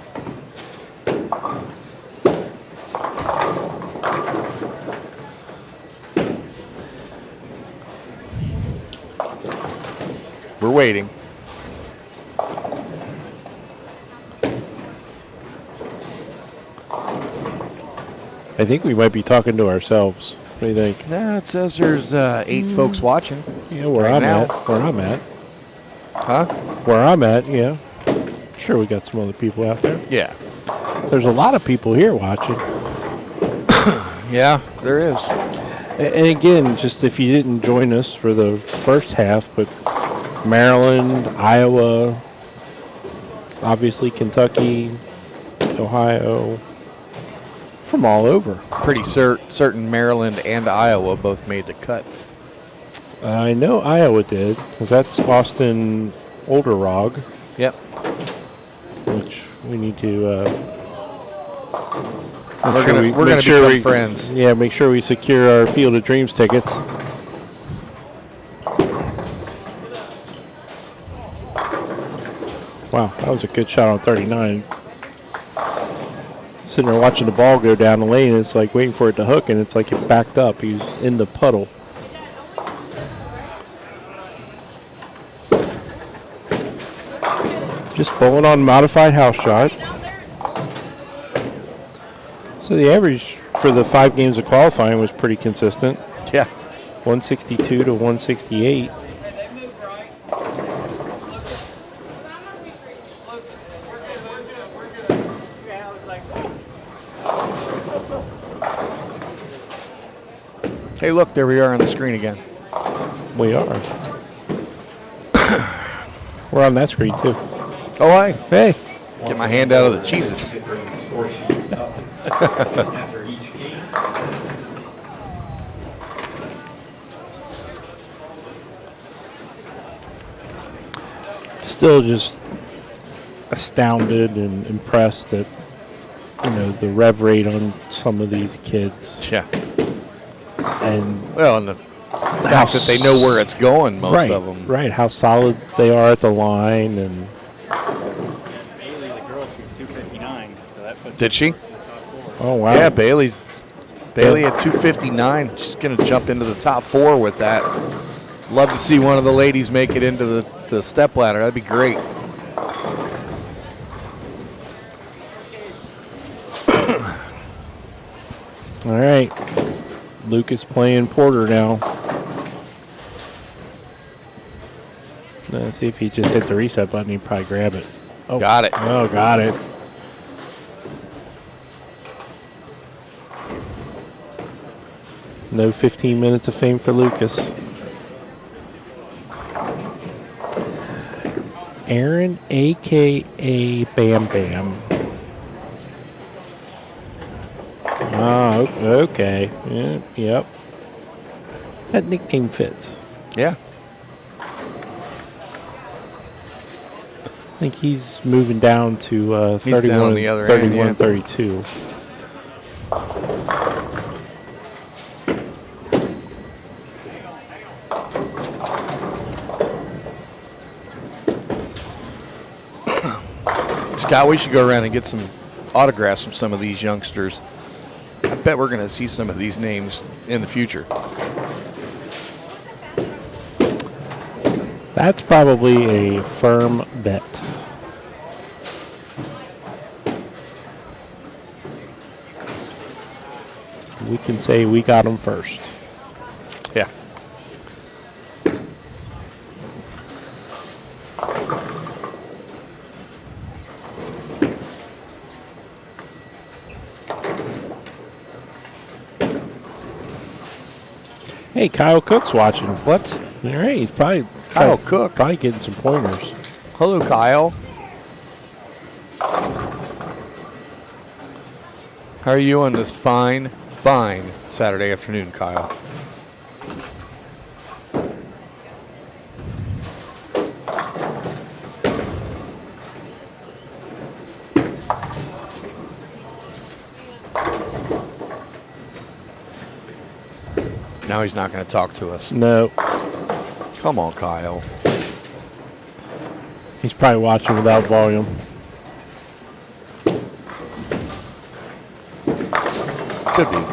We're waiting. I think we might be talking to ourselves. What do you think? Nah, it says there's 8 folks watching. Yeah, where Right I'm now. at. Where I'm at. Huh? Where I'm at, yeah. Sure, we got some other people out there. Yeah. There's a lot of people here watching. Yeah, there is. And again, just if you didn't join us for the first half, but Maryland, Iowa, obviously Kentucky, Ohio, from all over. Pretty certain Maryland and Iowa both made the cut. I know Iowa did, because that's Austin Olderog, Yep. which we need to We're gonna become friends. Yeah, make sure we secure our Field of Dreams tickets. Wow, that was a good shot on 39. Sitting there watching the ball go down the lane, and it's like waiting for it to hook, and it's like it backed up. He's in the puddle. Just bowling on modified house shot. So the average for the 5 games of qualifying was pretty consistent. Yeah. 162 to 168. Hey, look, there we are on the screen again. We are. We're on that screen too. Oh, hi. Hey. Get my hand out of the Cheez-Its. Bring the score sheets up after each game. Still just astounded and impressed at the rev rate on some of these kids, Yeah. and Well, and the fact that they know where it's going, most of them. right, how solid they are at the line, and Bailey, the girl, shoots 259, so that puts Did she? oh wow, Yeah, Bailey at 259. She's going to jump into the top 4 with that. Love to see one of the ladies make it into the step ladder. That'd be great. All right, Lucas playing Porter now. Let's see if he just hit the reset button. He'd probably grab it. Oh, Got it. Oh, got it. No 15 minutes of fame for Lucas. Aaron, a.k.a. Bam Bam. Ah, okay. Yeah, yep. That nickname fits. Yeah. I think he's moving down to He's 31, down on the other 31, end, yeah. 32. Scott, we should go around and get some autographs from some of these youngsters. I bet we're going to see some of these names in the future. That's probably a firm bet. We can say we got them first. Yeah. Hey, Kyle Cook's watching. What? All right, he's probably Kyle Cook. probably getting some pointers. Hello, Kyle. How are you on this fine Saturday afternoon, Kyle? Now he's not going to talk to us. No, Come on, Kyle. he's probably watching without volume. Could be.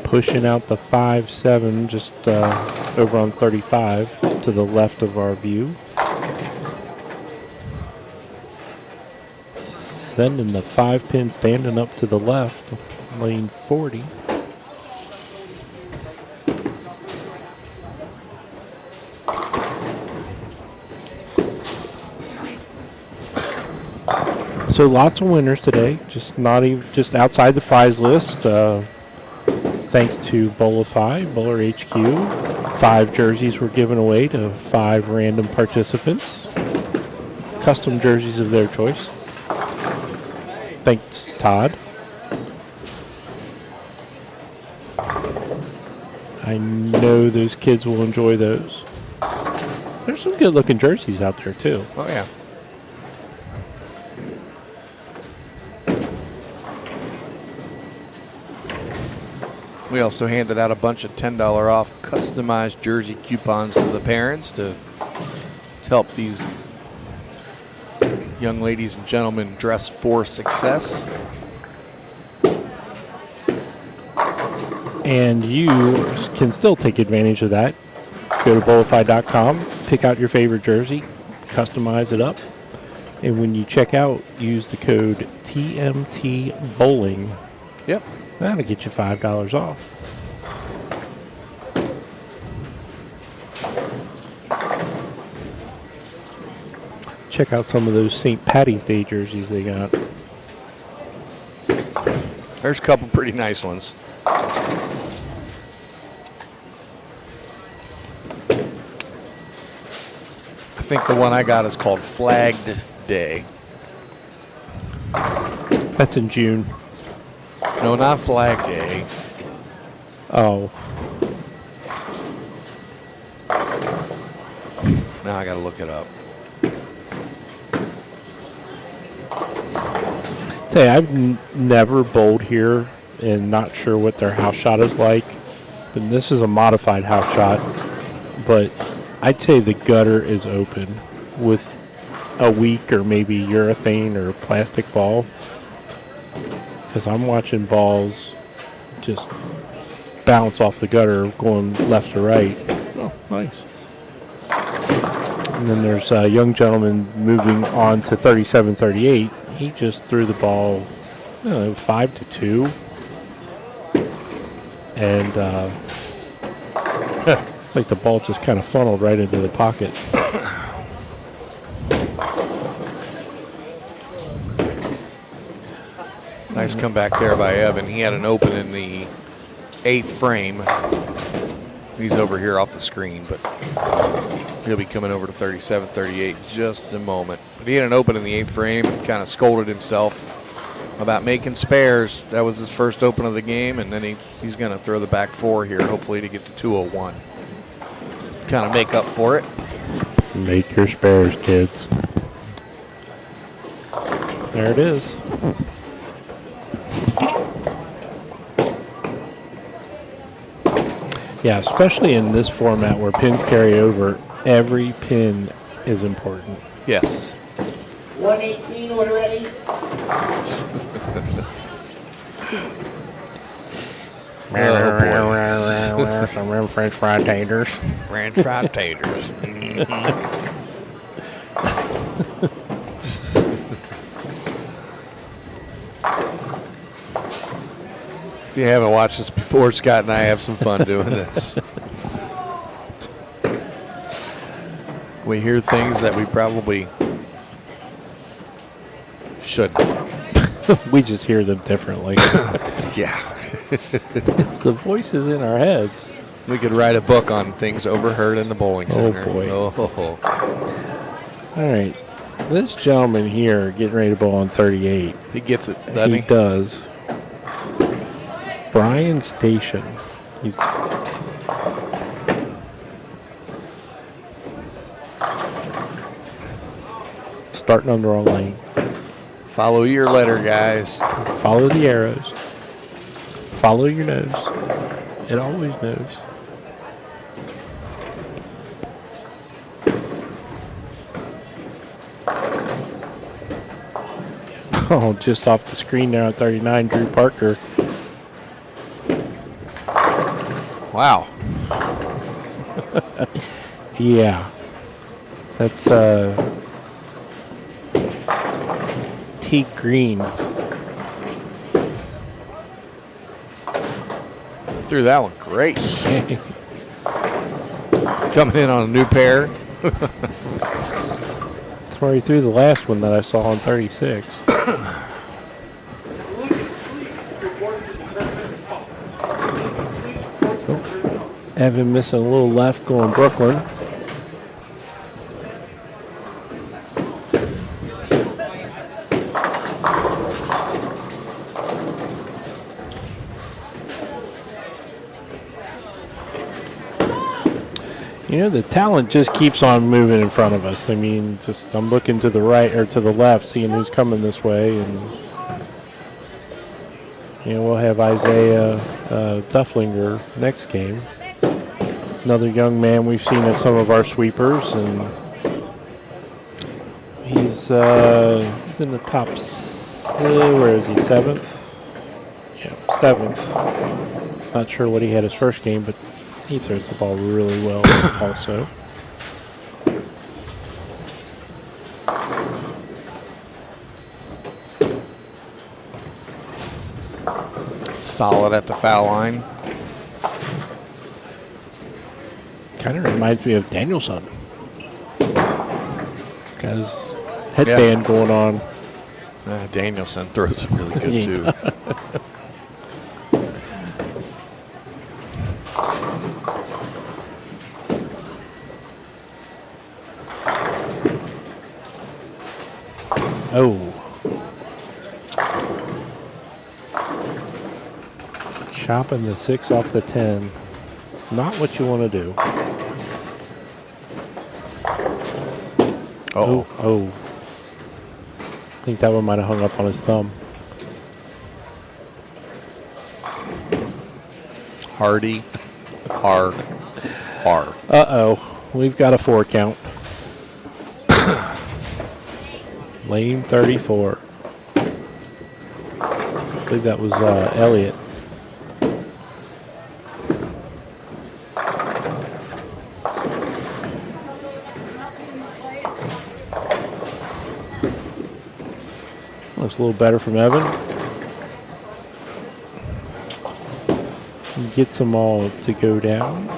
Pushing out the 5-7 just over on 35 to the left of our view. Sending the 5-pin standing up to the left, lane 40. So lots of winners today, just not even just outside the prize list. Thanks to Bowlify, Bowler HQ. 5 jerseys were given away to 5 random participants. Custom jerseys of their choice. Thanks, Todd. I know those kids will enjoy those. There's some good looking jerseys out there too. Oh, yeah. We also handed out a bunch of $10 off customized jersey coupons to the parents to help these young ladies and gentlemen dress for success. And you can still take advantage of that. Go to Bowlify.com, pick out your favorite jersey, customize it up. And when you check out, use the code TMT Bowling. Yep. That'll get you $5 off. Check out some of those St. Patty's Day jerseys they got. There's a couple pretty nice ones. I think the one I got is called Flagged Day. That's in June. No, not Flag Day. Oh, Now I got to look it up. say I've never bowled here and not sure what their house shot is like. And this is a modified house shot, but I'd say the gutter is open with a weak or maybe urethane or plastic ball. Because I'm watching balls just bounce off the gutter going left to right. Oh, nice. And then there's a young gentleman moving on to 37-38. He just threw the ball, 5-2. And it's like the ball just kind of funneled right into the pocket. Nice comeback there by Evan. He had an open in the 8th frame. He's over here off the screen, but he'll be coming over to 37-38 just a moment. But he had an open in the 8th frame and kind of scolded himself about making spares. That was his first open of the game, and then he's going to throw the back 4 here, hopefully to get to 201. Kind of make up for it. Make your spares, kids. There it is. Yeah, especially in this format where pins carry over, every pin is important. Yes. 118, order ready. Some real French fried taters. French fried taters. If you haven't watched this before, Scott and I have some fun doing this. We hear things that we probably shouldn't. We just hear them differently. Yeah. It's the voices in our heads. We could write a book on things overheard in the bowling center. boy. Oh. All right. This gentleman here getting ready to bowl on 38. He gets it, doesn't He he? does. Brian Station. He's starting on the wrong lane. Follow your letter, guys. Follow the arrows. Follow your nose. It always knows. Oh, just off the screen now at 39, Drew Parker. Wow. Yeah. That's T Green. Threw that one great. Coming in on a new pair. That's where he threw the last one that I saw on 36. Evan missing a little left going Brooklyn. You know, the talent just keeps on moving in front of us. I mean, just I'm looking to the right or to the left, seeing who's coming this way, and we'll have Isaiah Dufflinger next game. Another young man we've seen at some of our sweepers, and he's in the top. Where is he? 7th. Yeah, 7th. Not sure what he had his first game, but he throws the ball really well also. Solid at the foul line. Kind of reminds me of Danielson. Got his headband going on. Danielson throws really good, Yeah. too. Oh. Chopping the 6 off the 10. Not what you want to do. Oh, Oh. I think that one might have hung up on his thumb. Hardy, har. Uh-oh. We've got a 4 count. Lane 34. I believe that was Elliott. Looks a little better from Evan. Gets them all to go down.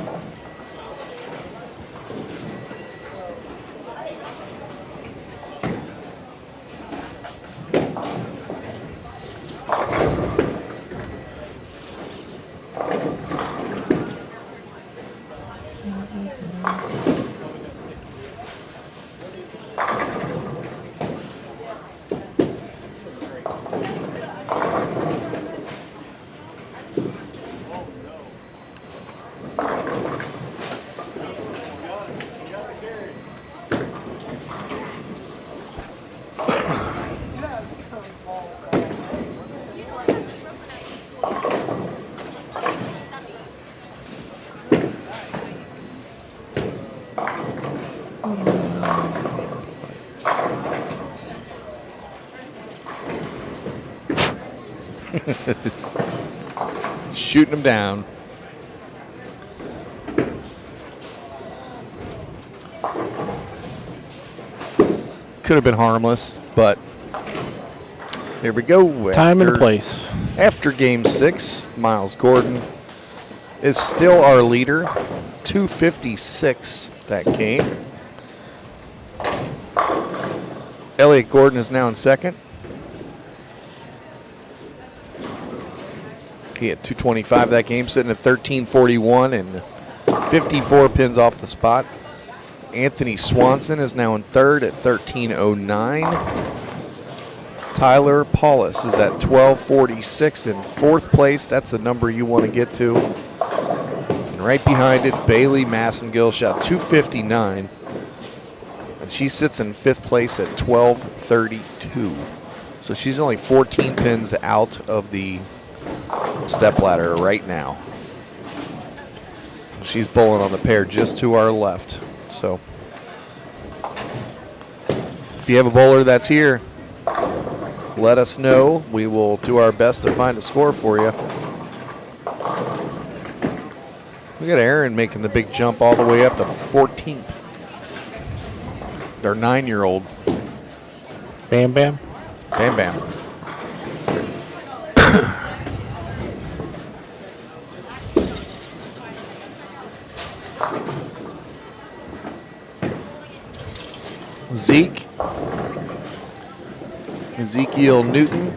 Shooting him down. Could have been harmless, but here we go. Time and After- place. After game 6, Miles Gordon is still our leader. 256 that game. Elliott Gordon is now in second. He had 225 that game, sitting at 1341 and 54 pins off the spot. Anthony Swanson is now in third at 1309. Tyler Paulus is at 1246 in fourth place. That's the number you want to get to. And right behind it, Bailey Massengill shot 259. And she sits in fifth place at 1232. So she's only 14 pins out of the stepladder right now. She's bowling on the pair just to our left. So if you have a bowler that's here, let us know. We will do our best to find a score for you. We got Aaron making the big jump all the way up to 14th. Their 9-year-old. Bam Bam. Bam Bam. Ezekiel Newton.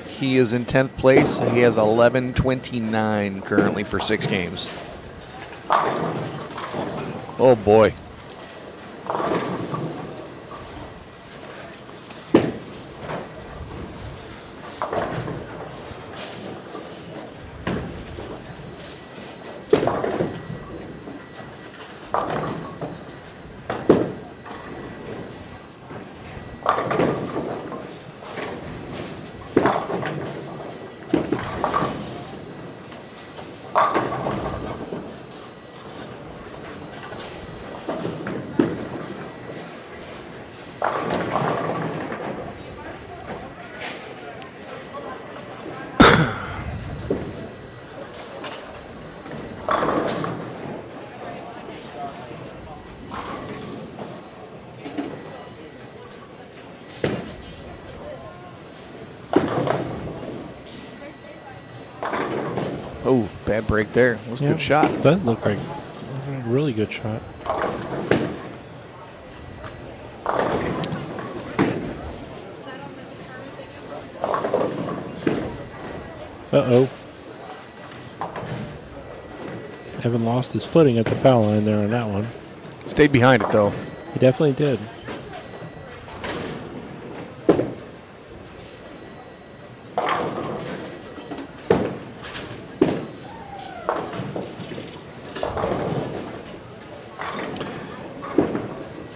He is in 10th place. He has 11:29 currently for 6 games. Oh boy. Bad break there. It was a Yeah. good shot. Doesn't look like a really good shot. Uh-oh. Evan lost his footing at the foul line there on that one. Stayed behind it, though. He definitely did.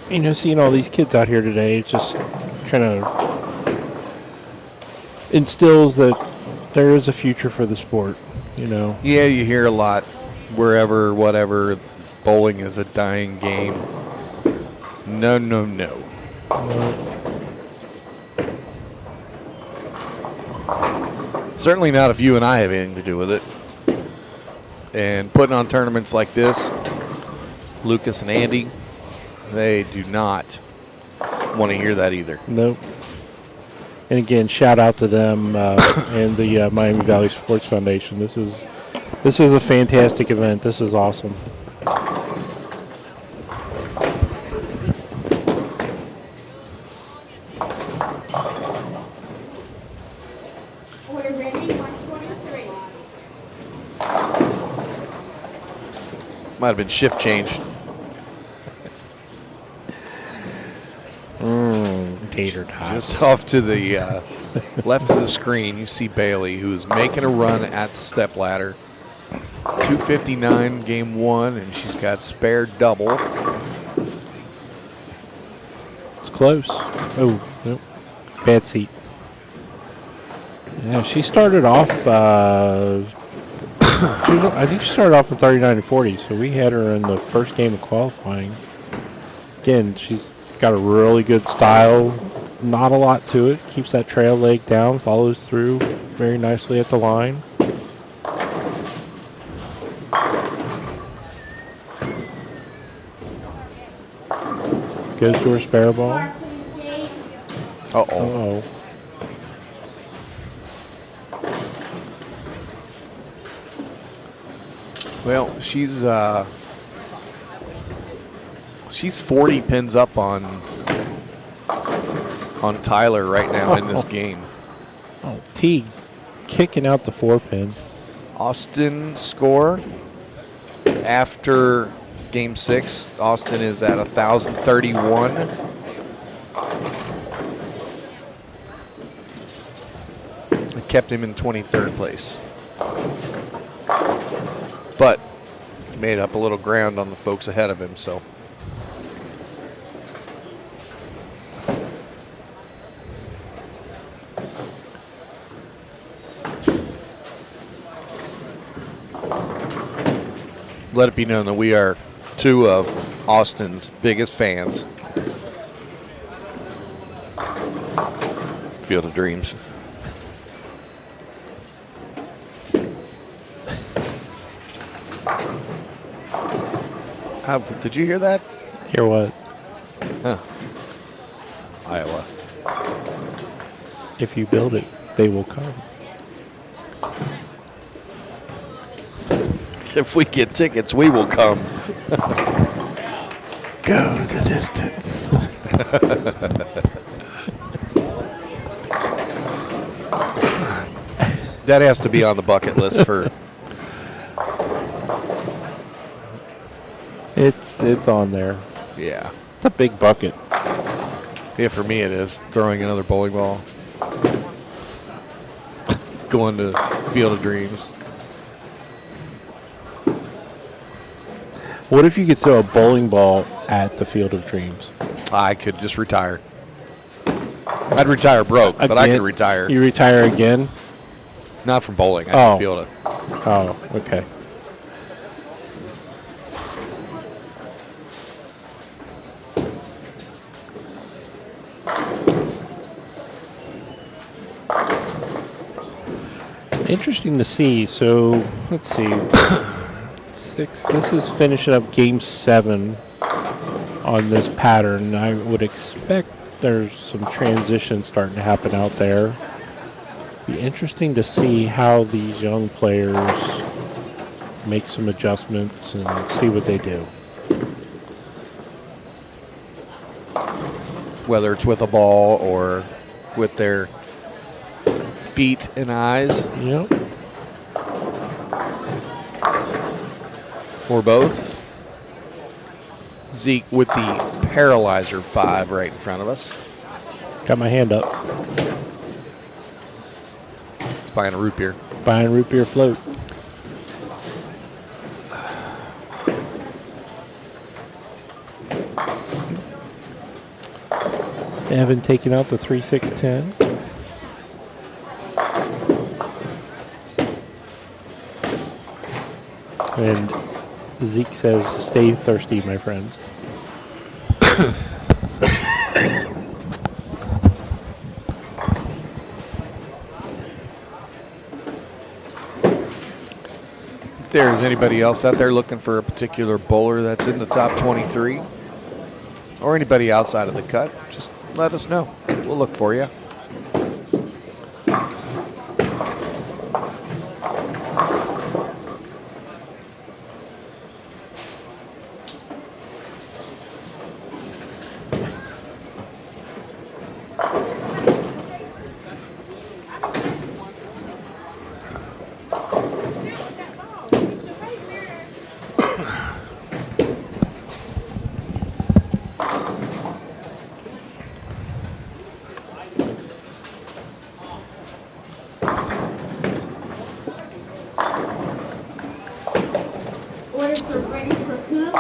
You know, seeing all these kids out here today, it just kind of instills that there is a future for the sport, you know. Yeah, you hear a lot wherever, whatever, bowling is a dying game. No, no, no. Certainly not if you and I have anything to do with it. And putting on tournaments like this, Lucas and Andy, they do not want to hear that either. Nope. And again, shout out to them and the Miami Valley Sports Foundation. This is a fantastic event. This is awesome. Order ready, 123. Might have been shift change. Tater tots. Just off to the left of the screen, you see Bailey, who is making a run at the step ladder. 2:59 game one, and she's got spare double. It's close. Oh, nope. Bad seat. Yeah, she started off. I think she started off in 39 and 40, so we had her in the first game of qualifying. Again, she's got a really good style. Not a lot to it. Keeps that trail leg down, follows through very nicely at the line. Goes to her spare ball. Mark, please. Uh-oh. Uh-oh. Well, she's 40 pins up on Tyler right now in this game. Oh, Teague kicking out the 4-pin. Austin score after game 6. Austin is at 1,031. It kept him in 23rd place. But made up a little ground on the folks ahead of him, so. Let it be known that we are two of Austin's biggest fans. Field of Dreams. Did you hear that? Hear what? Huh. Iowa. If you build it, they will come. If we get tickets, we will come. Go the distance. That has to be on the bucket list for. It's on there. Yeah. It's a big bucket. Yeah, for me it is. Throwing another bowling ball. Going to Field of Dreams. What if you could throw a bowling ball at the Field of Dreams? I could just retire. I'd retire broke, but I could retire. You retire again? Not from bowling. Oh. I'd be able to. Oh, okay. Interesting to see. So, let's see. This is finishing up game 7 on this pattern. I would expect there's some transition starting to happen out there. Be interesting to see how these young players make some adjustments and see what they do. Whether it's with a ball or with their feet and eyes, Yep. or both. Zeke with the Paralyzer 5 right in front of us. Got my hand up. It's buying a root beer. Buying root beer float. Evan taking out the 3-6-10. And Zeke says, stay thirsty, my friends. If there's anybody else out there looking for a particular bowler that's in the top 23, or anybody outside of the cut, just let us know. We'll look for you. Order for ready for cook.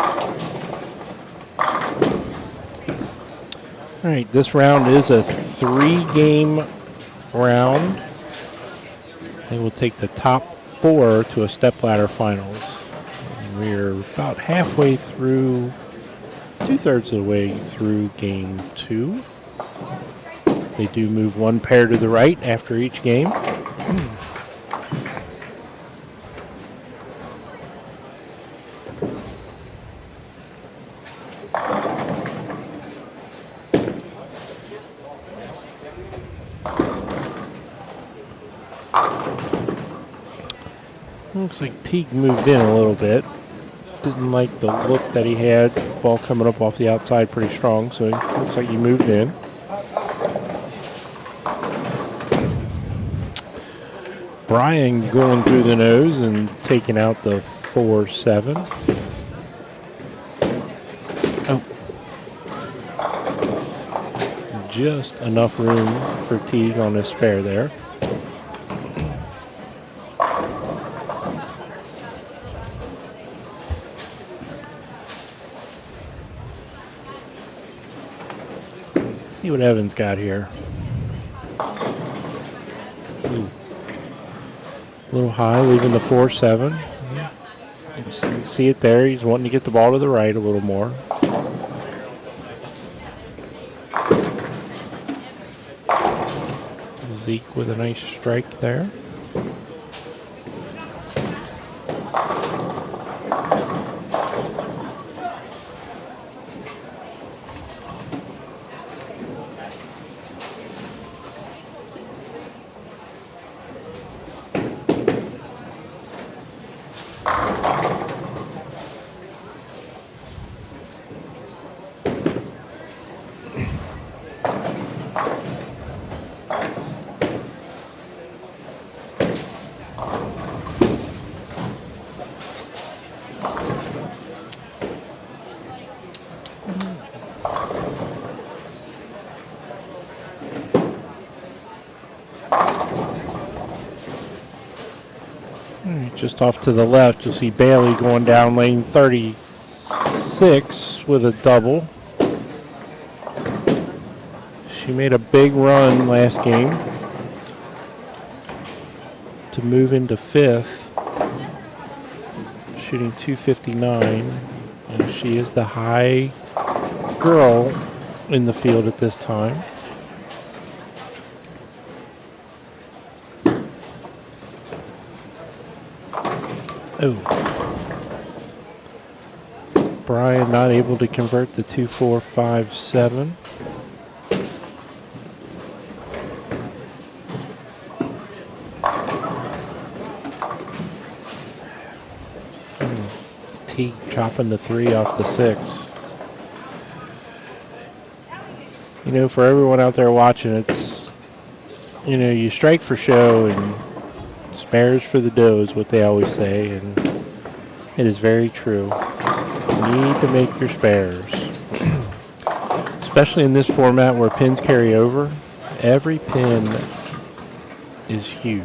All right, this round is a 3-game round. They will take the top 4 to a stepladder finals. And we're about halfway through, 2/3 of the way through game 2. They do move one pair to the right after each game. Looks like Teague moved in a little bit. Didn't like the look that he had. Ball coming up off the outside pretty strong, so it looks like he moved in. Brian going through the nose and taking out the 4-7. Oh. Just enough room for Teague on his spare there. See what Evans got here. Ooh. A little high, leaving the 4-7. You see it there. He's wanting to get the ball to the right a little more. Zeke with a nice strike there. Just off to the left, you'll see Bailey going down lane 36 with a double. She made a big run last game to move into 5th, shooting .259, and she is the high girl in the field at this time. Oh. Brian not able to convert the 2-4-5-7. Teague chopping the 3 off the 6. You know, for everyone out there watching, it's, you know, you strike for show and spares for the dough is what they always say, and it is very true. You need to make your spares. Especially in this format where pins carry over. Every pin is huge.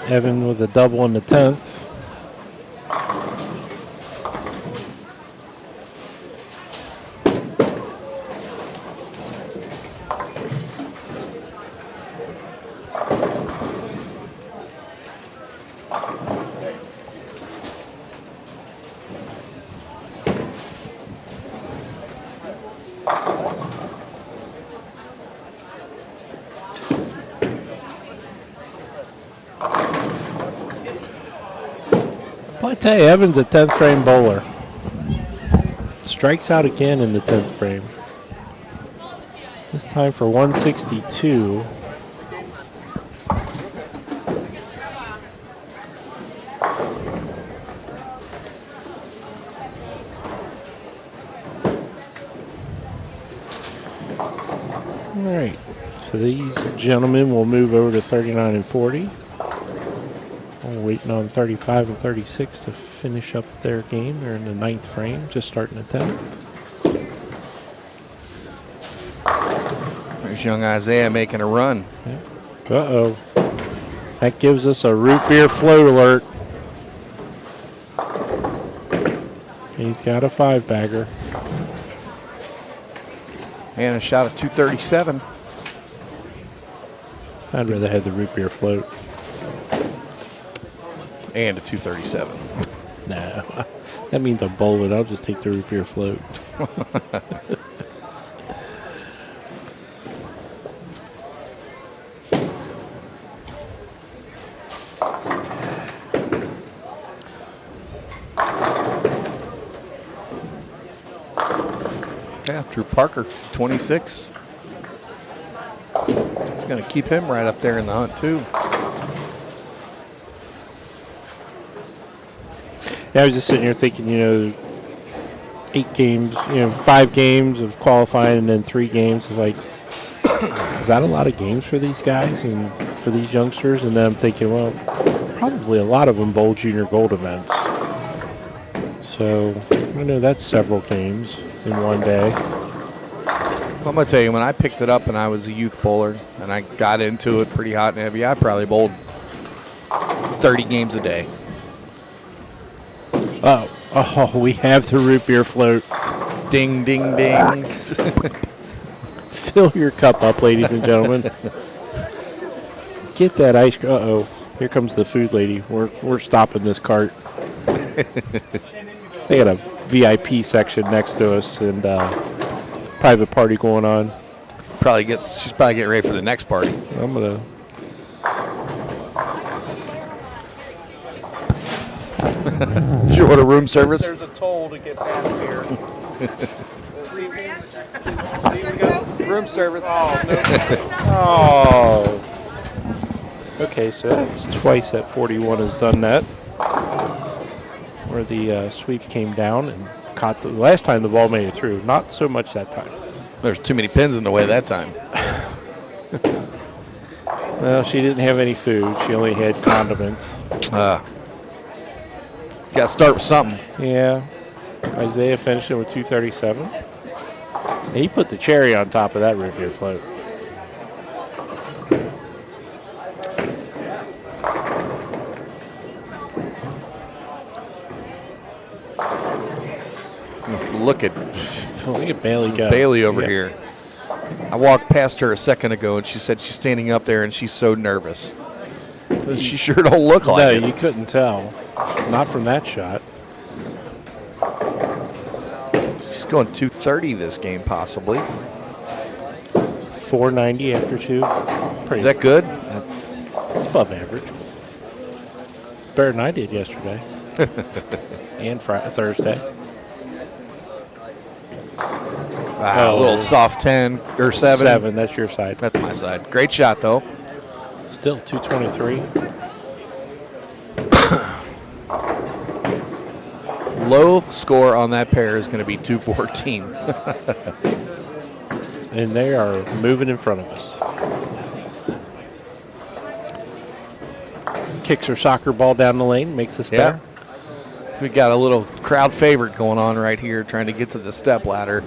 Evan with a double in the 10th. I tell you, Evan's a 10th frame bowler. Strikes out again in the 10th frame. This time for 162. All right, so these gentlemen will move over to 39 and 40. We're waiting on 35 and 36 to finish up their game. They're in the 9th frame, just starting the 10th. There's young Isaiah making a run. Yeah. Uh-oh. That gives us a root beer float alert. He's got a 5-bagger. And a shot of 237. I'd rather have the root beer float. And a 237. No, that means I'm bowling. I'll just take the root beer float. Yeah, Drew Parker, 26. It's going to keep him right up there in the hunt, too. Yeah, I was just sitting here thinking, you know, 8 games, you know, 5 games of qualifying and then 3 games. It's like, is that a lot of games for these guys and for these youngsters? And then I'm thinking, well, probably a lot of them bowl junior gold events. So, you know, that's several games in one day. I'm going to tell you, when I picked it up and I was a youth bowler and I got into it pretty hot and heavy, I probably bowled 30 games a day. Oh, we have the root beer float. Ding, ding, ding. Fill your cup up, ladies and gentlemen. Get that ice cream. Uh-oh. Here comes the food lady. We're stopping this cart. They got a VIP section next to us and private party going on. She's probably getting ready for the next party. I'm going to... Did you order room service? There's a toll to get past here. Room service. Oh. Okay, so that's twice that 41 has done that. Where the sweep came down and caught the last time the ball made it through. Not so much that time. There's too many pins in the way that time. Well, she didn't have any food. She only had condiments. Got to start with something. Yeah. Isaiah finishing with 237. And he put the cherry on top of that root beer float. Look at Bailey over here. I walked past her a second ago, and she said she's standing up there, and she's so nervous. She sure don't look like it. No, you couldn't tell. Not from that shot. She's going 230 this game, possibly. 490 after 2. Is that good? It's above average. Better than I did yesterday. And Thursday. A little soft 10 or 7. 7, that's your side. That's my side. Great shot, though. Still 223. Low score on that pair is going to be 214. And they are moving in front of us. Kicks her soccer ball down the lane, makes us better. We got a little crowd favorite going on right here, trying to get to the step ladder.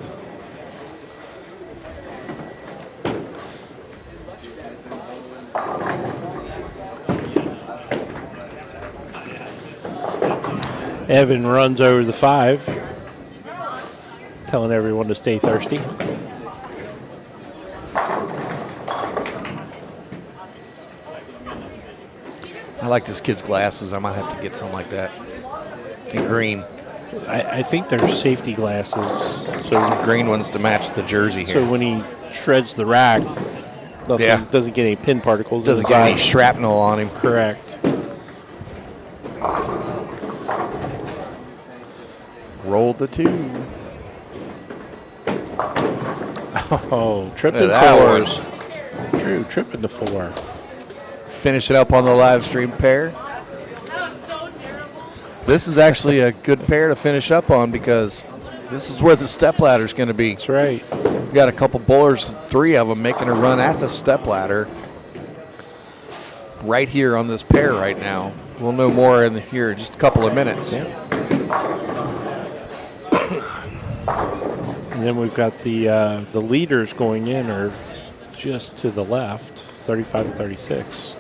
Evan runs over the 5, telling everyone to stay thirsty. I like this kid's glasses. I might have to get some like that. In green. I think they're safety glasses. So Some green ones to match the jersey here. So when he shreds the rack, nothing doesn't get any pin particles. in Doesn't his get eye. any shrapnel on him. Correct. Roll the 2. Oh, tripping Look at that 4s. Drew tripping the 4. Finish it up on the live stream pair. This is actually a good pair to finish up on because this is where the step ladder is going to be. That's right. We got a couple bowlers, 3 of them, making a run at the step ladder right here on this pair right now. We'll know more in here in just a couple of minutes. Yeah. And then we've got the leaders going in are just to the left, 35 and 36.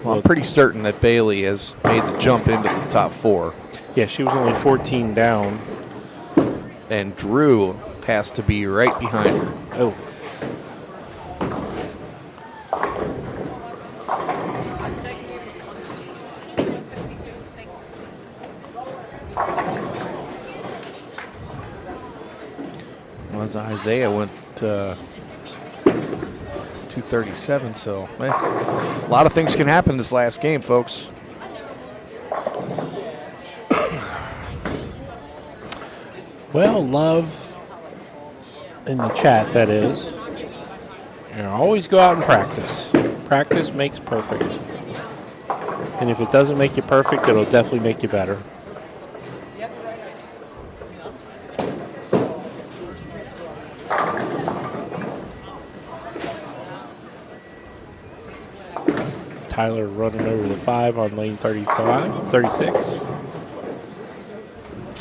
Well, I'm pretty certain that Bailey has made the jump into the top 4. Yeah, she was only 14 down. And Drew has to be right behind her. Oh. Was Isaiah went 237, so a lot of things can happen this last game, folks. Well, love in the chat, that is. You know, always go out and practice. Practice makes perfect. And if it doesn't make you perfect, it'll definitely make you better. Tyler running over the 5 on lane 36.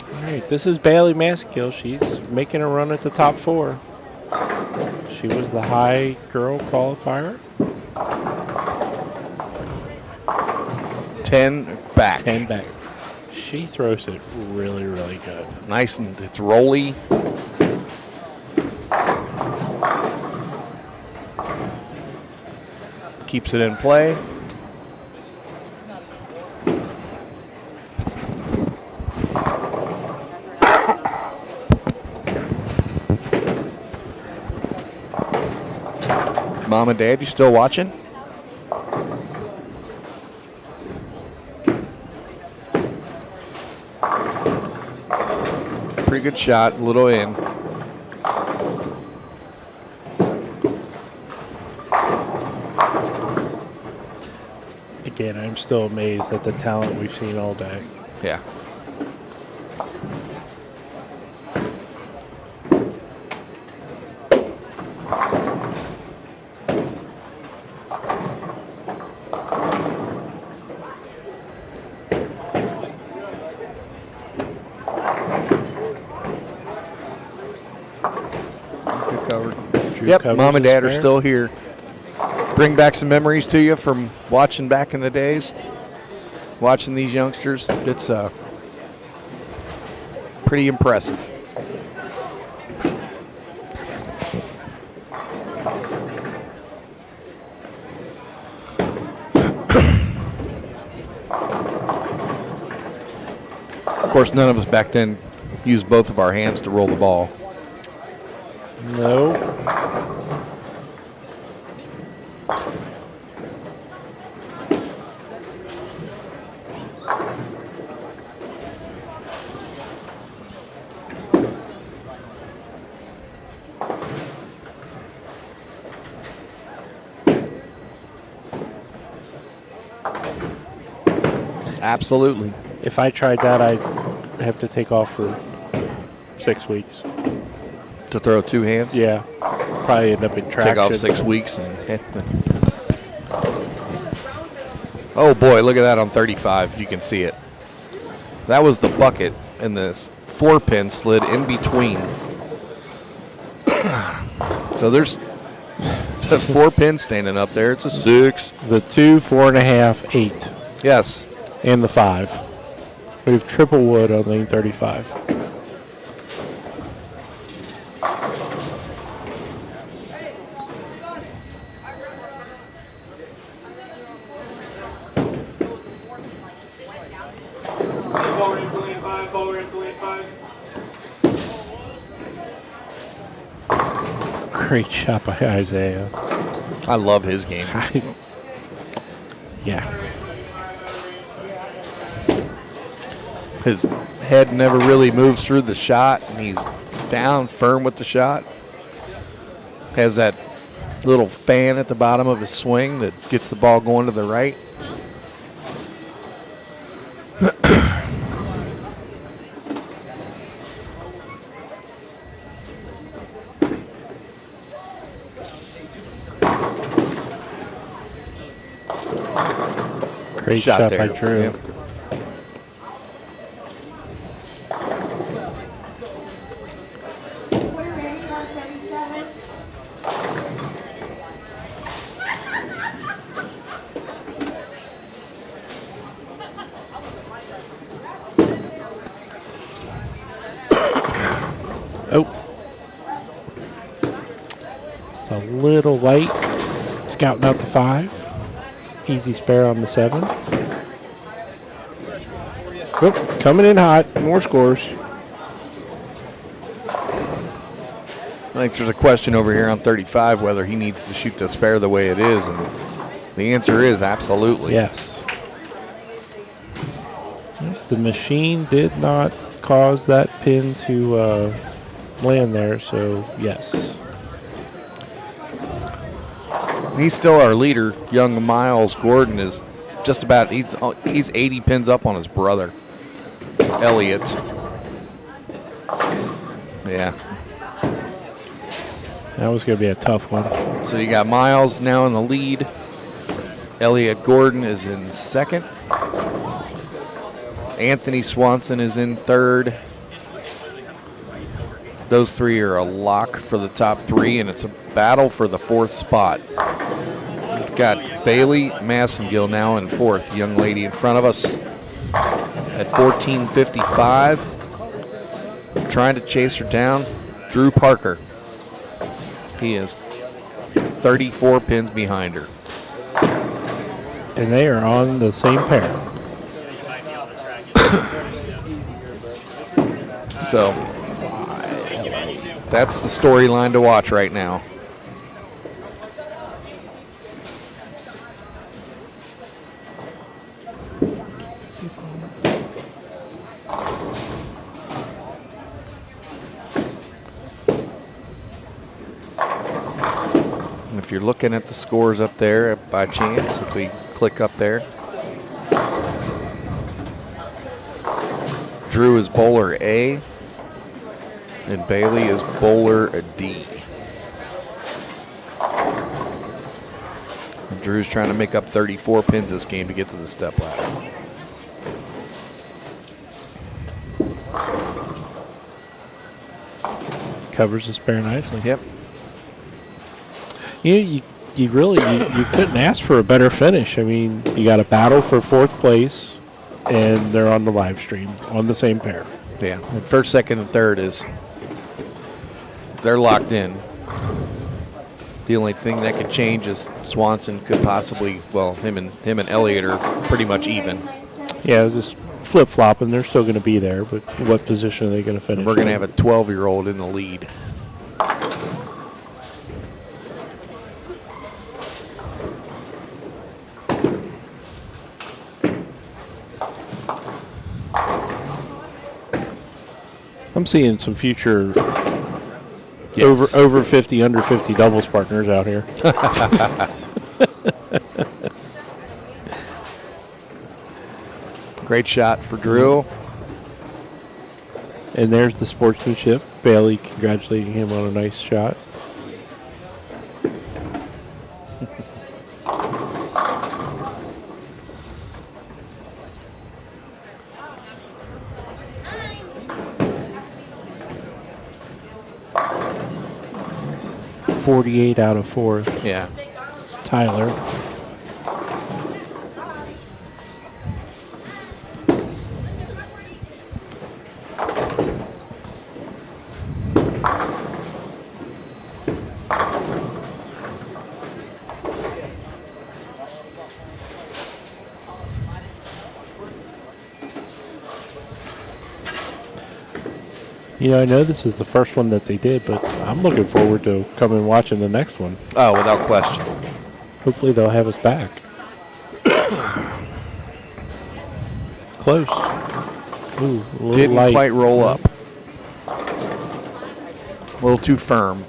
All right, this is Bailey Maskill. She's making a run at the top 4. She was the high girl qualifier. 10 back. 10 back. She throws it really, really good. Nice, and it's rolly. Keeps it in play. Mom and Dad, you still watching? Pretty good shot, a little in. Again, I'm still amazed at the talent we've seen all day. Yeah. Good cover. Yep, covers Mom and his Dad are spare. still here. Bring back some memories to you from watching back in the days. Watching these youngsters, it's pretty impressive. Of course, none of us back then used both of our hands to roll the ball. No. Absolutely. If I tried that, I'd have to take off for 6 weeks. To throw two hands? Yeah, probably end up in traction. Take off 6 weeks. Oh, boy, look at that on 35, if you can see it. That was the bucket, and this 4-pin slid in between. So there's a 4-pin standing up there. It's a 6. The 2, 4.5, 8, Yes. and the 5. We have triple wood on lane 35. Great shot by Isaiah. I love his game. Yeah. His head never really moves through the shot, and he's down firm with the shot. Has that little fan at the bottom of his swing that gets the ball going to the right. Great shot by there. Drew. Yep. We're ready for 37. Oh. It's a little light. Scouting out the 5. Easy spare on the 7. Oop, coming in hot. More scores. I think there's a question over here on 35 whether he needs to shoot the spare the way it is, and the answer is absolutely. Yes. The machine did not cause that pin to land there, so yes. He's still our leader. Young Miles Gordon is just about, he's 80 pins up on his brother, Elliott. Yeah. That was going to be a tough one. So you got Miles now in the lead. Elliott Gordon is in second. Anthony Swanson is in third. Those three are a lock for the top 3, and it's a battle for the 4th spot. We've got Bailey Massengill now in 4th. Young lady in front of us at 14:55. Trying to chase her down, Drew Parker. He is 34 pins behind her. And they are on the same pair. So that's the storyline to watch right now. And if you're looking at the scores up there by chance, if we click up there, Drew is bowler A, and Bailey is bowler D. And Drew's trying to make up 34 pins this game to get to the step ladder. Covers the spare nicely. Yep. You really you couldn't ask for a better finish. I mean, you got a battle for 4th place, and they're on the live stream on the same pair. Yeah. And first, second, and third is they're locked in. The only thing that could change is Swanson could possibly, well, him and Elliott are pretty much even. Yeah, just flip flopping. They're still going to be there, but what position are they going to finish? And we're going to in? have a 12-year-old in the lead. I'm seeing some future Yes. over 50, under 50 doubles partners out here. Great shot for Drew. And there's the sportsmanship. Bailey congratulating him on a nice shot. He's 48 out of 4th. Yeah. It's Tyler. You know, I know this is the first one that they did, but I'm looking forward to coming and watching the next one. Oh, without question. Hopefully they'll have us back. Close. Ooh, a little Didn't light. quite roll up. A little too firm.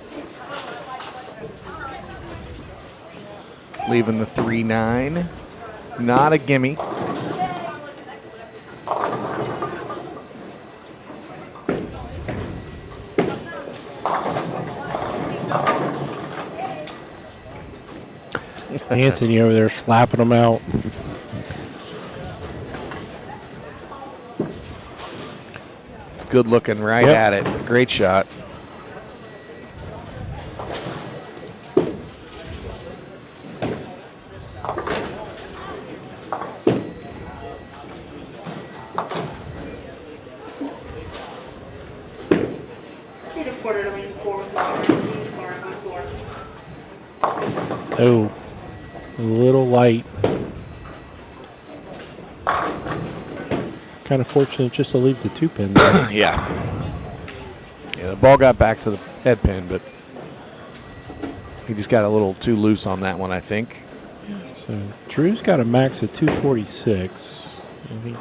Leaving the 3-9. Not a gimme. Anthony over there slapping them out. Good looking right Yep. at it. Great shot. Need a quarter to lean forward. Car on 4. Oh, a little light. Kind of fortunate just to leave the 2-pin there. Yeah. Yeah, the ball got back to the head pin, but he just got a little too loose on that one, I think. So Drew's got a max of 246. And he-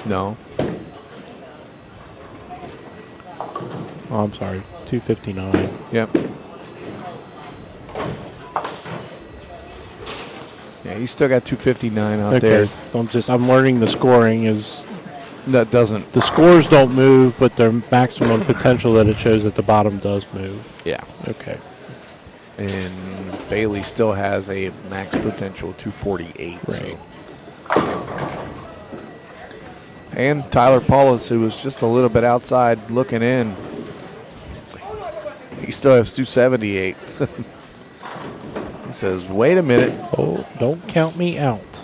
No. Oh, I'm sorry, 259. Yep. Yeah, he's still got 259 out there. I'm learning the scoring is That doesn't. the scores don't move, but their maximum potential that it shows at the bottom does move. Yeah. Okay. And Bailey still has a max potential of 248. Right. And Tyler Paulus, who was just a little bit outside looking in, he still has 278. He says, wait a minute. Oh, don't count me out.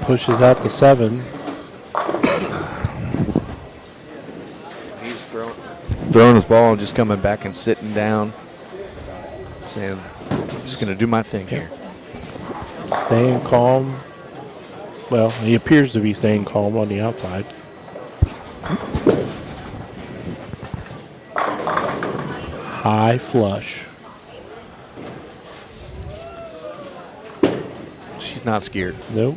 Pushes out to 7. He's throwing his ball and just coming back and sitting down, saying, I'm just going to do my thing here. Staying calm. Well, he appears to be staying calm on the outside. High flush. She's not scared. Nope.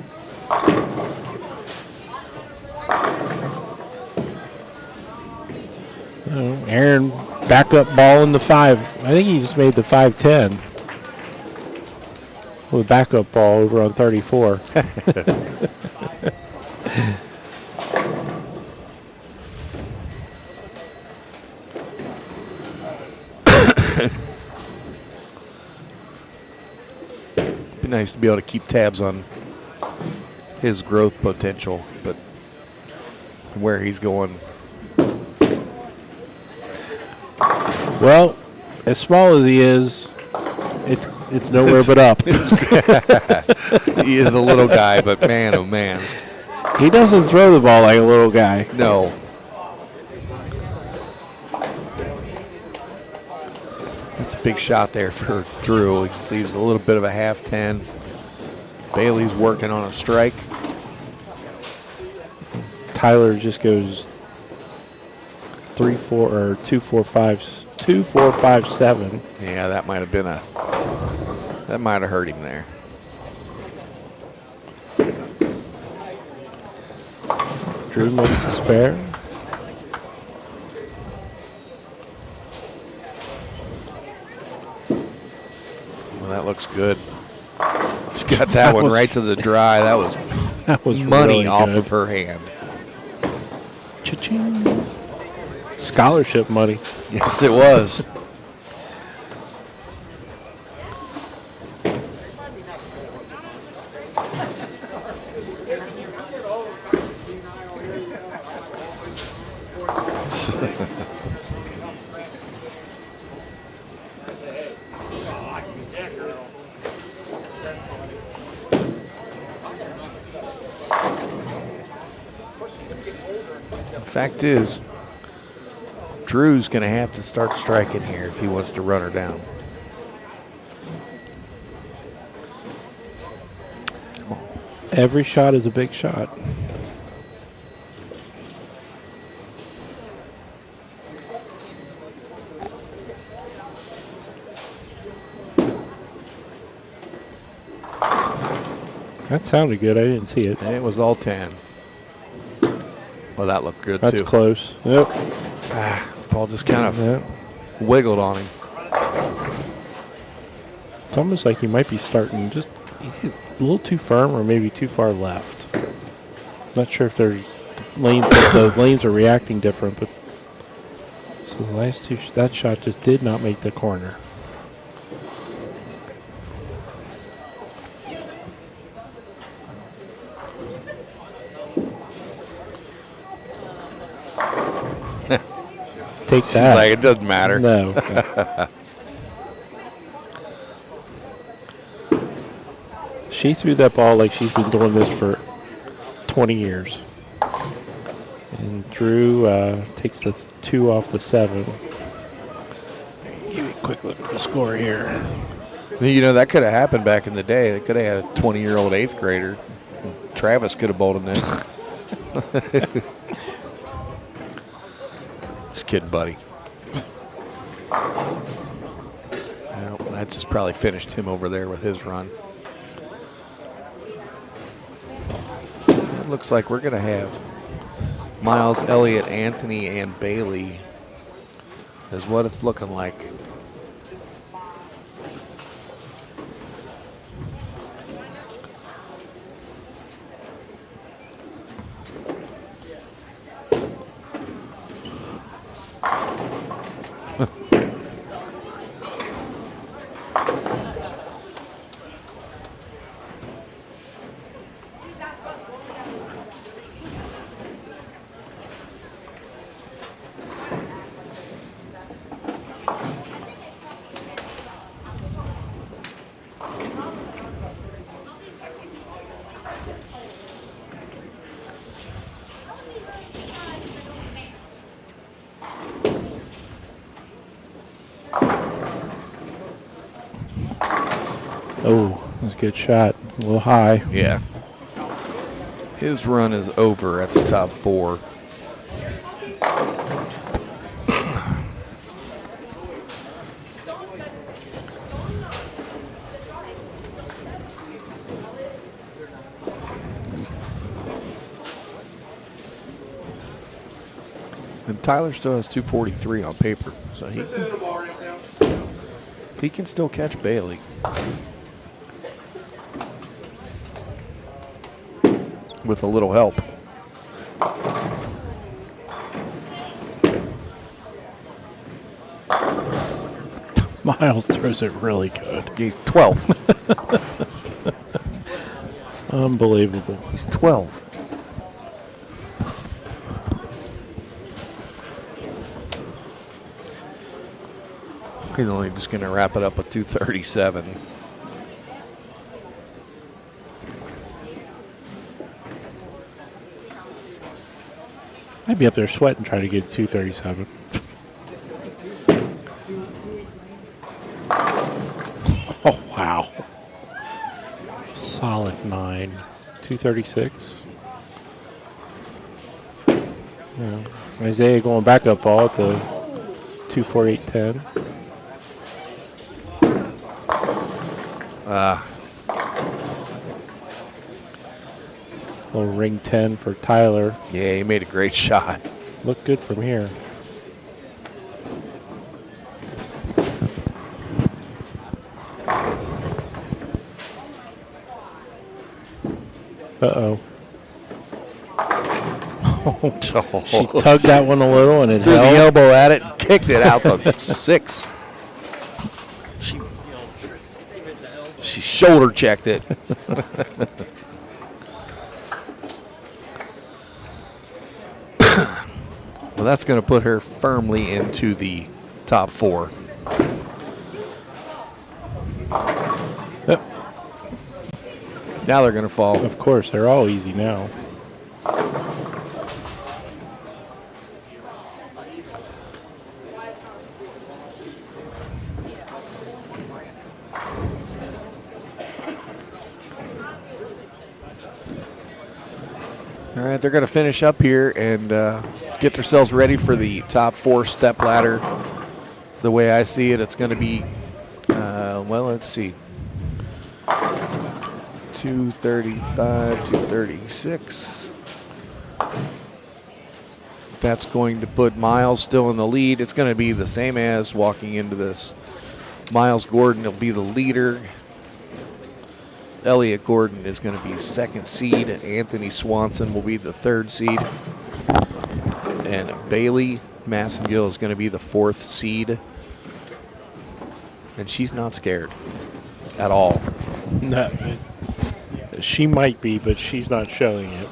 Oh, Aaron, backup ball in the 5. I think he just made the 5-10. With backup ball over on 34. Be nice to be able to keep tabs on his growth potential, but where he's going. Well, as small as he is, it's nowhere but up. He is a little guy, but man, oh man. He doesn't throw the ball like a little guy. No. That's a big shot there for Drew. He leaves a little bit of a half 10. Bailey's working on a strike. Tyler just goes 3-4 or 2-4-5, 2-4-5-7. Yeah, that might have been that might have hurt him there. Drew makes a spare. Well, that looks good. She got that one was- right to the dry. That was That was money really off good. of her hand. Cha-ching. Scholarship money. Yes, it was. Fact is, Drew's going to have to start striking here if he wants to run her down. Every shot is a big shot. That sounded good. I didn't see it. And it was all 10. Well, that looked good, That's too. close. Yep. Paul just kind of Yep. wiggled on him. It's almost like he might be starting just a little too firm or maybe too far left. Not sure if they're lanes, if the lanes are reacting different, but so the last two, that shot just did not make the corner. Take She's that. like, it doesn't matter. No. She threw that ball like she's been doing this for 20 years. And Drew takes the 2 off the 7. Give me a quick look at the score here. You know, that could have happened back in the day. They could have had a 20-year-old 8th grader. Travis could have bowled in this. Just kidding, buddy. Well, that just probably finished him over there with his run. It looks like we're going to have Miles, Elliott, Anthony, and Bailey is what it's looking like. Oh, that's a good shot. A little high. Yeah. His run is over at the top 4. And Tyler still has 243 on paper, so he can still catch Bailey. With a little help. Miles throws it really good. He's 12. Unbelievable. He's 12. He's only just going to wrap it up with 237. I'd be up there sweating trying to get 237. Oh, wow. Solid 9. 236. Yeah. Isaiah going back up ball at the 248.10. Little ring 10 for Tyler. Yeah, he made a great shot. Look good from here. Uh-oh. She tugged that one a little and it Threw the held. elbow at it and kicked it out the 6. She shoulder checked it. Well, that's going to put her firmly into the top 4. Yep. Now they're going to fall. Of course, they're all easy now. All right, they're going to finish up here and get themselves ready for the top 4 step ladder. The way I see it, it's going to be, well, let's see, 235, 236. That's going to put Miles still in the lead. It's going to be the same as walking into this. Miles Gordon will be the leader. Elliott Gordon is going to be 2nd seed, and Anthony Swanson will be the 3rd seed. And Bailey Massengill is going to be the 4th seed. And she's not scared at all. No, she might be, but she's not showing it.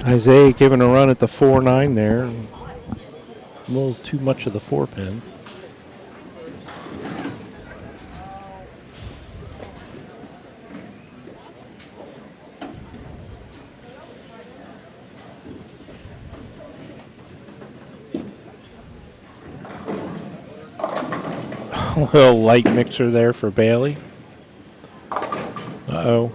Isaiah giving a run at the 4-9 there. A little too much of the 4-pin. A little light mixer there for Bailey. Uh-oh.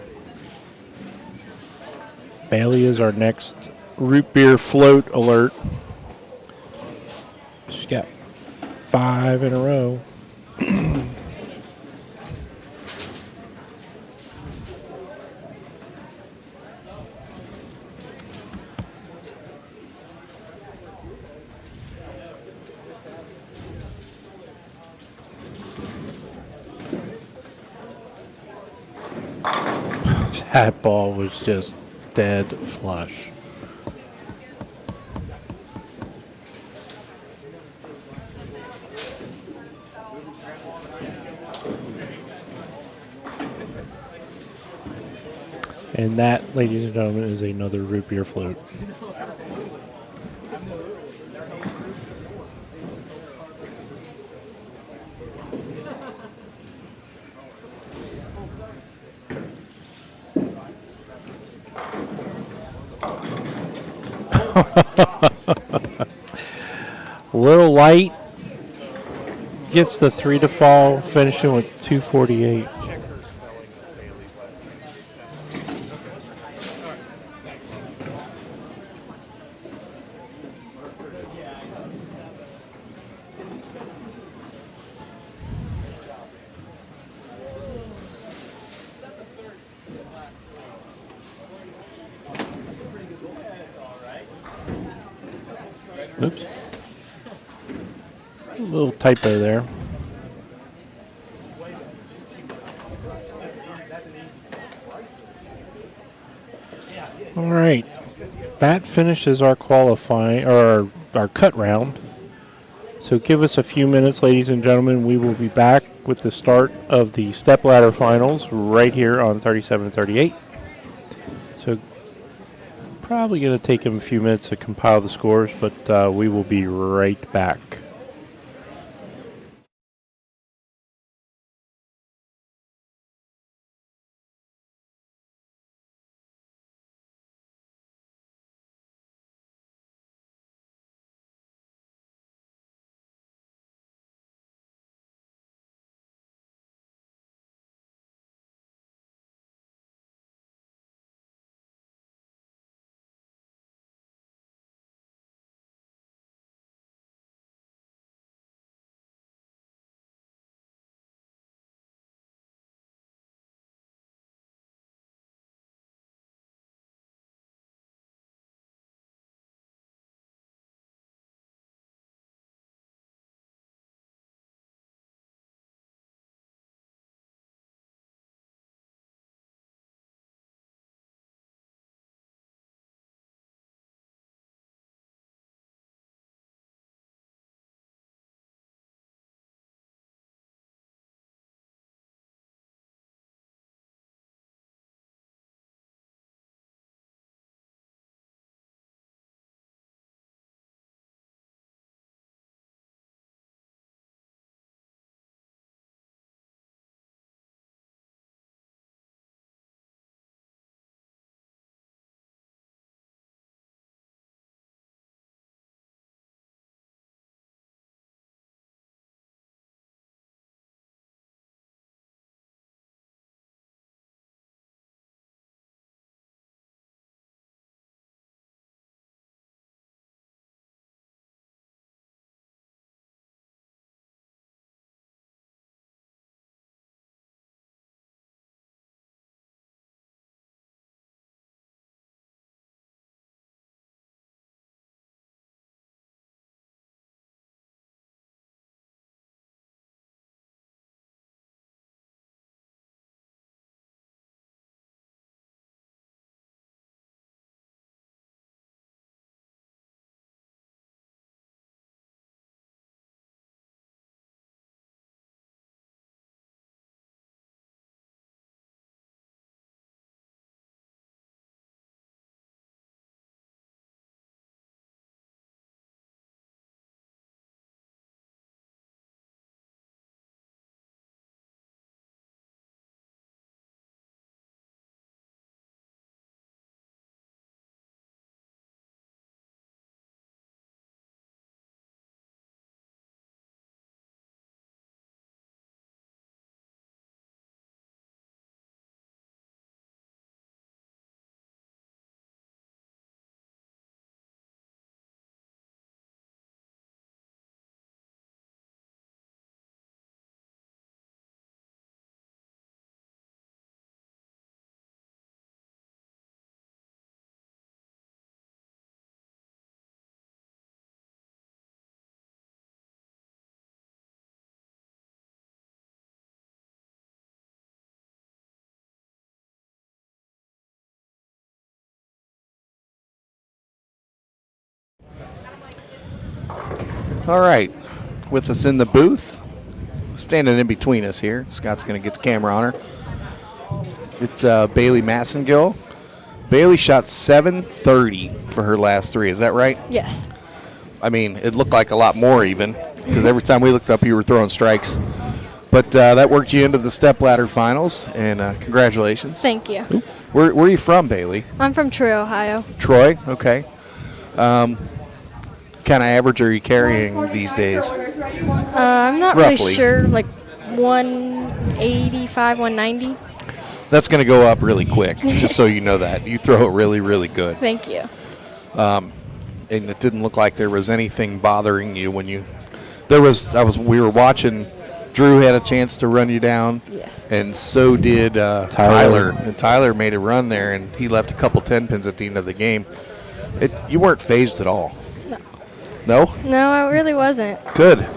Bailey is our next root beer float alert. She's got 5 in a row. That ball was just dead flush. And that, ladies and gentlemen, is another root beer float. Little light gets the 3 to fall, finishing with 248. Oops. A little typo there. All right. That finishes our qualifying or our cut round. So give us a few minutes, ladies and gentlemen. We will be back with the start of the stepladder finals right here on 37-38. So probably going to take him a few minutes to compile the scores, but we will be right back. All right. With us in the booth, standing in between us here, Scott's going to get the camera on her. It's Bailey Massengill. Bailey shot 730 for her last three. Is that right? Yes. I mean, it looked like a lot more even, because every time we looked up, you were throwing strikes. But that worked you into the stepladder finals, and congratulations. Thank you. Where are you from, Bailey? I'm from Troy, Ohio. Troy, okay. Kind of average are you carrying these days? I'm not Roughly. really sure, like 185, 190. That's going to go up really quick, just so you know that. You throw it really, really good. Thank you. And it didn't look like there was anything bothering you when you. We were watching. Drew had a chance to run you down. Yes. And so did Tyler. And Tyler made a run there, and he left a couple 10 pins at the end of the game. You weren't phased at all. No. No? No, I really wasn't. Good.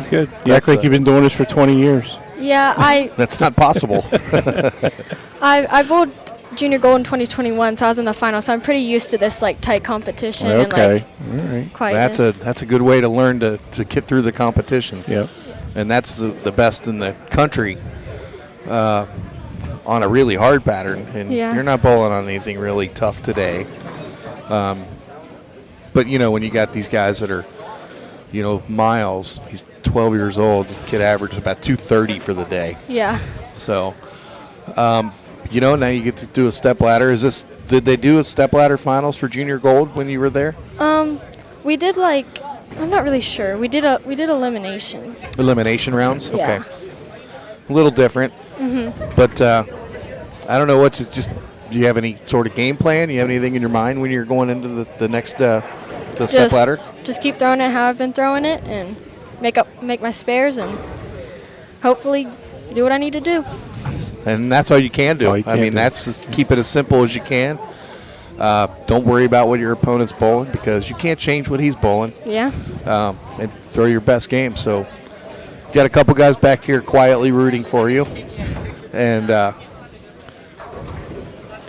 Good. You act like you've been doing this for 20 years. Yeah, That's not possible. I bowled junior gold in 2021, so I was in the final. So I'm pretty used to this like tight competition and Okay. like All right. quietness. That's a good way to learn to get through the competition. Yep. and that's the best in the country on a really hard pattern. And Yeah. you're not bowling on anything really tough today. But, you know, when you got these guys that are, you know, Miles, he's 12 years old, kid averages about 230 for the day. Yeah. So, you know, now you get to do a step ladder. Did they do a step ladder finals for junior gold when you were there? We did I'm not really sure. We did elimination. Elimination rounds? Yeah. Okay. A little different. But I don't know do you have any sort of game plan? Do you have anything in your mind when you're going into the next the step ladder? Just keep throwing it how I've been throwing it and make my spares and hopefully do what I need to do. And that's all you can do. I mean, that's just keep it as simple as you can. Don't worry about what your opponent's bowling because you can't change what he's bowling. Yeah. And throw your best game. So, got a couple guys back here quietly rooting for you. And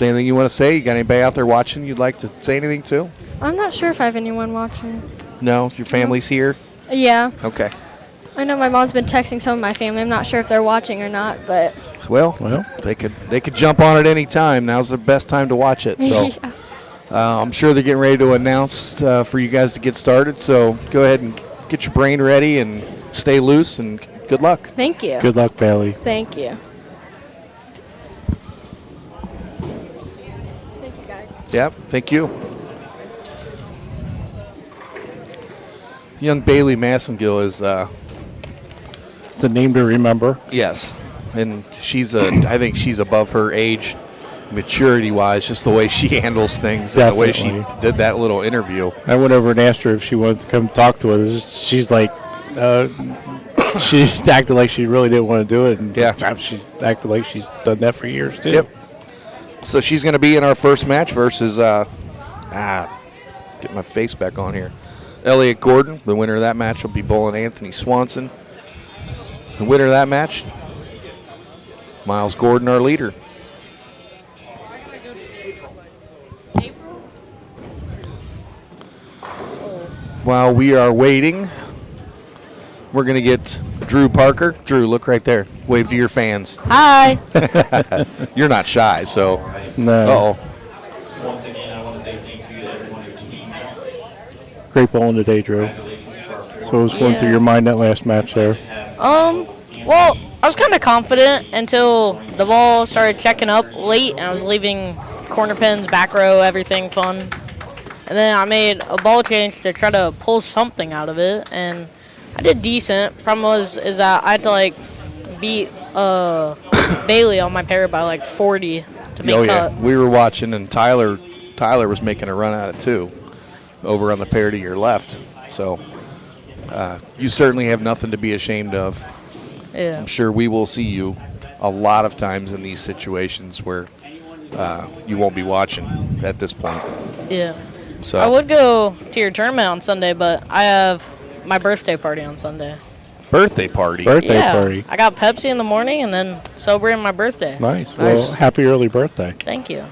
anything you want to say? You got anybody out there watching you'd like to say anything to? I'm not sure if I have anyone watching. No, your family's here. Yeah. Okay. I know my mom's been texting some of my family. I'm not sure if they're watching or not, but Well, they could jump on at any time. Now's the best time to watch it. So. yeah. I'm sure they're getting ready to announce for you guys to get started. So go ahead and get your brain ready and stay loose and good luck. Thank you. Good luck, Bailey. Thank you. Thank you, guys. Yep, thank you. Young Bailey Massengill is, It's a name to remember. yes, and I think she's above her age, maturity-wise, just the way she handles things and the way she Definitely. did that little interview. I went over and asked her if she wanted to come talk to us. She's like, she acted like she really didn't want to do it. And Yeah. she acted like she's done that for years, too. Yep. So she's going to be in our first match versus, get my face back on here, Elliott Gordon. The winner of that match will be bowling Anthony Swanson. The winner of that match, Miles Gordon, our leader. While we are waiting, we're going to get Drew Parker. Drew, look right there. Wave to your fans. Hi. You're not shy, so. No. Uh-oh. Once again, I want to say thank you to everyone who came out. Great bowling today, Drew. Congratulations for our So what was going through your mind that last match there? Well, I was kind of confident until the ball started checking up late and I was leaving corner pins, back row, everything fun. And then I made a ball change to try to pull something out of it, and I did decent. Problem is that I had to beat Bailey on my pair by 40 to make cut. We were watching, and Tyler was making a run at it too, over on the pair to your left. So you certainly have nothing to be ashamed of. Yeah. I'm sure we will see you a lot of times in these situations where you won't be watching at this point. Yeah. So I would go to your tournament on Sunday, but I have my birthday party on Sunday. birthday party. Birthday Yeah. party. I got Pepsi in the morning and then celebrating my birthday. Nice. Well, happy early birthday. Thank you.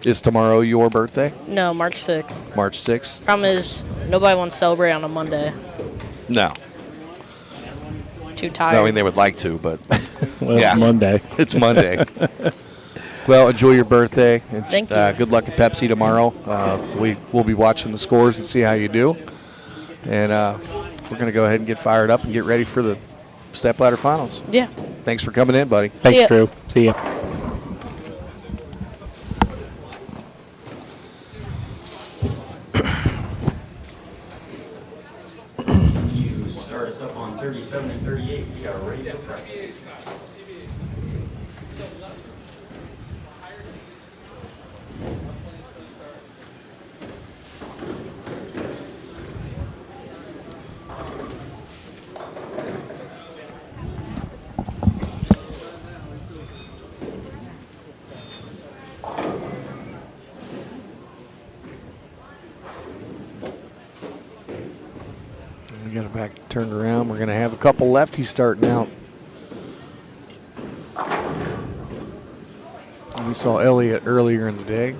Is tomorrow your birthday? No, March 6th. March 6th? Problem is, nobody wants to celebrate on a Monday. No. Too tired. I mean, they would like to, but Well, yeah. it's Monday. It's Monday. Well, enjoy your birthday. And, Thank you. Good luck at Pepsi tomorrow. We'll be watching the scores and see how you do. And we're going to go ahead and get fired up and get ready for the step ladder finals. Yeah. Thanks for coming in, buddy. Thanks, ya. Drew. See ya. You start us up on 37 and 38. We are ready to practice. We got it back turned around. We're going to have a couple lefties starting out. We saw Elliott earlier in the day.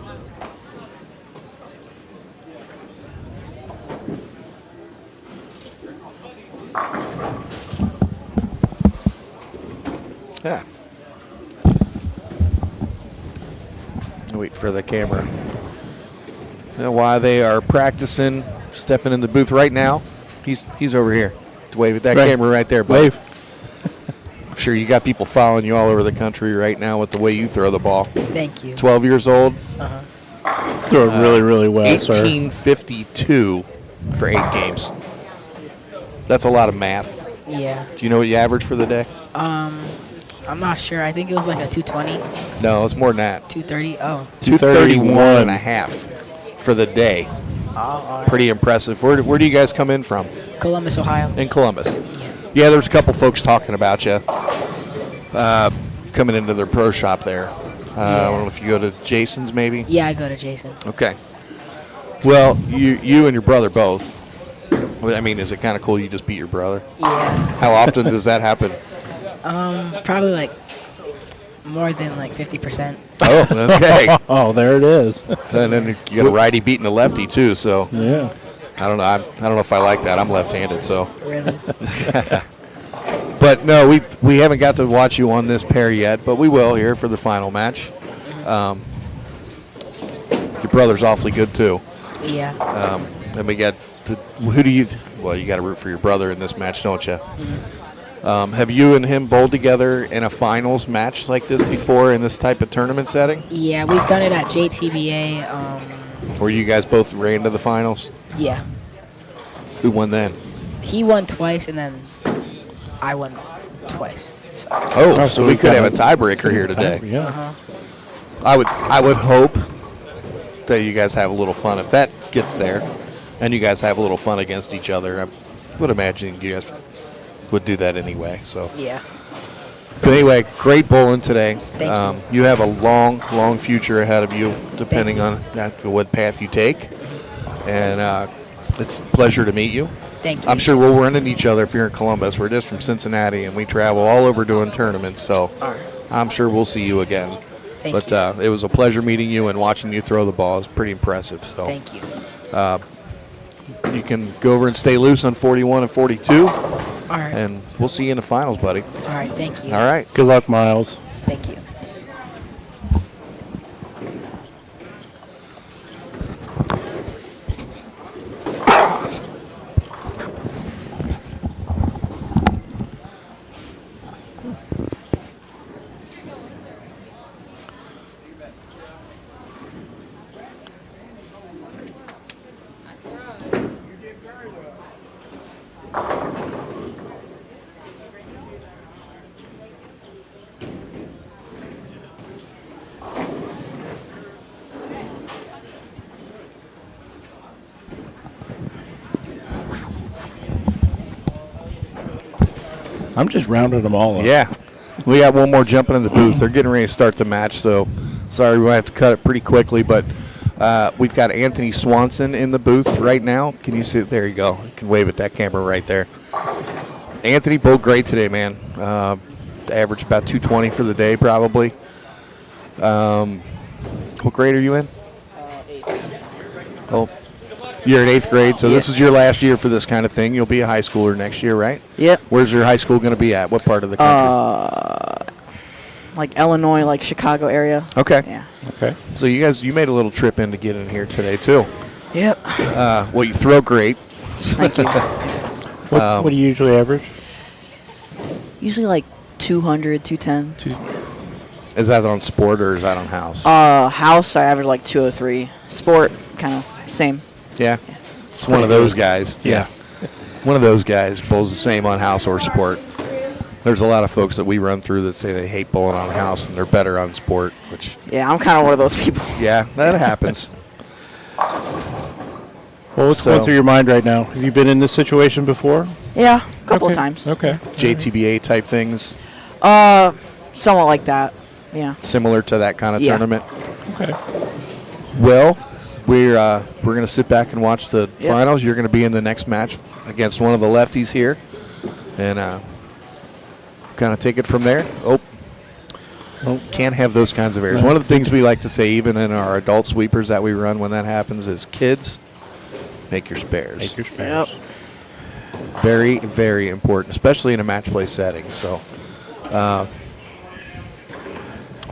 Yeah. Wait for the camera. Now, while they are practicing, stepping in the booth right now, he's over here. To wave at that Right. camera right there, buddy. Wave. I'm sure you got people following you all over the country right now with the way you throw the ball. Thank you. 12 years old. Throw it really, really well, sir. 1852 for 8 games. That's a lot of math. Yeah. Do you know what you average for the day? I'm not sure. I think it was like a 220, No, it's more than that. 230. Oh. 231 and a half for the day. All right. Pretty impressive. Where do you guys come in from? Columbus, Ohio. In Columbus. Yeah, there's a couple folks talking about you coming into their pro shop there. I don't know if you go to Jason's maybe? Yeah, I go to Jason. Okay. Well, you and your brother both. I mean, is it kind of cool you just beat your brother? Yeah. How often does that happen? Probably like more than like 50%. Oh, okay. Oh, there it is. And then you got a righty beating a lefty too, so Yeah. I don't know. I don't know if I like that. I'm left-handed, so. Really? But no, we haven't got to watch you on this pair yet, but we will here for the final match. Your brother's awfully good too. Yeah. And we got who do you? Well, you got to root for your brother in this match, don't you? Have you and him bowled together in a finals match like this before in this type of tournament setting? Yeah, we've done it at JTBA. Where you guys both ran to the finals? Yeah. Who won then? He won twice, and then I won twice. So. Oh, so we could have a tiebreaker here today. Yeah. Uh-huh. I would hope that you guys have a little fun if that gets there, and you guys have a little fun against each other. I would imagine you guys would do that anyway. So. Yeah. But anyway, great bowling today. Thank you have a long, long future ahead of you, depending on what path you take. And it's a pleasure to meet you. Thank you. I'm sure we'll run into each other if you're in Columbus. We're just from Cincinnati, and we travel all over doing tournaments. So All right. I'm sure we'll see you again. Thank But you. it was a pleasure meeting you and watching you throw the ball. It was pretty impressive. So Thank you. you can go over and stay loose on 41 and 42, All right. and we'll see you in the finals, buddy. All right. Thank you. All right. Good luck, Miles. Thank you. I'm just rounding them all up. Yeah. We got one more jumping in the booth. They're getting ready to start the match, so sorry we might have to cut it pretty quickly, but we've got Anthony Swanson in the booth right now. Can you see? There you go. You can wave at that camera right there. Anthony bowled great today, man. Averaged about 220 for the day, probably. What grade are you in? 8th. Oh, you're in 8th grade, so this is your last year for this kind of thing. You'll be a high schooler next year, right? Yep. Where's your high school going to be at? What part of the country? Like Illinois, like Chicago area. Okay. Yeah. Okay. So you made a little trip in to get in here today too. Yep. Well, you throw great. Thank you. What do you usually average? Usually like 200, 210. Is that on sport or is that on house? House, I average like 203. Sport, kind of same. Yeah. It's one of those guys. Yeah. One of those guys bowls the same on house or sport. There's a lot of folks that we run through that say they hate bowling on house and they're better on sport, which Yeah, I'm kind of one of those people. yeah, that happens. Well, what's going through your mind right now? Have you been in this situation before? Yeah, a couple of Okay. times. Okay. JTBA type things, Somewhat like that. Yeah. similar to that kind of Yeah. tournament. Okay. Well, we're going to sit back and watch the Yep. finals. You're going to be in the next match against one of the lefties here, and kind of take it from there. Oh, can't have those kinds of errors. One of the things we like to say, even in our adult sweepers that we run when that happens, is kids, make your spares. Make your spares. Yep. Very, very important, especially in a match play setting. So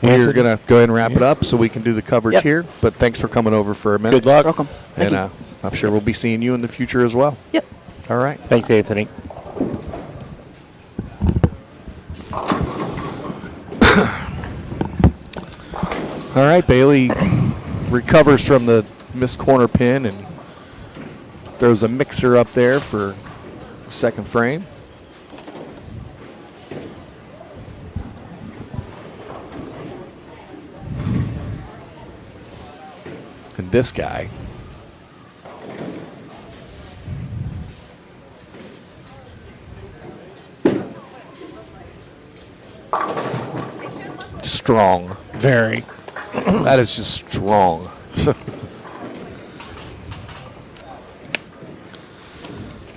We're Anthony? going to go ahead and wrap it up so we can do the coverage Yep. here. But thanks for coming over for a minute. Good luck. Welcome. Thank And you. I'm sure we'll be seeing you in the future as well. Yep. All right. Thanks, Anthony. All right, Bailey recovers from the missed corner pin and throws a mixer up there for second frame. And this guy. Strong. Very. That is just strong.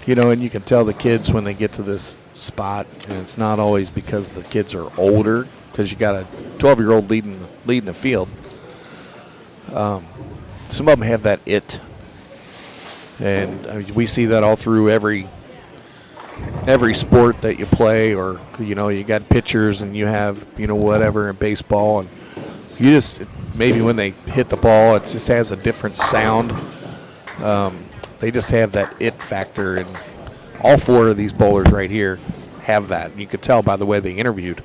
You know, and you can tell the kids when they get to this spot, and it's not always because the kids are older, because you got a 12-year-old leading the field. Some of them have that it, and I mean, we see that all through every sport that you play, or you know, you got pitchers and you have whatever in baseball, and you just maybe when they hit the ball, it just has a different sound. They just have that it factor, and all four of these bowlers right here have that. You could tell by the way they interviewed.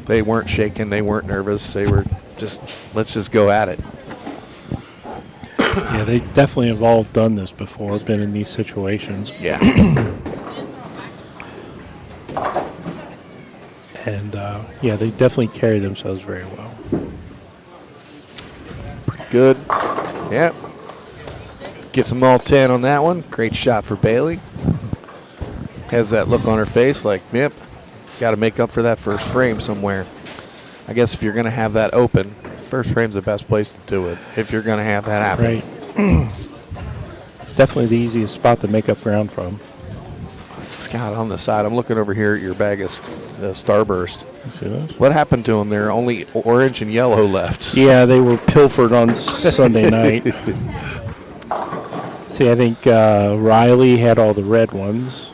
They weren't shaking. They weren't nervous. They were just, let's just go at it. Yeah, they definitely have all done this before, been in these situations. Yeah. And, yeah, they definitely carry themselves very well. Pretty good. Yep. Gets them all 10 on that one. Great shot for Bailey. Has that look on her face like, yep, got to make up for that first frame somewhere. I guess if you're going to have that open, first frame's the best place to do it if you're going to have that happen. Right. It's definitely the easiest spot to make up ground from. Scott on the side. I'm looking over here at your bag of Starburst. See those? What happened to them? There are only orange and yellow left. Yeah, they were pilfered on Sunday night. See, I think Riley had all the red ones,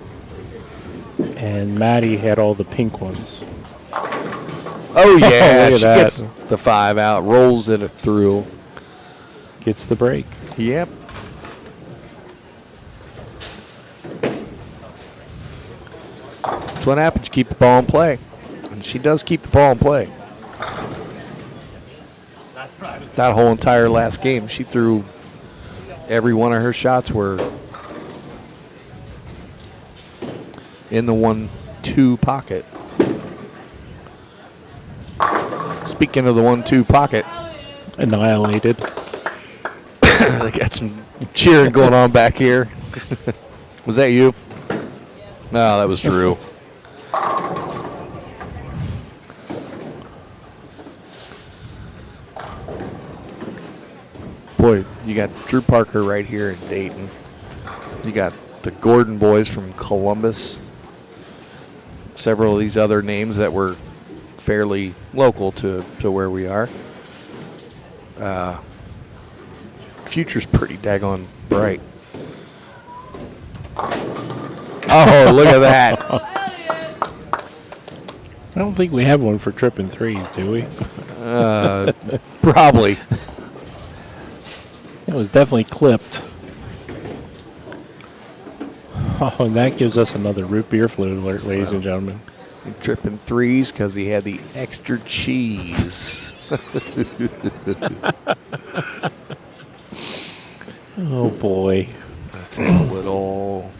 and Maddie had all the pink ones. Oh, yeah. Look at She that. gets the 5 out, rolls it through. Gets the break. Yep. That's what happens. You keep the ball in play. And she does keep the ball in play. That whole entire last game, she threw every one of her shots were in the 1-2 pocket. Speaking of the 1-2 pocket, Annihilated. they got some cheering going on back here. Was that you? No, that was Drew. Boy, you got Drew Parker right here in Dayton. You got the Gordon boys from Columbus. Several of these other names that were fairly local to where we are. Future's pretty daggone bright. Oh, look at that. I don't think we have one for tripping threes, do we? Probably. It was definitely clipped. Oh, and that gives us another root beer fluid alert, ladies and gentlemen. Tripping threes because he had the extra cheese. Oh, boy. That's in a little.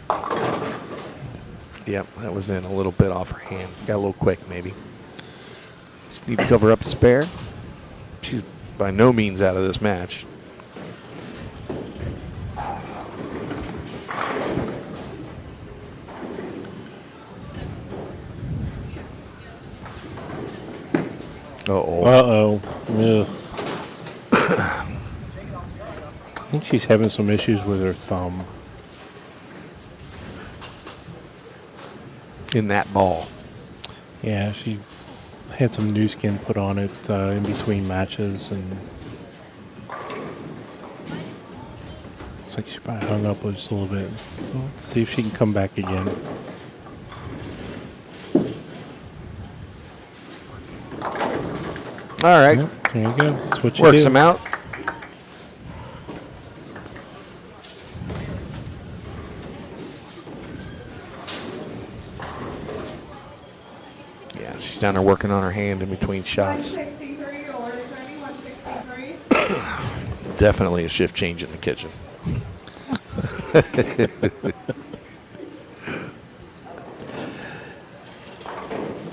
Yep, that was in a little bit off her hand. Got a little quick, maybe. Just need to cover up the spare. She's by no means out of this match. Uh-oh. Uh-oh. Ugh. I think she's having some issues with her thumb. In that ball. Yeah, she had some new skin put on it in between matches, and it's like she probably hung up just a little bit. Well, let's see if she can come back again. All right. Yep, there you go. That's what you Works do. him out. Yeah, she's down there working on her hand in between shots. 163 or 163. Definitely a shift change in the kitchen.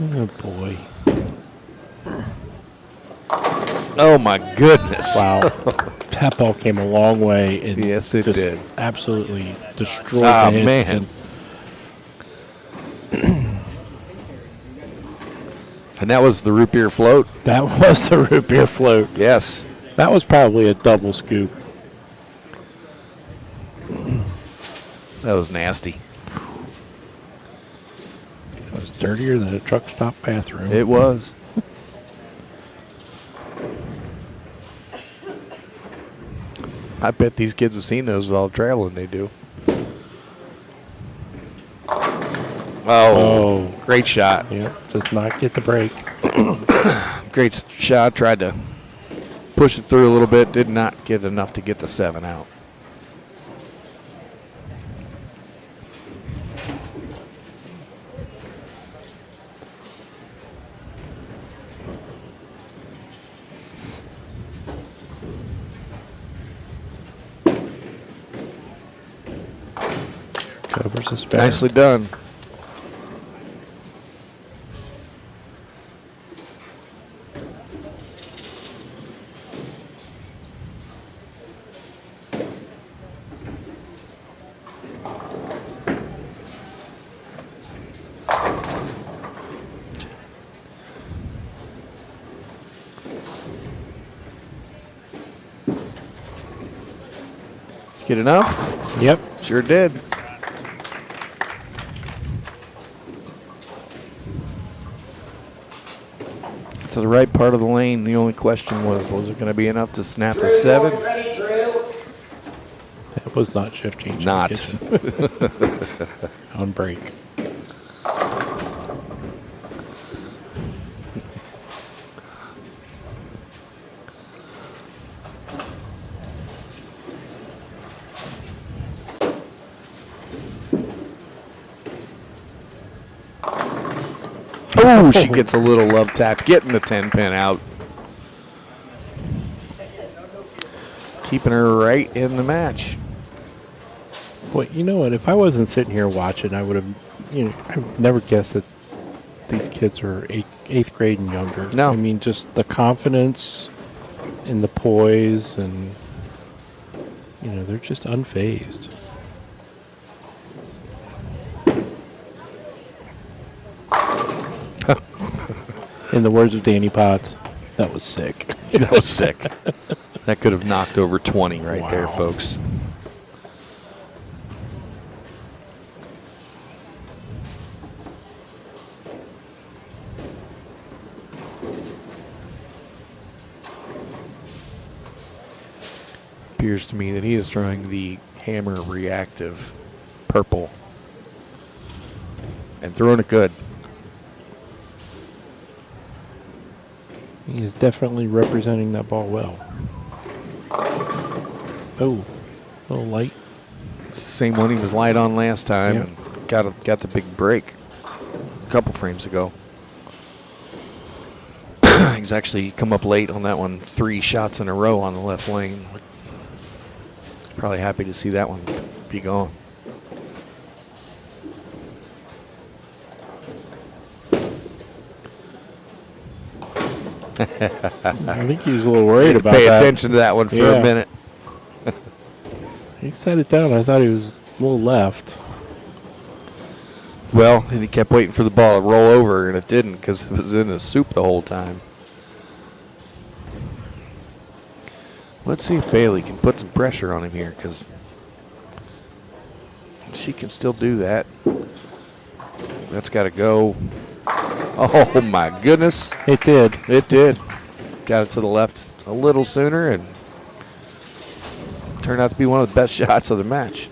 Oh, boy. Oh, my goodness. Wow. That ball came a long way. And Yes, it just did. Absolutely destroyed Ah, the hit. man. And that was the root beer float? That was the root beer float. Yes. That was probably a double scoop. That was nasty. It was dirtier than a truck stop bathroom. It was. I bet these kids have seen those with all the traveling they do. Oh, great shot. Yeah, does not get the break. Great shot. Tried to push it through a little bit. Did not get enough to get the 7 out. Covers the spare. Nicely done. Get enough? Yep. Sure did. To the right part of the lane. The only question was it going to be enough to snap the 7? Ready, Drew? That was not shift change. in the Not. kitchen. On break. Oh, she gets a little love tap, getting the 10 pin out. Keeping her right in the match. Boy, you know what? If I wasn't sitting here watching, I would have, I would never guessed that these kids are eighth grade and younger. No. I mean, just the confidence and the poise, and, they're just unfazed. In the words of Danny Potts, that was sick. That was sick. That could have knocked over 20 right there, folks. Appears to me that he is throwing the hammer reactive purple and throwing it good. He is definitely representing that ball well. Oh, a little light. It's the same one he was light on last time, Yeah. and got the big break a couple frames ago. He's actually come up late on that one, 3 shots in a row on the left lane. Probably happy to see that one be gone. I think he was a little worried about Pay that. attention to that one for a minute. He set it down. I thought he was a little left. Well, and he kept waiting for the ball to roll over, and it didn't because it was in his soup the whole time. Let's see if Bailey can put some pressure on him here, because she can still do that. That's got to go. Oh, my goodness. It did. It did. Got it to the left a little sooner, and turned out to be one of the best shots of the match.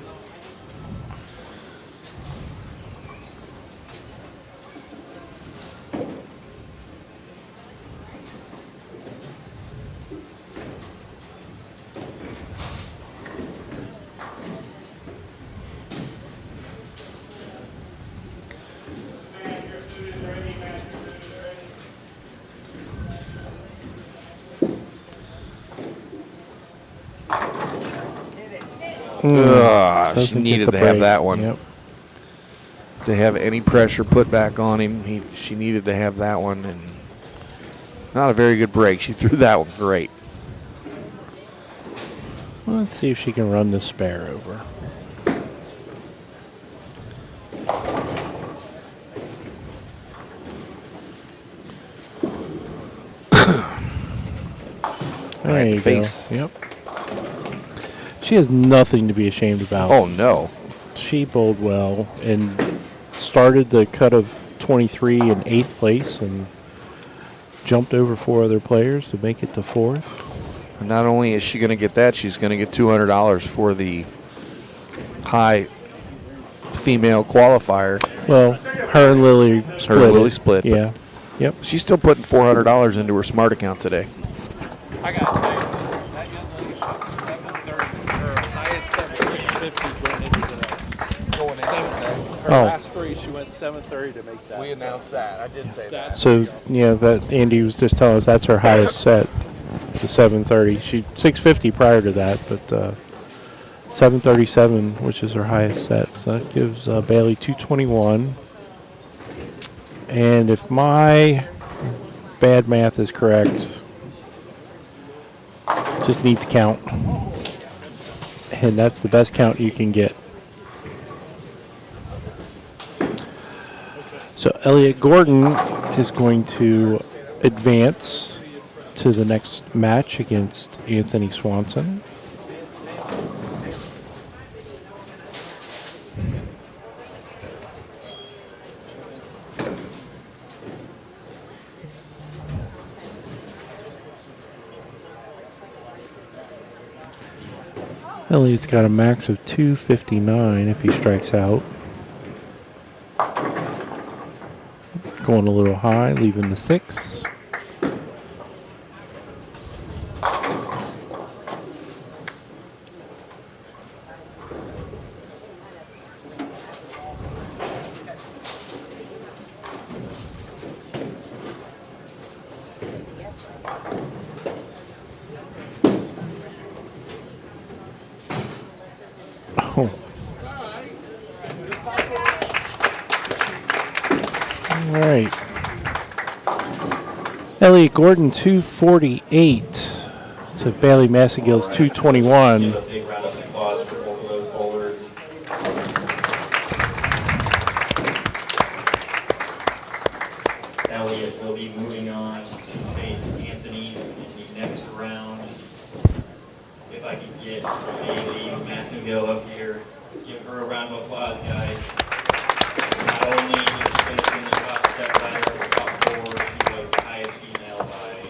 She Doesn't get needed the to have break. that one. Yep. To have any pressure put back on him, she needed to have that one, and not a very good break. She threw that one great. Well, let's see if she can run the spare over. There Right in you the face. go. Yep. She has nothing to be ashamed about. Oh, no. She bowled well and started the cut of 23 in 8th place and jumped over 4 other players to make it to 4th. And not only is she going to get that, she's going to get $200 for the high female qualifier. Well, her and Lily split. Her and Lily it. split. but Yeah. Yep. She's still putting $400 into her smart account today. I got to tell you something. That young lady shot 730. Her highest set was 650 going into today. Going in. Her Oh. last 3, she went 730 to make that. We announced that. I did say that. So, yeah, that Andy was just telling us that's her highest set, the 730. She 650 prior to that, but 737, which is her highest set. So that gives Bailey 221. And if my bad math is correct, just need to count. And that's the best count you can get. So Elliot Gordon is going to advance to the next match against Anthony Swanson. Elliot's got a max of 259 if he strikes out. Going a little high, leaving the 6. Oh. All right. Elliot Gordon 248 to Bailey Massengill's 221. Give a big round of applause for both of those bowlers. Elliot will be moving on to face Anthony in the next round. If I could get Bailey Massengill up here, give her a round of applause, guys. Not only did she finish in the top step ladder of the top 4, she was the highest female by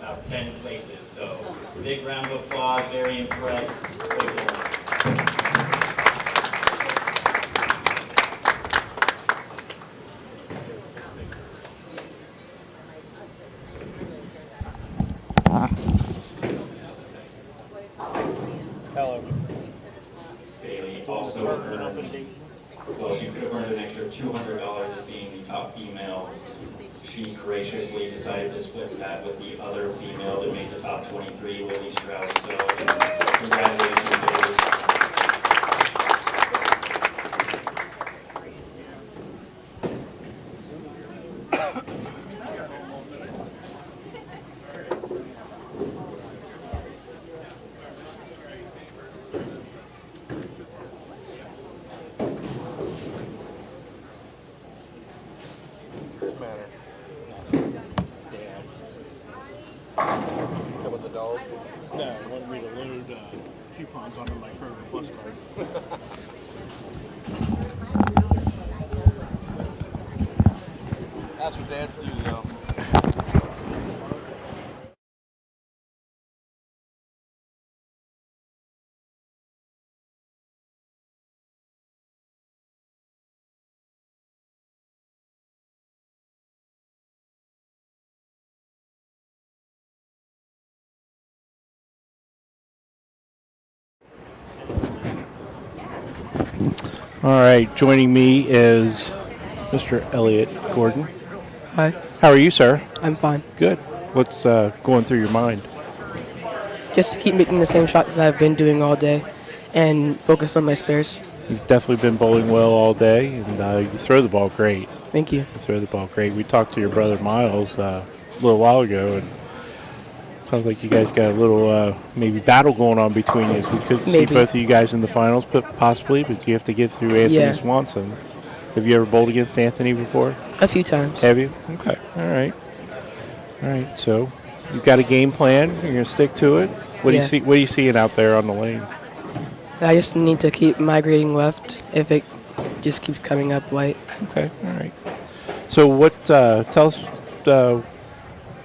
about 10 places. So big round of applause, very impressed. Both of them. Hello. Bailey also earned, well, she could have earned an extra $200 as being the top female. She graciously decided to split that with the other female that made the top 23, Lily Strauss. So, congratulations, Bailey. What's the matter? How about the dog? No, I wanted me to load coupons onto my Kroger Plus card. That's what dads do, though. All right, joining me is Mr. Elliot Gordon. Hi. How are you, sir? I'm fine. Good. What's going through your mind? Just to keep making the same shots as I've been doing all day and focus on my spares. You've definitely been bowling well all day, and you throw the ball great. Thank you. You throw the ball great. We talked to your brother Miles a little while ago, and sounds like you guys got a little maybe battle going on between you. We could see Maybe. both of you guys in the finals, possibly, but you have to get through Anthony Yeah. Swanson. Have you ever bowled against Anthony before? A few times. Have you? Okay. All right. All right. So you've got a game plan. You're going to stick to it. What do you Yeah. see? What are you seeing out there on the lanes? I just need to keep migrating left if it just keeps coming up white. Okay. All right. So what? Tell us.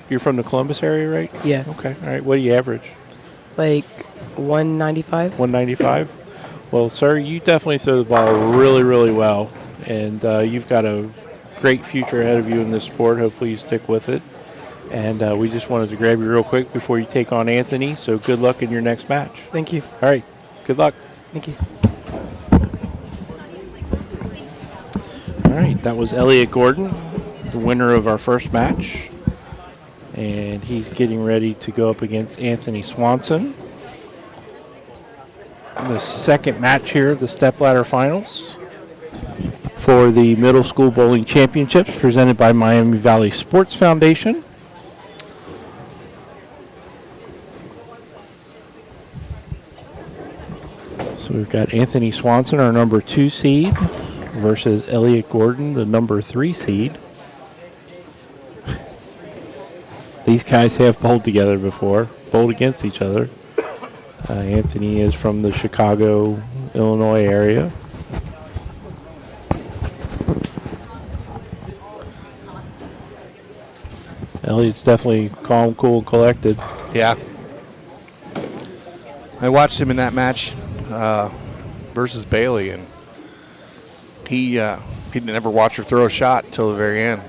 You're from the Columbus area, right? Yeah. Okay. All right. What do you average? Like 195. 195. Well, sir, you definitely throw the ball really, really well, and you've got a great future ahead of you in this sport. Hopefully, you stick with it. And we just wanted to grab you real quick before you take on Anthony. So good luck in your next match. Thank you. All right. Good luck. Thank you. All right. That was Elliot Gordon, the winner of our first match. And he's getting ready to go up against Anthony Swanson. The second match here of the stepladder finals for the Middle School Bowling Championships presented by Miami Valley Sports Foundation. So we've got Anthony Swanson, our number 2 seed, versus Elliot Gordon, the number 3 seed. These guys have bowled together before, bowled against each other. Anthony is from the Chicago, Illinois area. Elliot's definitely calm, cool, and collected. Yeah. I watched him in that match versus Bailey, and he never watched her throw a shot until the very end.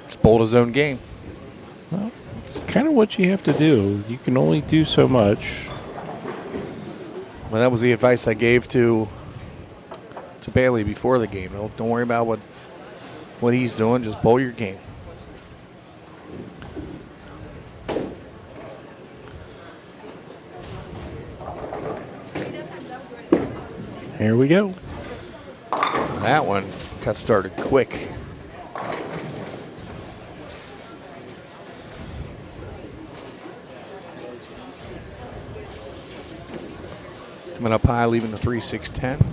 Just bowled his own game. Well, it's kind of what you have to do. You can only do so much. Well, that was the advice I gave to Bailey before the game. Don't worry about what he's doing. Just bowl your game. Here we go. That one got started quick. Coming up high, leaving the 3-6-10.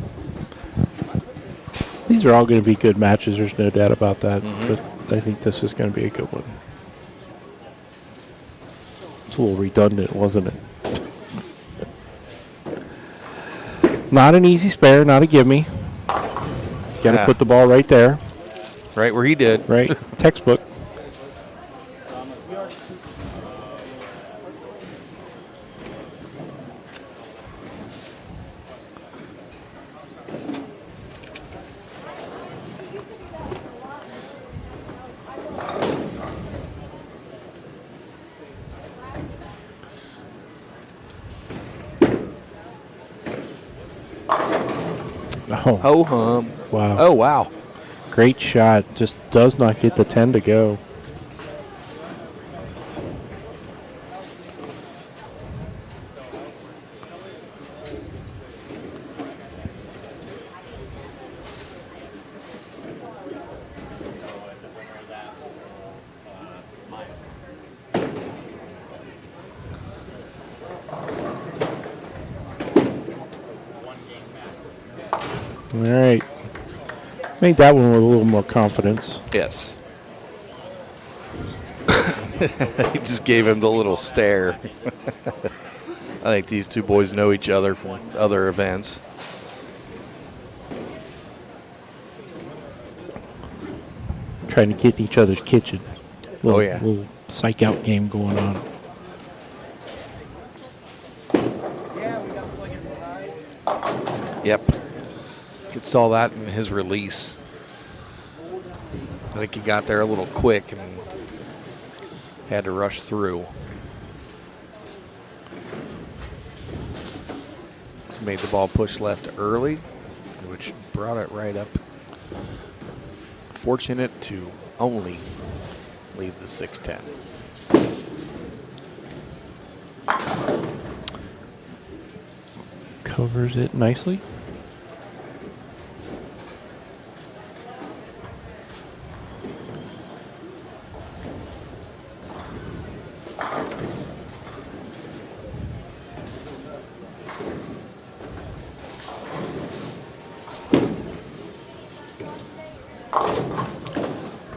These are all going to be good matches. There's no doubt about that. But I think this is going to be a good one. It's a little redundant, wasn't it? Not an easy spare, not a gimme. Got to put the ball right there. Right where he did. Right. Textbook. Oh. Ho hum. Wow. Oh, wow. Great shot. Just does not get the 10 to go. All right. Made that one with a little more confidence. Yes. He just gave him the little stare. I think these two boys know each other from other events. Trying to get in each other's kitchen. Oh, yeah. Little psych out game going on. Yep. Could saw that in his release. I think he got there a little quick and had to rush through. So made the ball push left early, which brought it right up. Fortunate to only lead the 6-10. Covers it nicely.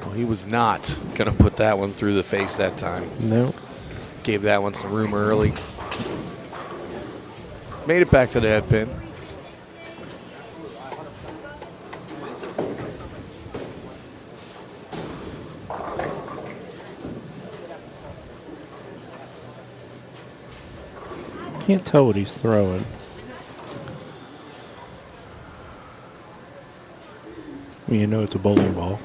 Well, he was not going to put that one through the face that time. No. Gave that one some room early. Made it back to the head pin. Can't tell what he's throwing. You know it's a bowling ball.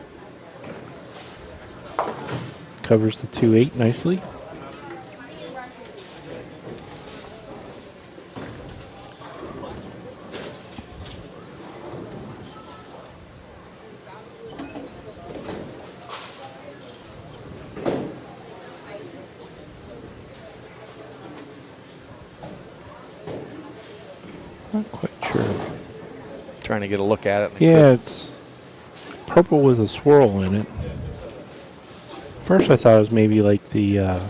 Covers the 2-8 nicely. Not quite sure. Trying to get a look at it. Yeah, it's purple with a swirl in it. First I thought it was maybe like the...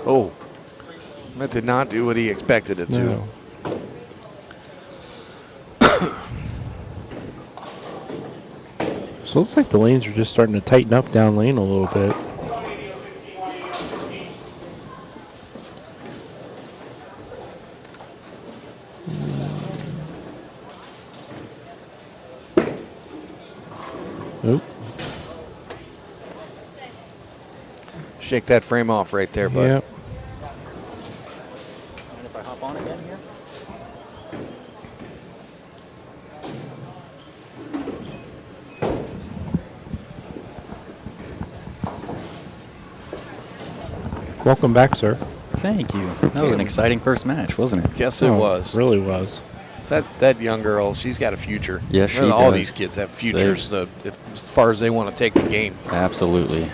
Oh, that did not do what he expected it to. No. So it looks like the lanes are just starting to tighten up down lane a little bit. Oop. Shake that frame off right there, bud. Yep. Mind if I hop on again here? Welcome back, sir. Thank you. That was an exciting first match, wasn't it? Yes, it was. Really was. That young girl, she's got a future. Yes, she All does. these kids have futures as far as they want to take the game. Absolutely.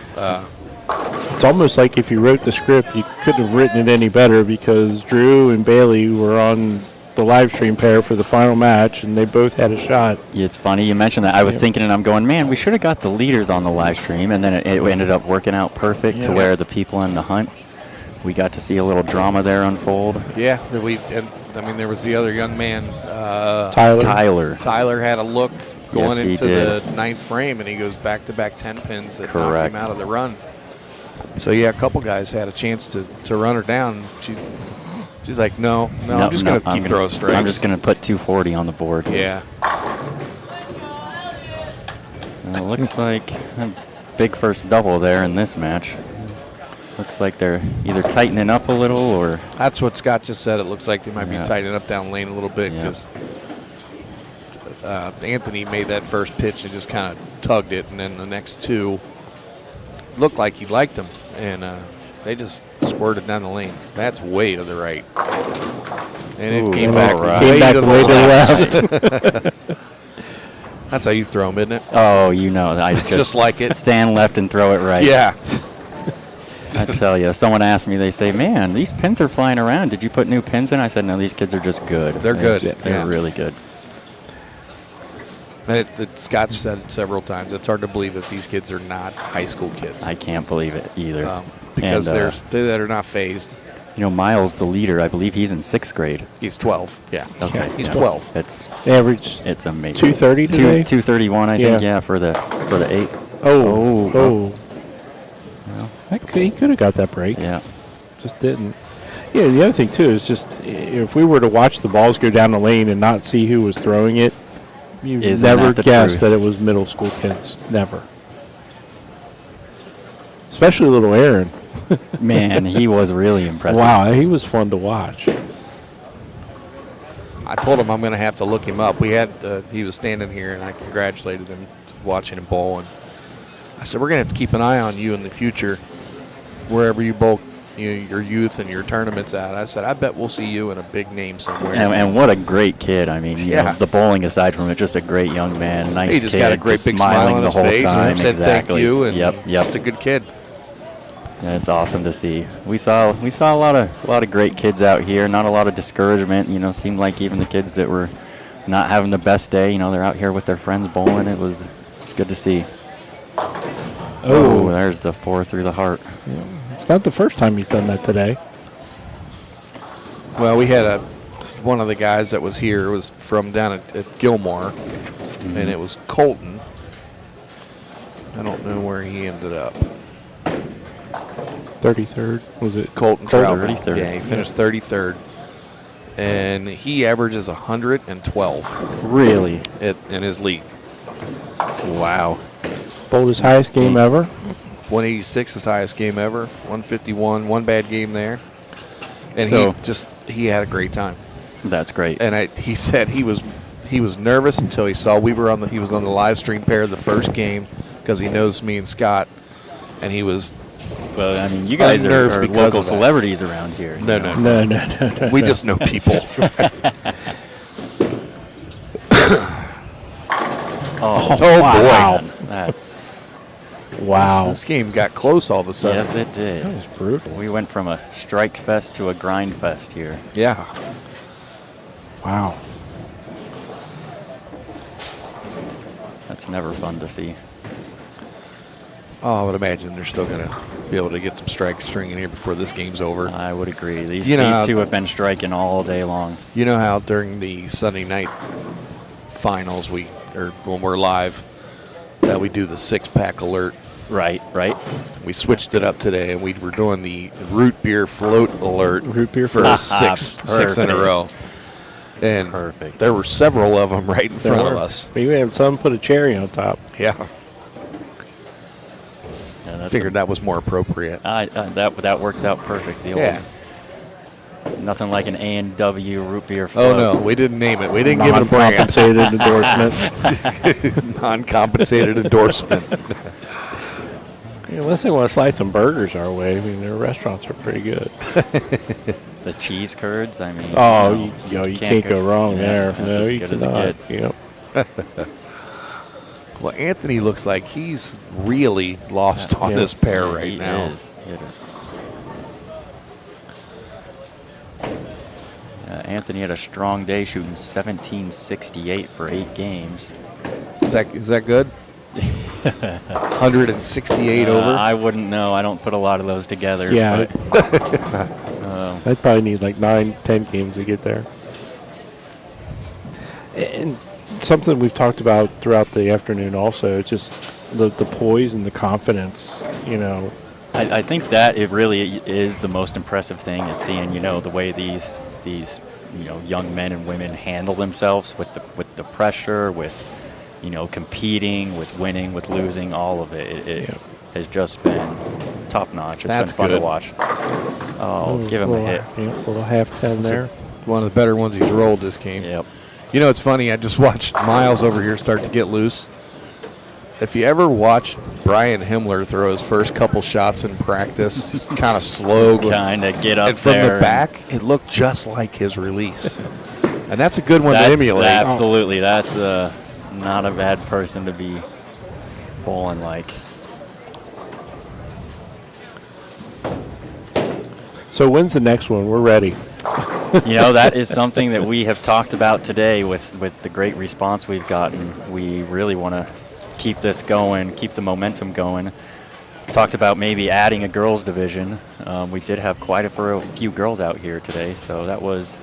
It's almost like if you wrote the script, you couldn't have written it any better because Drew and Bailey were on the live stream pair for the final match, and they both had a shot. Yeah, it's funny you mentioned that. I was thinking, and I'm going, man, we should have got the leaders on the live stream, and then it ended up working out perfect to where the people in the hunt, we got to see a little drama there unfold. Yeah, there was the other young man, Tyler. Tyler had a look going Yes, he into did. the ninth frame, and he goes back-to-back 10 pins that knocked Correct. him out of the run. So yeah, a couple guys had a chance to run her down. She's like, no, I'm just going to keep throwing strikes. I'm just going to put 240 on the board. Yeah. It looks like a big first double there in this match. Looks like they're either tightening up a little or... That's what Scott just said. It looks like they might Yeah. be tightening up down lane a little bit because Anthony made that first pitch and just kind of tugged it, and then the next two looked like he liked them, and they just squirted down the lane. That's way to the right. And it Ooh, came all back right. way, Came back to, the way to left. the That's how you throw them, isn't it? Oh, you know, I Just like it. Stand left and throw it right. Yeah. I tell you, someone asked me, they say, man, these pins are flying around. Did you put new pins in? I said, no, these kids are just good. They're good. They're really good. Scott said it several times. It's hard to believe that these kids are not high school kids. I can't believe it either. Because And, they're not phased. You know, Miles, the leader, I believe he's in 6th grade. He's 12. Yeah. Okay. He's yeah. 12. Average It's amazing. 230 today? 231, I think, yeah, for the 8. Oh. He could have got that break. Yeah. Just didn't. Yeah, the other thing, too, is just if we were to watch the balls go down the lane and not see who was throwing it, you'd Isn't never that the guess truth? that it was middle school kids. Never. Especially little Aaron. Man, he was really impressive. Wow, he was fun to watch. I told him I'm going to have to look him up. He was standing here, and I congratulated him watching him bowl. And I said, we're going to have to keep an eye on you in the future, wherever you bowl your youth and your tournaments at. I said, I bet we'll see you in a big name somewhere. And what a great kid. I mean, you Yeah. know, the bowling aside from it, just a great young man. Nice He just kid. got a great just big smile smiling on the his whole face time. and said exactly. thank you. And yep. just a good kid. Yeah, it's awesome to see. We saw a lot of great kids out here. Not a lot of discouragement. You know, seemed like even the kids that were not having the best day, you know, they're out here with their friends bowling. It's good to see. Oh, there's the 4 through the heart. Yeah. It's not the first time he's done that today. Well, we had one of the guys that was here was from down at Gilmore, and it was Colton. I don't know where he ended up. 33rd, was it? Colton Trout. 33rd. Yeah, he finished 33rd. And he averages 112. Really? In his league. Wow. Bowled his highest game ever. 186, his highest game ever. 151, one bad game there. And So- he had a great time. That's great. And he said he was nervous until he saw he was on the live stream pair of the first game because he knows me and Scott, and he was. Well, I mean, you guys unnerved are because local of that. celebrities around here. you know. No. We just know people. Oh, wow. man. That's Wow. This game got close all of a sudden. yes, it did. That was brutal. We went from a strike fest to a grind fest here. Yeah. Wow. That's never fun to see. Oh, I would imagine they're still going to be able to get some strike string in here before this game's over. I would agree. These how- two have been striking all day long. You know how during the Sunday night finals, when we're live, that we do the 6-pack alert. Right. We switched it up today, and we were doing the root beer float alert Root beer for float. six in a row. And Perfect. there were several of them right in front of There us. were. We even had some put a cherry on top. Yeah. Yeah, that's Figured that was more appropriate. that works out perfect. The old, Yeah. Nothing like an A&W root beer float. Oh, no. We didn't name it. We didn't give it a brand. Non-compensated endorsement. Non-compensated endorsement. Yeah, unless they want to slide some burgers our way. I mean, their restaurants are pretty good. The cheese curds. I mean. Oh, you you can't go wrong there. That's No, as you good as it cannot. gets. Yep. Well, Anthony looks like he's really lost on Yeah. this pair Yeah, right he now. is. It is. Anthony had a strong day shooting 1768 for 8 games. Is that good? 168 over? I wouldn't know. I don't put a lot of those together. Yeah. but, I'd probably need like 9-10 games to get there. And something we've talked about throughout the afternoon also, it's just the poise and the confidence, I think that it really is the most impressive thing is seeing, the way these young men and women handle themselves with the pressure, with competing, with winning, with losing, all of it. It has just been top notch. It's That's been fun good. to watch. Oh, give him a hit. Yeah, little half 10 there. One of the better ones he's rolled this game. Yep. You know, it's funny. I just watched Miles over here start to get loose. If you ever watched Brian Himmler throw his first couple shots in practice, he's kind of slow. Kind of get up and from there. the back, it looked just like his release. And that's a good one to That's- emulate. Absolutely. That's not a bad person to be bowling like. So when's the next one? We're ready. That is something that we have talked about today with the great response we've gotten. We really want to keep this going, keep the momentum going. Talked about maybe adding a girls division. We did have quite a few girls out here today, so that was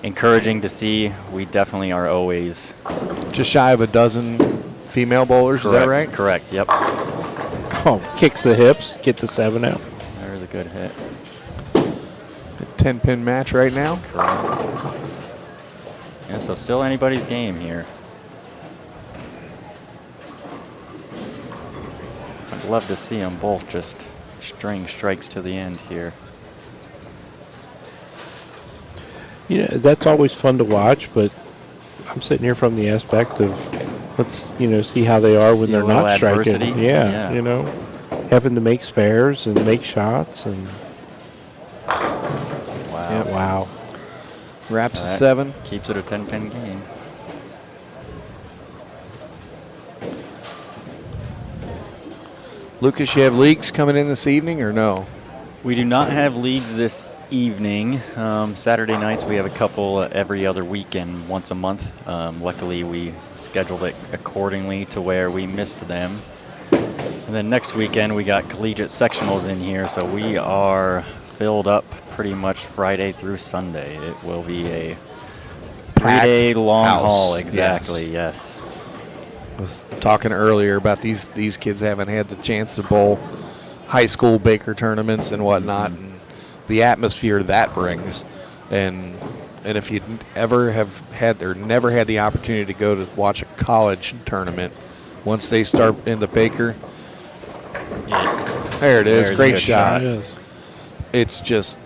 encouraging to see. We definitely are always Just shy of a dozen female bowlers, correct. is that right? Correct, yep. Oh, kicks the hips, get the 7 out. There's a good hit. 10-pin match right now. Correct. Yeah, so still anybody's game here. I'd love to see them both just string strikes to the end here. That's always fun to watch, but I'm sitting here from the aspect of let's, see how they are when See a they're little not striking. adversity? Yeah, Yeah. having to make spares and make shots and Wow. Wraps a That 7. Keeps it a 10-pin game. Lucas, you have leagues coming in this evening or no? We do not have leagues this evening. Saturday nights we have a couple every other weekend, once a month. Luckily, we scheduled it accordingly to where we missed them. And then next weekend we got collegiate sectionals in here, so we are filled up pretty much Friday through Sunday. It will be a 3-day long house. haul. Exactly. Yes. I was talking earlier about these kids haven't had the chance to bowl high school Baker tournaments and whatnot, and the atmosphere that brings. And if you ever have had or never had the opportunity to go to watch a college tournament, once they start into Baker, there it is, There's a great good shot. It is. It's just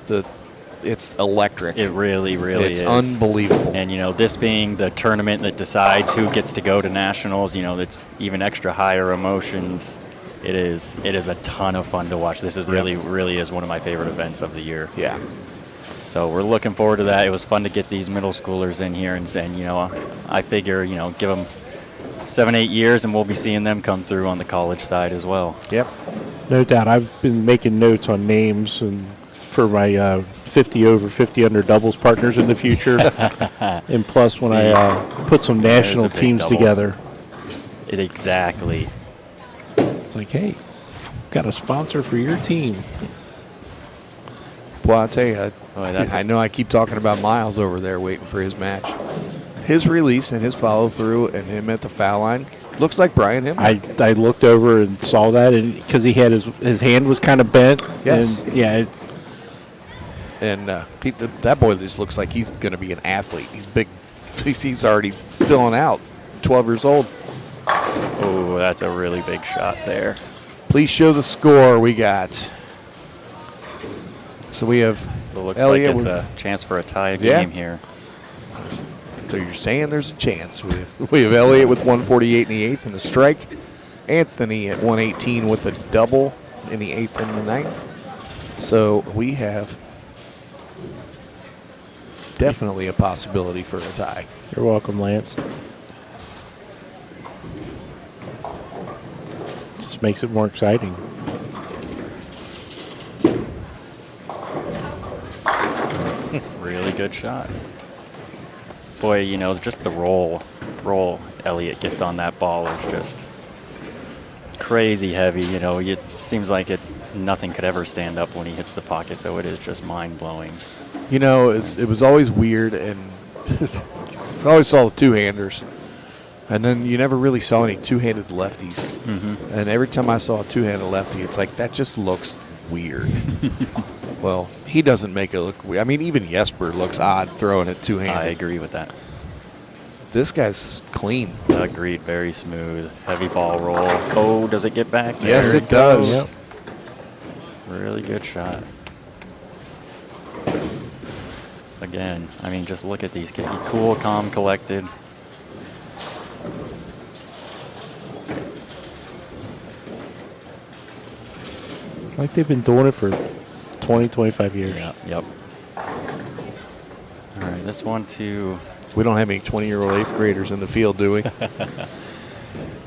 it's electric. It really, really it's is. unbelievable. And, this being the tournament that decides who gets to go to nationals, it's even extra higher emotions. It is a ton of fun to watch. This is really is one of my favorite events of the year. Yeah. So we're looking forward to that. It was fun to get these middle schoolers in here and I figure, give them 7-8 years and we'll be seeing them come through on the college side as well. Yep. No doubt. I've been making notes on names and for my 50 over, 50 under doubles partners in the future. And plus when I put some national There's a big teams double. together. Exactly. It's like, hey, got a sponsor for your team. Well, I'll tell you, Boy, I know I keep talking about Miles over there waiting for his match. His release and his follow through and him at the foul line looks like Brian Himmer. I looked over and saw that, and because he had his hand was kind of bent. Yes. And yeah. And that boy just looks like he's going to be an athlete. He's big. He's already filling out. 12 years old. Oh, that's a really big shot there. Please show the score we got. So we have So it looks Elliott like it's with- a chance for a tie Yeah. game here. So you're saying there's a chance. We have Elliott with 148 in the 8th and a strike. Anthony at 118 with a double in the 8th and the 9th. So we have definitely a possibility for a tie. You're welcome, Lance. Just makes it more exciting. Really good shot. Boy, just the roll Elliott gets on that ball is just crazy heavy. It seems like nothing could ever stand up when he hits the pocket, so it is just mind-blowing. It was always weird, and I always saw the two-handers. And then you never really saw any two-handed lefties. Mm-hmm. And every time I saw a two-handed lefty, it's like, that just looks weird. Well, he doesn't make it look weird. I mean, even Jesper looks odd throwing it two-handed. I agree with that. This guy's clean. Agreed. Very smooth. Heavy ball roll. Oh, does it get back there? Yes, it does. Yep. Really good shot. Again, I mean, just look at these kids. Cool, calm, collected. Like they've been doing it for 20, 25 years. Yep. All right, this one too. We don't have any 20-year-old 8th graders in the field, do we?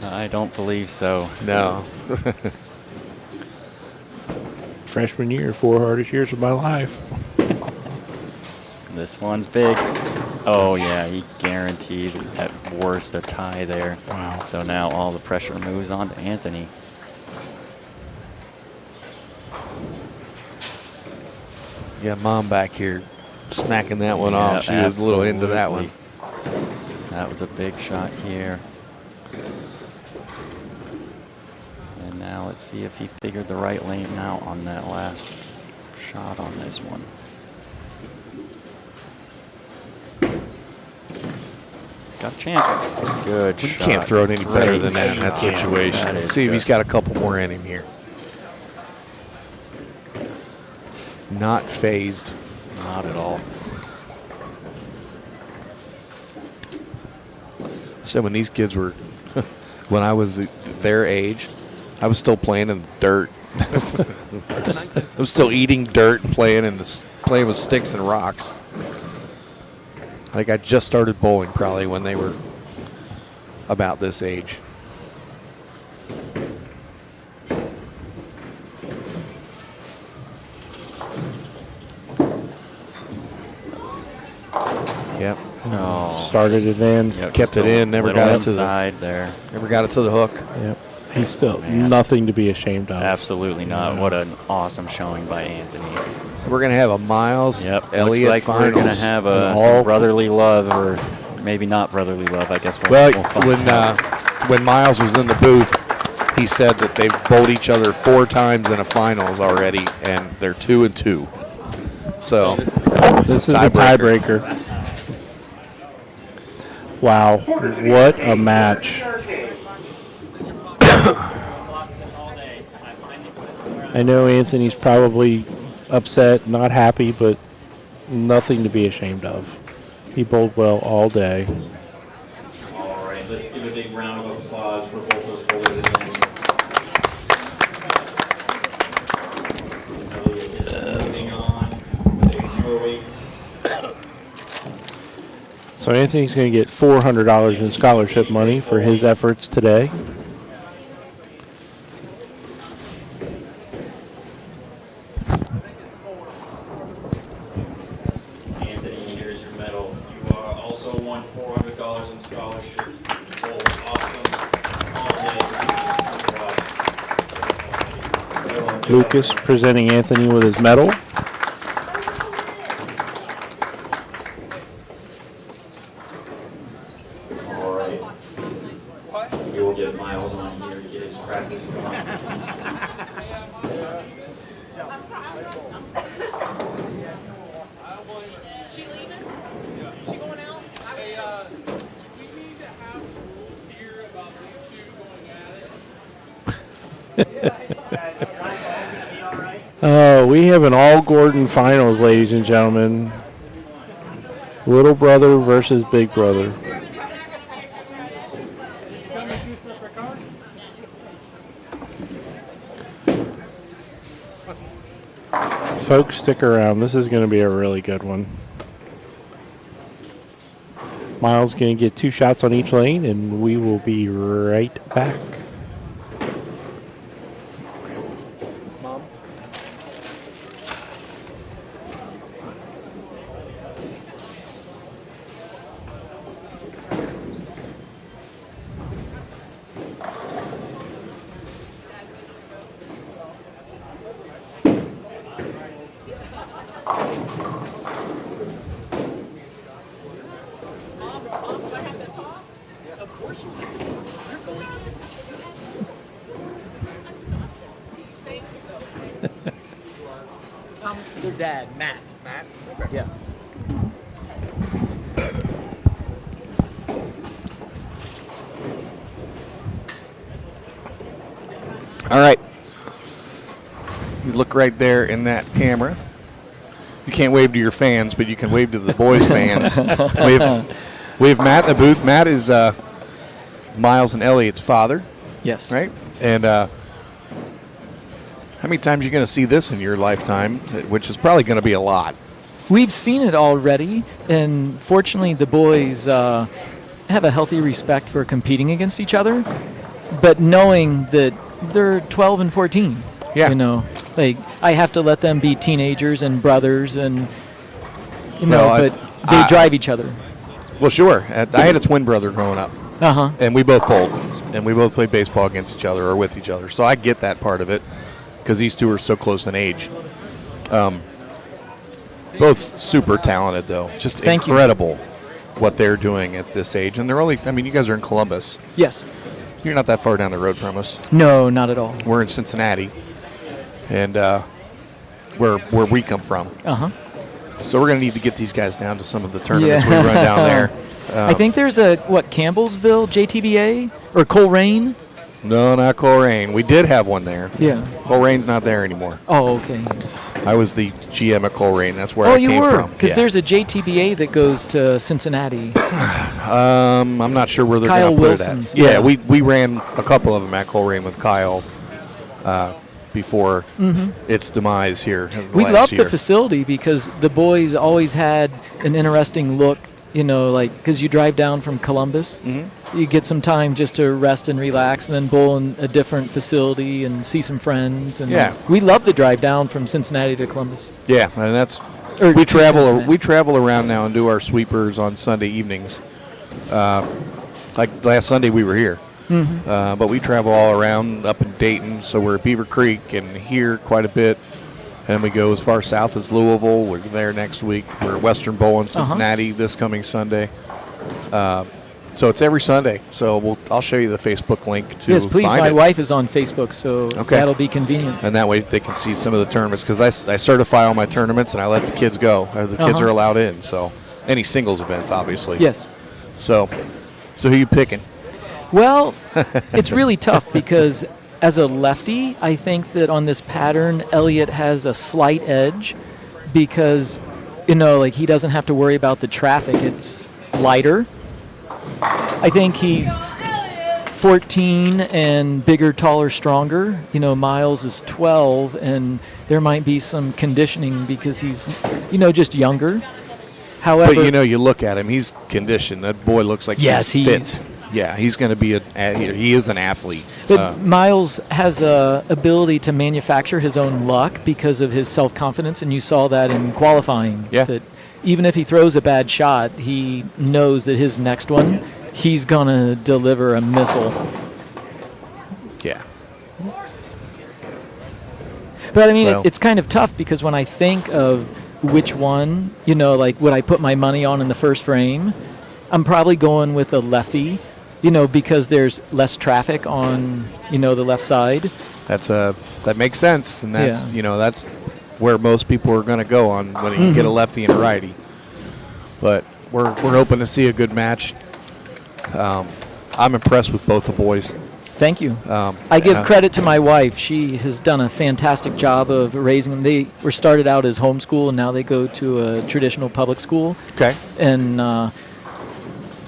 I don't believe so. No. Freshman year, 4 hardest years of my life. This one's big. Oh, yeah, he guarantees at worst a tie there. Wow. So now all the pressure moves on to Anthony. Yeah, Mom back here snacking that one Yeah, off. She was a little into that absolutely. one. That was a big shot here. And now let's see if he figured the right lane out on that last shot on this one. Got a chance. Good You shot. can't throw it any better Great than that in that shot. situation. That Let's is see if he's just- got a couple more in him here. Not phased. Not at all. So when these kids were, when I was their age, I was still playing in the dirt. I was still eating dirt and playing in the playing with sticks and rocks. Like I just started bowling probably when they were about this age. Yep. No. Started it in. Yep, Kept just it a in, never little got it to the inside there. Never got it to the hook. Yep. He's still Man. nothing to be ashamed of. Absolutely not. What an awesome showing by Anthony. So we're gonna have a Miles Yep. Elliott Looks like finals. we're gonna have All- some brotherly love, or maybe not brotherly love. I guess Well, we'll find out. when Miles was in the booth, he said that they've bowled each other 4 times in a finals already, and they're 2-2. So This is the tiebreaker. Wow, what a match. I know Anthony's probably upset, not happy, but nothing to be ashamed of. He bowled well all day. All right, let's give a big round of applause for both those bowlers again. Elliott is moving on with a 0-8. So Anthony's going to get $400 in scholarship money for his efforts today. Anthony, here's your medal. You also won $400 in scholarship. You bowled awesome all day. Lucas presenting Anthony with his medal. All right. We will get Miles on here to get his practice going. Oh, we have an all Gordon finals, ladies and gentlemen. Little brother versus big brother. Folks, stick around. This is going to be a really good one. Miles going to get 2 shots on each lane, and we will be right back. Their dad, Matt. Matt? Yeah. All right. You look right there in that camera. You can't wave to your fans, but you can wave to the boys' fans. We have Matt in the booth. Matt is Miles and Elliott's father. Yes. Right? And how many times are you going to see this in your lifetime, which is probably going to be a lot? We've seen it already, and fortunately the boys have a healthy respect for competing against each other, but knowing that they're 12 and 14. Yeah. You know, like I have to let them be teenagers and brothers, and you know, Well, but they drive each other. Well, sure. I had a twin brother growing up. Uh-huh. And we both bowled, and we both played baseball against each other or with each other. So I get that part of it, because these two are so close in age. Both super talented, though. Just Thank you. incredible what they're doing at this age. And they're only, I mean, you guys are in Columbus. Yes. You're not that far down the road from us. No, not at all. We're in Cincinnati, and where we come from. Uh-huh. So we're going to need to get these guys down to some of the tournaments Yeah. we run down there. I think there's a, Campbellsville JTBA or Coleraine? No, not Coleraine. We did have one there. Yeah. Colerane's not there anymore. Oh, okay. I was the GM at Coleraine. That's where Oh, I you came were? from. Because Yeah. there's a JTBA that goes to Cincinnati. I'm not sure where they're Kyle going to put Wilson's, it at. yeah. We ran a couple of them at Coleraine with Kyle. before its demise here. In the We last love year. the facility because the boys always had an interesting look, like because you drive down from Columbus, you get some time just to rest and relax, and then bowl in a different facility and see some friends. And Yeah. we love the drive down from Cincinnati to Columbus. Yeah, and that's Or we to travel. Cincinnati. We travel around now and do our sweepers on Sunday evenings. Like last Sunday, we were here, but we travel all around up in Dayton. So we're at Beaver Creek and here quite a bit, and we go as far south as Louisville. We're there next week. We're at Western Bowl in Cincinnati this coming Sunday. So it's every Sunday. So I'll show you the Facebook link to Yes, please. find My it. wife is on Facebook, so that'll be convenient. And that way they can see some of the tournaments because I certify all my tournaments and I let the kids go. The kids are allowed in. So any singles events, obviously. Yes. So who you picking? Well, it's really tough because as a lefty, I think that on this pattern, Elliott has a slight edge because, like he doesn't have to worry about the traffic. It's lighter. I think he's 14 and bigger, taller, stronger. Miles is 12, and there might be some conditioning because he's, just younger. However, But you look at him; he's conditioned. That boy looks like Yes, he's he's- fit. Yeah, he's going to be he is an athlete. But Miles has a ability to manufacture his own luck because of his self-confidence, and you saw that in qualifying. Yeah. That even if he throws a bad shot, he knows that his next one, he's gonna deliver a missile. Yeah. But I mean, Well- it's kind of tough because when I think of which one, like would I put my money on in the first frame, I'm probably going with a lefty, because there's less traffic on, the left side. That makes sense, and that's Yeah. that's where most people are going to go on when you get a lefty and a righty. But we're hoping to see a good match. I'm impressed with both the boys. Thank you. I give and, credit to my wife. She has done a fantastic job of raising them. They were started out as homeschool, and now they go to a traditional public school. Okay. And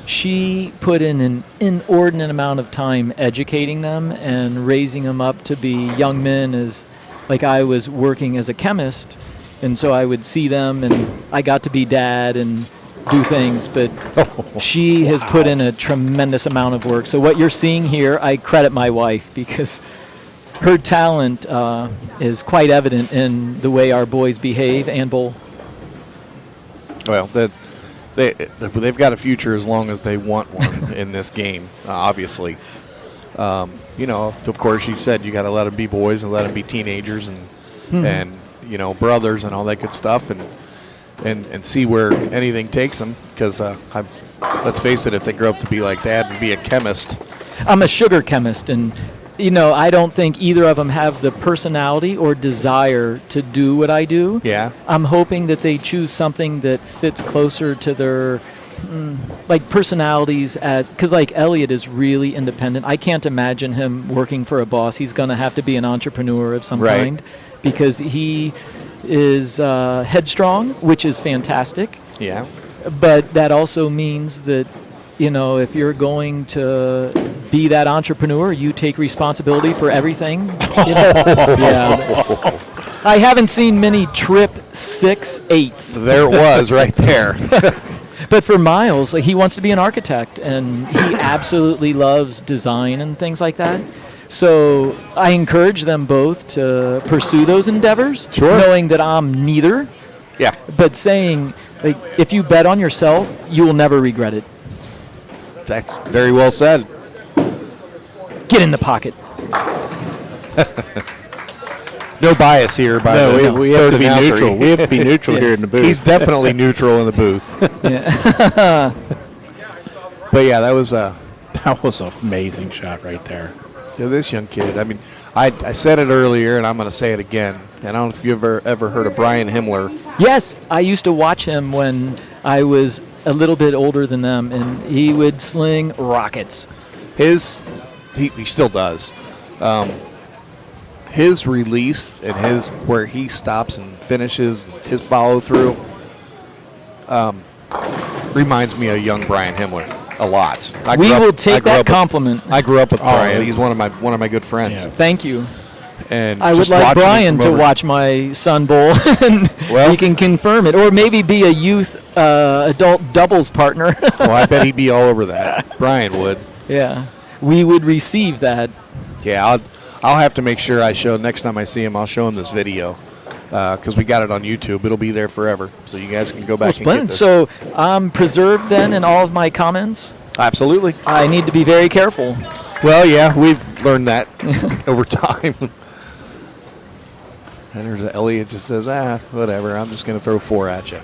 she put in an inordinate amount of time educating them and raising them up to be young men. As like I was working as a chemist, and so I would see them, and I got to be dad and do things, but she has put in a tremendous amount of work. So what you're seeing here, I credit my wife because her talent is quite evident in the way our boys behave and bowl. Well, they've got a future as long as they want one in this game, obviously. Of course, you said you got to let them be boys and let them be teenagers and brothers and all that good stuff and see where anything takes them. Because let's face it, if they grow up to be like Dad and be a chemist. I'm a sugar chemist, and I don't think either of them have the personality or desire to do what I do. Yeah. I'm hoping that they choose something that fits closer to their personalities, because like Elliott is really independent. I can't imagine him working for a boss. He's going to have to be an entrepreneur of some kind because he is headstrong, which is fantastic. Yeah. But that also means that, if you're going to be that entrepreneur, you take responsibility for everything. Yeah. I haven't seen many trip 6-8s. There it was right there. But for Miles, he wants to be an architect, and he absolutely loves design and things like that. So I encourage them both to pursue those endeavors, knowing that I'm neither. Yeah. But saying, if you bet on yourself, you will never regret it. That's very well said. Get in the pocket. No bias here, by the way. we have to be neutral. We have to be neutral here in the booth. He's definitely neutral in the booth. Yeah. But yeah, that was an amazing shot right there. this young kid. I mean, I said it earlier, and I'm going to say it again. And I don't know if you ever heard of Brian Himmler. Yes, I used to watch him when I was a little bit older than them, and he would sling rockets. He still does. His release and where he stops and finishes, his follow through, reminds me of young Brian Himmler a lot. We will take that compliment. I grew up with Brian. yes. He's one of my good friends. Yeah. Thank you. and I would just like watching him Brian from to over- watch my son bowl, and he can confirm it, or maybe be a youth adult doubles partner. Well, I bet he'd be all over that. Brian would. Yeah, we would receive that. Yeah, I'll have to make sure I show next time I see him. I'll show him this video because we got it on YouTube. It'll be there forever, so you guys can go back and get Splendid. this. So I'm preserved then in all of my comments. Absolutely. I need to be very careful. Well, yeah, we've learned that over time. And there's Elliot just says, whatever. I'm just going to throw 4 at you.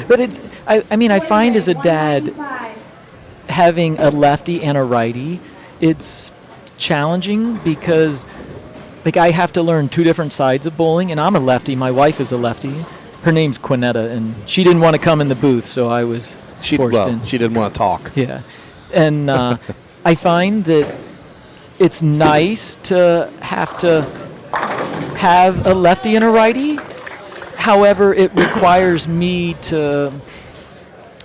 But it's, I mean, I find as a dad, having a lefty and a righty, it's challenging because, like, I have to learn 2 different sides of bowling, and I'm a lefty. My wife is a lefty. Her name's Quinetta, and she didn't want to come in the booth, so I was forced in. She didn't want to talk. Yeah. And I find that it's nice to have a lefty and a righty. However, it requires me to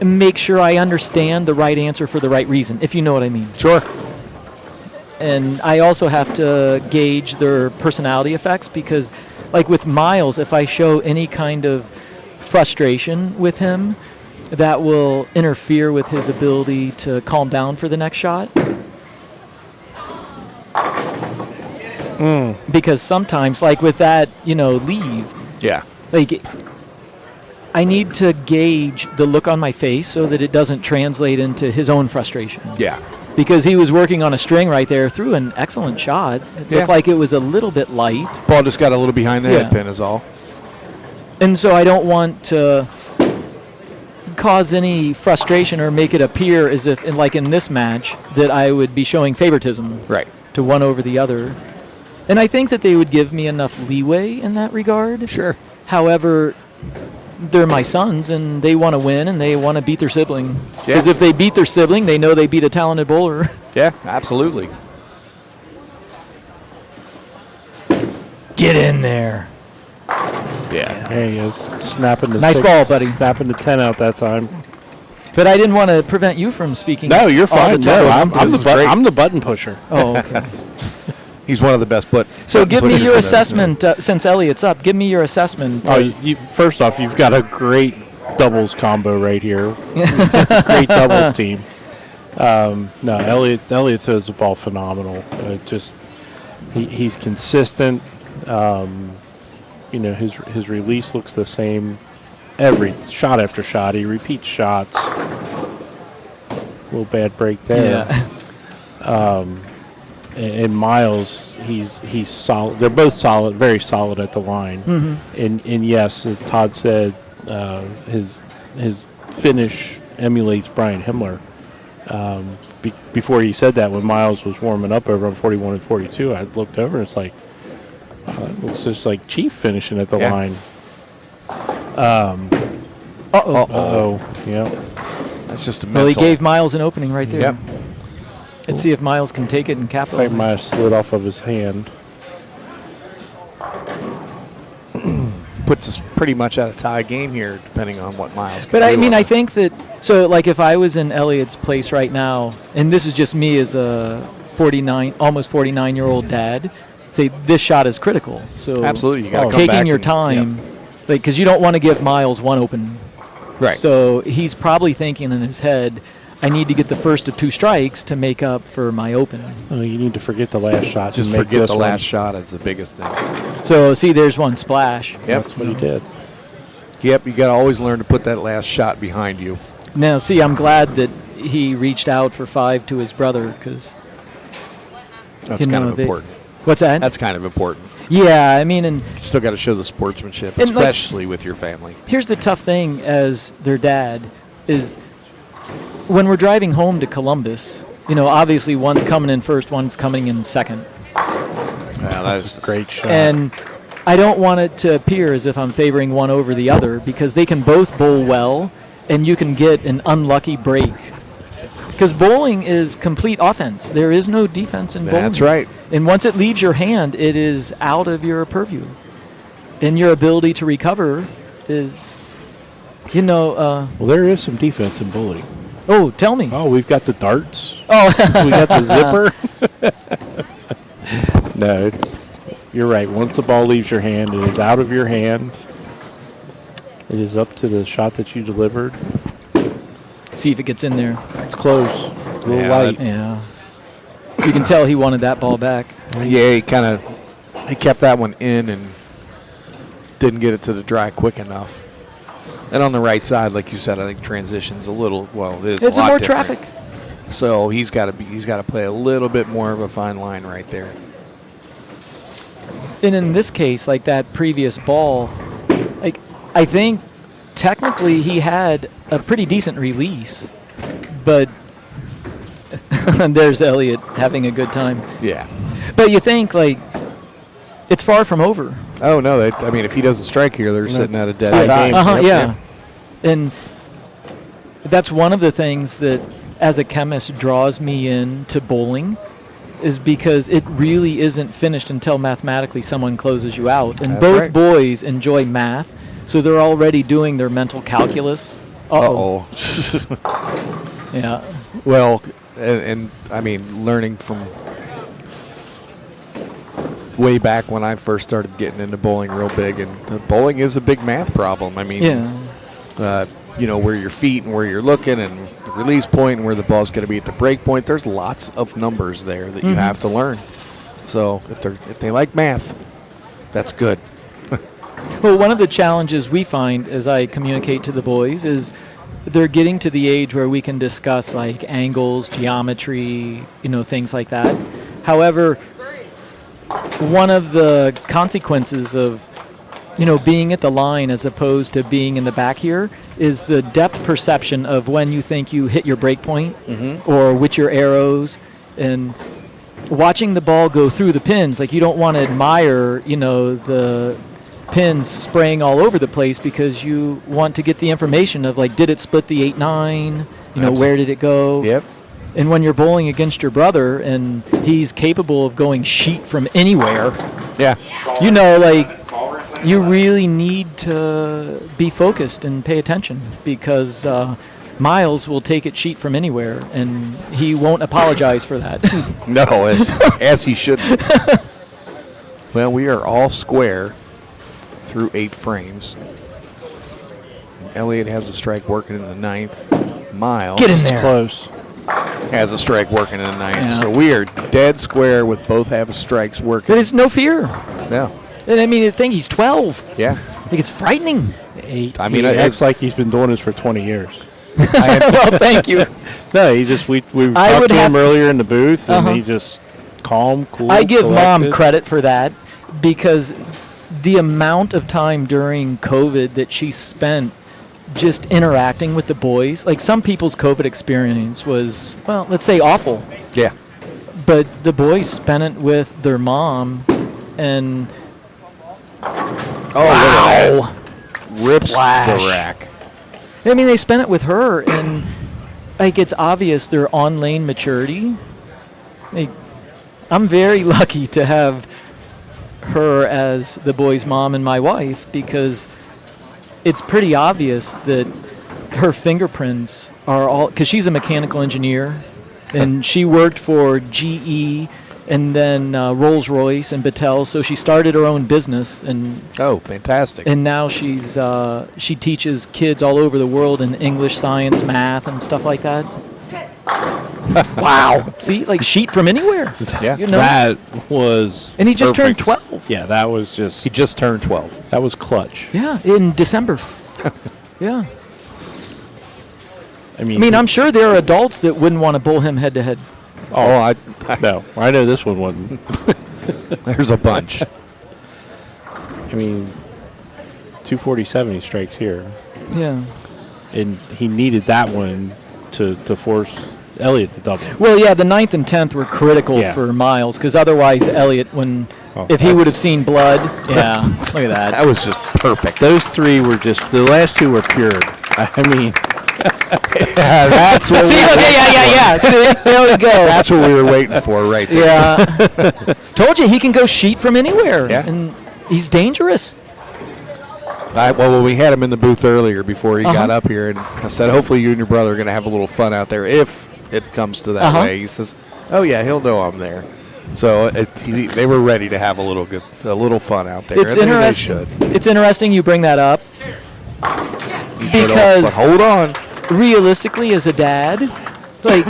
make sure I understand the right answer for the right reason, if you know what I mean. Sure. And I also have to gauge their personality effects because, like with Miles, if I show any kind of frustration with him, that will interfere with his ability to calm down for the next shot. Because sometimes, like with that, leave. Yeah. Like, I need to gauge the look on my face so that it doesn't translate into his own frustration. Yeah. Because he was working on a string right there, threw an excellent shot. It Yeah. looked like it was a little bit light. Ball just got a little behind the head pin is all. And so I don't want to cause any frustration or make it appear as if, like in this match, that I would be showing favoritism to one over the other. And I think that they would give me enough leeway in that regard. Sure. However, they're my sons, and they want to win, and they want to beat their sibling. Because if they beat their sibling, they know they beat a talented bowler. Yeah, absolutely. Get in there. Yeah. There he is. Snapping the Nice ball, buddy. Snapping the 10 out that time. But I didn't want to prevent you from speaking. No, you're all fine. the time. No, I'm the button pusher. Oh, okay. He's one of the best. So give me your assessment, since Elliot's up. Give me your assessment. Oh, first off, you've got a great doubles combo right here. Great doubles team. No, Elliot throws the ball phenomenal. He's consistent. His release looks the same every shot after shot. He repeats shots. A little bad break there. Yeah. And Miles, he's solid. They're both solid, very solid at the line. Mhm. And yes, as Todd said, his finish emulates Brian Himmler. Before he said that, when Miles was warming up over on 41 and 42, I looked over and it's like, wow, that looks just like Chief finishing at the line. Uh-oh. Yeah. That's just a Well, he mental. gave Miles an opening right there. Yep. Let's see if Miles can take it and It's like capitalize. Miles slid off of his hand. Puts us pretty much at a tie game here, depending on what Miles can But I do mean, on I it. think that, so like if I was in Elliot's place right now, and this is just me as a almost 49-year-old dad, say this shot is critical. So Absolutely, you gotta come taking back your and- time, like, because you don't want to give Miles one open. Right. So he's probably thinking in his head, I need to get the first of 2 strikes to make up for my open. Oh, you need to forget the last shot. Just and make forget this the one. last shot is the biggest thing. So see, there's one splash. Yep. That's what he did. Yep, you got to always learn to put that last shot behind you. Now, see, I'm glad that he reached out for 5 to his brother because That's kind of important. What's that? That's kind of important. Yeah, I mean, and You still got to show the sportsmanship, And, like, especially with your family. here's the tough thing as their dad is when we're driving home to Columbus, obviously one's coming in first, one's coming in second. Yeah, that is Great shot. And I don't want it to appear as if I'm favoring one over the other because they can both bowl well and you can get an unlucky break. Because bowling is complete offense. There is no defense in bowling. That's right. And once it leaves your hand, it is out of your purview. And your ability to recover is, well, there is some defense in bowling. oh, tell me. Oh, we've got the darts. Oh, We got the zipper. No, you're right. Once the ball leaves your hand, it is out of your hand. It is up to the shot that you delivered. See if it gets in there. It's close. A little Yeah, light. Yeah. You can tell he wanted that ball back. Yeah, he kept that one in and didn't get it to the dry quick enough. And on the right side, like you said, I think transition's a little, well, it is It's a lot more different. traffic. So he's got to play a little bit more of a fine line right there. And in this case, like that previous ball, like I think technically he had a pretty decent release, but there's Elliot having a good time. Yeah. But you think like it's far from over. Oh no! If he doesn't strike here, they're sitting at a dead tight tie. game. Yeah. And that's one of the things that, as a chemist, draws me into bowling, is because it really isn't finished until mathematically someone closes you out. And That's both right. boys enjoy math, so they're already doing their mental calculus. Uh-oh. Yeah. Well, and learning from way back when I first started getting into bowling real big, and bowling is a big math problem. Where your feet and where you're looking and the release point and where the ball's going to be at the break point. There's lots of numbers there that you have to learn. So if they like math, that's good. Well, one of the challenges we find as I communicate to the boys is they're getting to the age where we can discuss like angles, geometry, things like that. However, one of the consequences of being at the line as opposed to being in the back here is the depth perception of when you think you hit your break point or with your arrows, and watching the ball go through the pins. Like, you don't want to admire, the pins spraying all over the place, because you want to get the information of like, did it split the 8-9? Where did it go? Yep. And when you're bowling against your brother and he's capable of going sheet from anywhere, Yeah. you really need to be focused and pay attention, because Miles will take it sheet from anywhere, and he won't apologize for that. No, as he shouldn't. Well, we are all square through 8 frames. Elliot has a strike working in the 9th. Miles Get in there. Close. has a strike working in the 9th. Yeah. So we are dead square with both have a strikes working. But it's no fear. No. And I mean, I think he's 12. Yeah. Like, it's frightening. He acts like he's been doing this for 20 years. Well, thank you. No, we talked to him earlier in the booth, and he just calm, cool. I give Mom collected. credit for that, because the amount of time during COVID that she spent just interacting with the boys, like, some people's COVID experience was, well, let's say awful. Yeah. But the boys spent it with their mom, and wow, Rips Splash. the rack. I mean, they spent it with her, and like, it's obvious their on-lane maturity. Like, I'm very lucky to have her as the boys' mom and my wife, because it's pretty obvious that her fingerprints are all, because she's a mechanical engineer, and she worked for GE and then Rolls-Royce and Battelle, so she started her own business. And oh, fantastic. And now she teaches kids all over the world in English, science, math, and stuff like that. Wow. See, like, sheet from anywhere. Yeah. That was And he just perfect. turned 12. Yeah, that was just... He just turned 12. That was clutch. Yeah, in December. Yeah. I I mean, I'm sure there are adults that wouldn't want to bowl him head-to-head. Oh, no. I know this one wasn't. There's a bunch. I mean, 247 he strikes here. Yeah. And he needed that one to force Elliot to double. Well, yeah, the 9th and 10th were critical for Miles, because otherwise Elliot, if he would have seen blood, yeah, look at that. That was just perfect. Those three were just, the last two were pure. I mean, that's what. See, yeah. See, there we go. That's what we were waiting for, right there. Yeah. Told you, he can go sheet from anywhere, Yeah. and he's dangerous. Well, we had him in the booth earlier before he got up here, and I said, hopefully you and your brother are going to have a little fun out there if it comes to that way. He says, oh, yeah, he'll know I'm there. So they were ready to have a little fun out there. It's and they interesting. should. It's interesting you bring that up You said, because but hold on. realistically, as a dad, like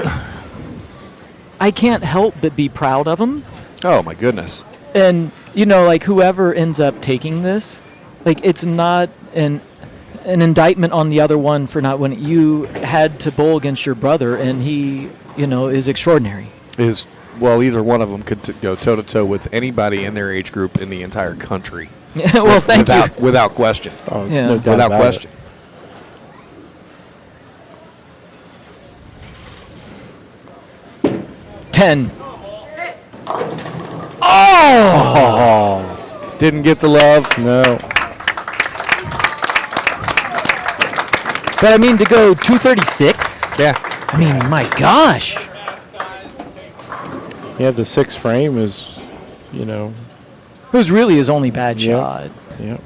I can't help but be proud of him. Oh my goodness. And like whoever ends up taking this, like it's not an indictment on the other one for not winning. You had to bowl against your brother, and he, is extraordinary. Well, either one of them could go toe to toe with anybody in their age group in the entire country. Well, thank you. Without question. Oh, Yeah. no doubt Without about question. It. 10. Oh! Didn't get the love. No. But I mean, to go 236. Yeah. I mean, my gosh. Yeah, the 6 frame is, It was really his only bad Yep. shot. yeah.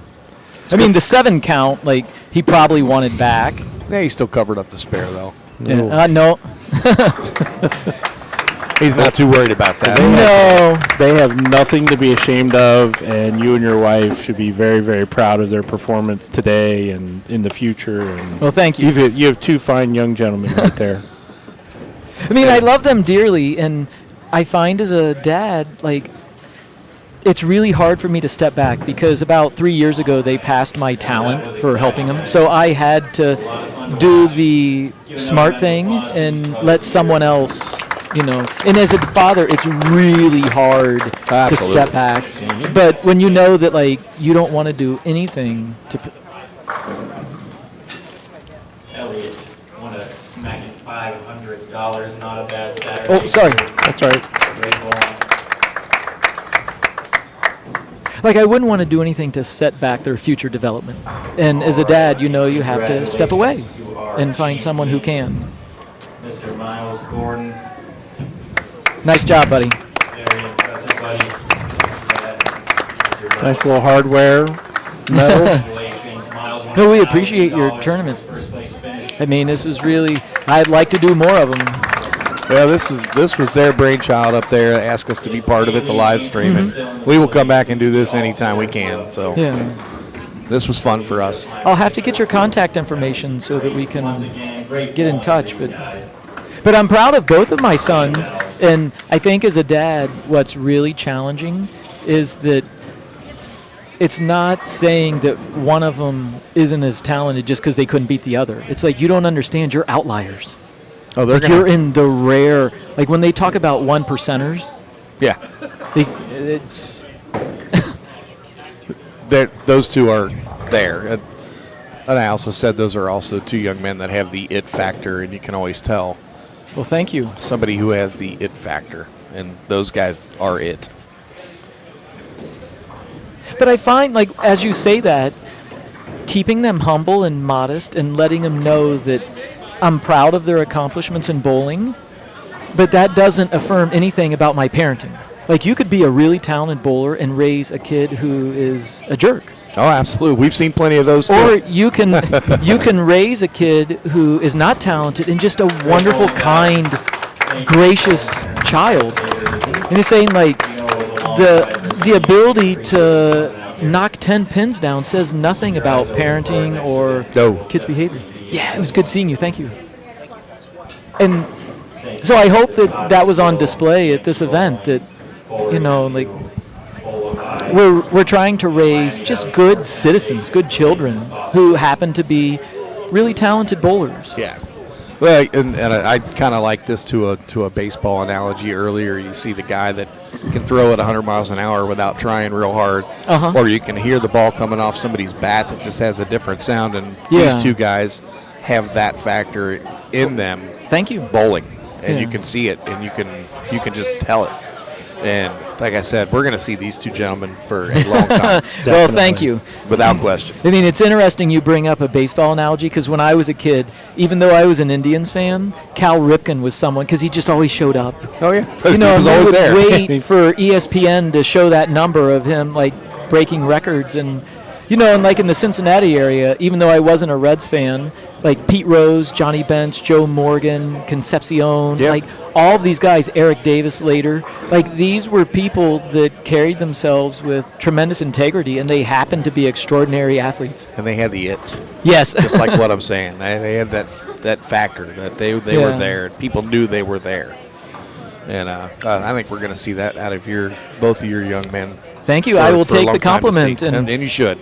I mean, the 7 count, like he probably wanted back. Yeah, he still covered up the spare though. No. No. He's not too worried about that. No. They have nothing to be ashamed of, and you and your wife should be very, very proud of their performance today and in the future. And Well, thank you. you have 2 fine young gentlemen right there. I mean, I love them dearly, and I find as a dad, like, it's really hard for me to step back because about 3 years ago they passed my talent for helping them. So I had to do the smart thing and let someone else, And as a father, it's really hard to step back. But when you know that, like, you don't want to do anything to. Elliot won a smacking $500. Not a bad Saturday. Oh, sorry. That's all right. Great bowling. Like, I wouldn't want to do anything to set back their future development. And as a dad, you have to step away and find someone who can. Mr. Miles Gordon, Nice job, buddy. very impressive, buddy. Nice little hardware. Metal. Congratulations, Miles. No, we appreciate your tournament. First place finish. I mean, this is really, I'd like to do more of them. Yeah, this was their brainchild up there. They asked us to be part of it, the live stream, and we will come back and do this anytime we can. So Yeah. this was fun for us. I'll have to get your contact information so that we can get in touch. But I'm proud of both of my sons, and I think as a dad, what's really challenging is that it's not saying that one of them isn't as talented just because they couldn't beat the other. It's like, you don't understand, you're outliers. Oh, they're Like, you're in the rare, like when they talk about 1%ers, Yeah, it's those two are there. And I also said those are also 2 young men that have the it factor, and you can always tell well, thank you. somebody who has the it factor, and those guys are it. But I find, like, as you say that, keeping them humble and modest and letting them know that I'm proud of their accomplishments in bowling, but that doesn't affirm anything about my parenting. Like, you could be a really talented bowler and raise a kid who is a jerk. Oh, absolutely. We've seen plenty of those too. Or you can raise a kid who is not talented and just a wonderful, kind, gracious child. And it's saying, like, the ability to knock 10 pins down says nothing about parenting or kids' behavior. Yeah, it was good seeing you. Thank you. And so I hope that was on display at this event, that, like, we're trying to raise just good citizens, good children who happen to be really talented bowlers. Yeah. Well, and I kind of like this to a baseball analogy earlier. You see the guy that can throw at 100 miles an hour without trying real hard, or you can hear the ball coming off somebody's bat that just has a different sound. And these 2 guys have that factor in them. Thank you. Bowling, and you can see it, and you can just tell it. And like I said, we're going to see these 2 gentlemen for a long time. Well, thank you. Without question. I mean, it's interesting you bring up a baseball analogy, because when I was a kid, even though I was an Indians fan, Cal Ripken was someone, because he just always showed up. Oh, yeah. You know, he was we always would there. wait for ESPN to show that number of him, like, breaking records. And, and like in the Cincinnati area, even though I wasn't a Reds fan, like Pete Rose, Johnny Bench, Joe Morgan, Concepcion, Yep. like all of these guys, Eric Davis later, like these were people that carried themselves with tremendous integrity, and they happened to be extraordinary athletes. And they had the it. Yes. Just like what I'm saying. They had that factor that they were Yeah. there. People knew they were there. And I think we're going to see that out of both of your young men. Thank you. for- I will for a take long the time to compliment. see. And you should.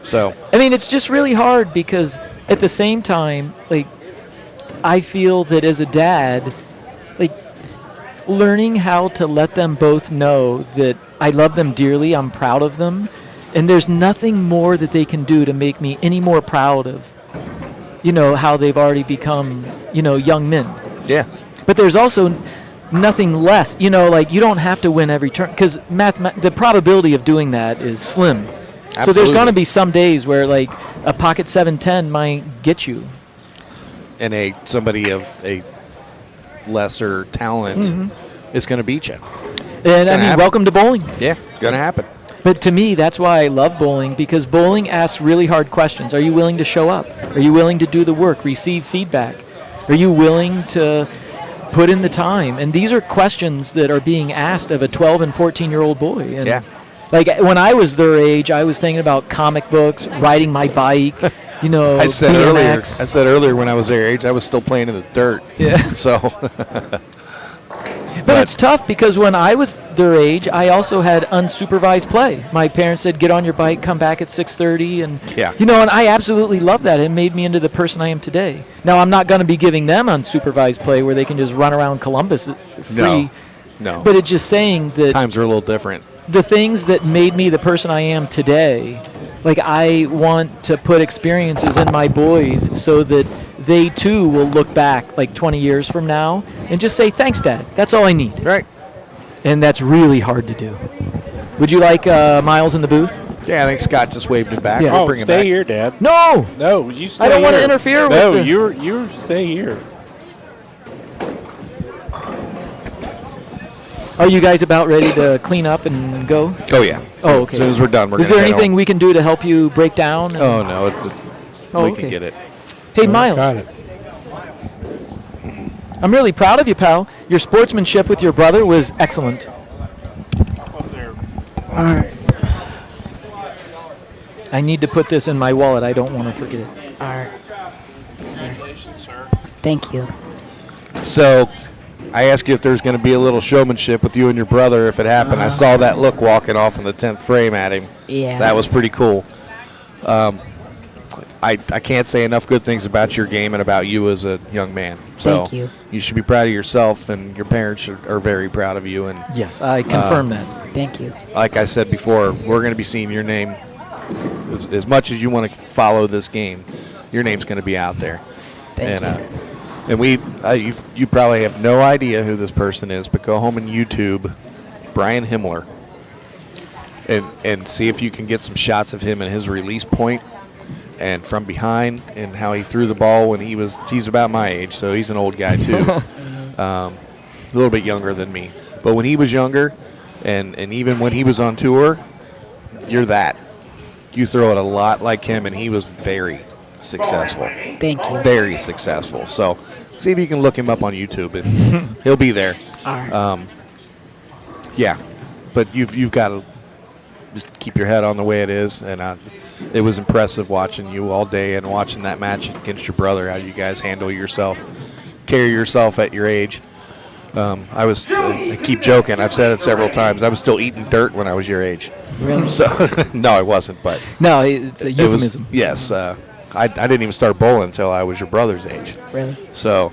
So I mean, it's just really hard because at the same time, like, I feel that as a dad, like, learning how to let them both know that I love them dearly, I'm proud of them, and there's nothing more that they can do to make me any more proud of, how they've already become, young men. yeah, But there's also nothing less, like, you don't have to win every turn because the probability of doing that is slim. So there's Absolutely. going to be some days where, like, a pocket 710 might get you. and somebody of a lesser talent is going to beat you. And I Gonna mean, happen. welcome to bowling. Yeah, going to happen. But to me, that's why I love bowling, because bowling asks really hard questions. Are you willing to show up? Are you willing to do the work, receive feedback? Are you willing to put in the time? And these are questions that are being asked of a 12 and 14-year-old boy. And Yeah. like, when I was their age, I was thinking about comic books, riding my bike, I said BMX. earlier when I was their age, I was still playing in the dirt. Yeah. So But it's tough because when I was their age, I also had unsupervised play. My parents said, "Get on your bike, come back at 6:30," and Yeah. and I absolutely loved that. It made me into the person I am today. Now I'm not going to be giving them unsupervised play where they can just run around Columbus free. no. But it's just saying that Times are a little different. the things that made me the person I am today, like, I want to put experiences in my boys so that they too will look back like 20 years from now and just say, "Thanks, Dad. That's all I need." Right. And that's really hard to do. Would you like Miles in the booth? Yeah, I think Scott just waved it back. Yeah. We'll Oh, bring it stay back. here, Dad. No! No, you stay I don't want to here. interfere No, with the... you're stay here. Are you guys about ready to clean up and go? Oh yeah. Oh, okay. As soon as we're done, we're Is gonna there head anything home. we can do to help you break down? and- Oh no, Oh, we okay. can get it. Hey, Miles. Got it. I'm really proud of you, pal. Your sportsmanship with your brother was excellent. All right. I need to put this in my wallet. I don't want to forget it. All right. Thank you. So, I asked you if there's going to be a little showmanship with you and your brother if it happened. I saw that look walking off in the 10th frame at him. Yeah. That was pretty cool. I can't say enough good things about your game and about you as a young man. So Thank you. You should be proud of yourself, and your parents are very proud of you. And Yes, I confirm that. Thank you. like I said before, we're going to be seeing your name as much as you want to follow this game. Your name's going to be out there. Thank and, And you probably have no idea who this person is, but go home and YouTube Brian Himmler and see if you can get some shots of him and his release point and from behind and how he threw the ball when he's about my age, so he's an old guy too, a little bit younger than me. But when he was younger, and even when he was on tour, you're that. You throw it a lot like him, and he was very successful. Thank you. Very successful. So see if you can look him up on YouTube, and he'll be there. All right. Yeah, but you've got to just keep your head on the way it is, and it was impressive watching you all day and watching that match against your brother, how you guys handle yourself, carry yourself at your age. I keep joking. I've said it several times. I was still eating dirt when I was your age. Really? So no, I wasn't. But No, it's a it was- euphemism. yes, I didn't even start bowling until I was your brother's age. Really? So,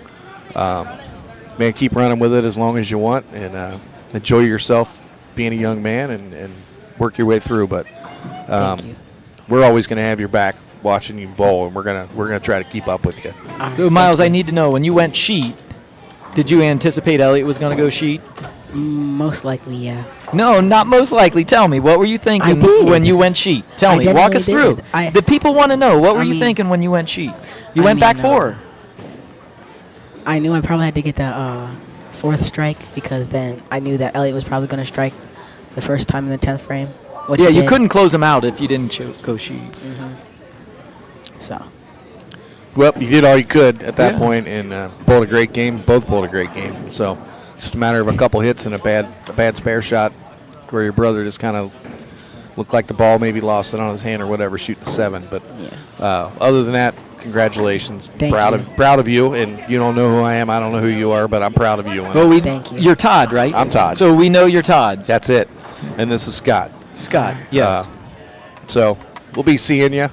man, keep running with it as long as you want, and enjoy yourself being a young man, and work your way through. But Thank you. we're always going to have your back watching you bowl, and we're gonna try to keep up with you. All right. So, Miles, I need to know, when you went sheet, did you anticipate Elliot was going to go sheet? Most likely, yeah. No, not most likely. Tell me, what were you thinking did. when you went sheet? Tell I me, walk genuinely us through. did. The people want to know. What were I you mean- thinking when you went sheet? You I went back mean, four. I knew I probably had to get the fourth strike because then I knew that Elliot was probably going to strike the first time in the 10th frame. Which Yeah, he you did. couldn't close him out if you didn't go sheet. So, Well, you did all you could at that Yeah. point and bowled a great game. Both bowled a great game. So just a matter of a couple hits and a bad spare shot where your brother just kind of looked like the ball maybe lost it on his hand or whatever, shooting a 7. But other than that, congratulations. Thank Proud of you. And you don't know who I am. I don't know who you are, but I'm proud of you. Well, Thank you. you're Todd, right? I'm Todd. So we know you're Todd. That's it. And this is Scott. Scott, yes. So we'll be seeing you.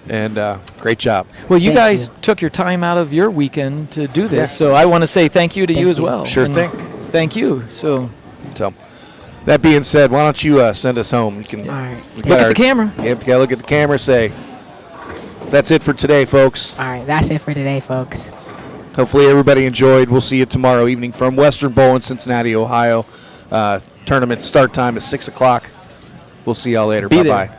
And great job. Well, you Thank guys you. took your time out of your weekend to do this, Yeah. so I want to say thank you to Thank you as you. well. Sure And thing. Thank you. So So that being said, why don't you send us home? You can All right. look at the camera. Yep, you gotta look at the camera. Say, that's it for today, folks. All right, that's it for today, folks. Hopefully everybody enjoyed. We'll see you tomorrow evening from Western Bowl in Cincinnati, Ohio. Tournament start time is 6 o'clock. We'll see y'all later. Be Bye there. bye.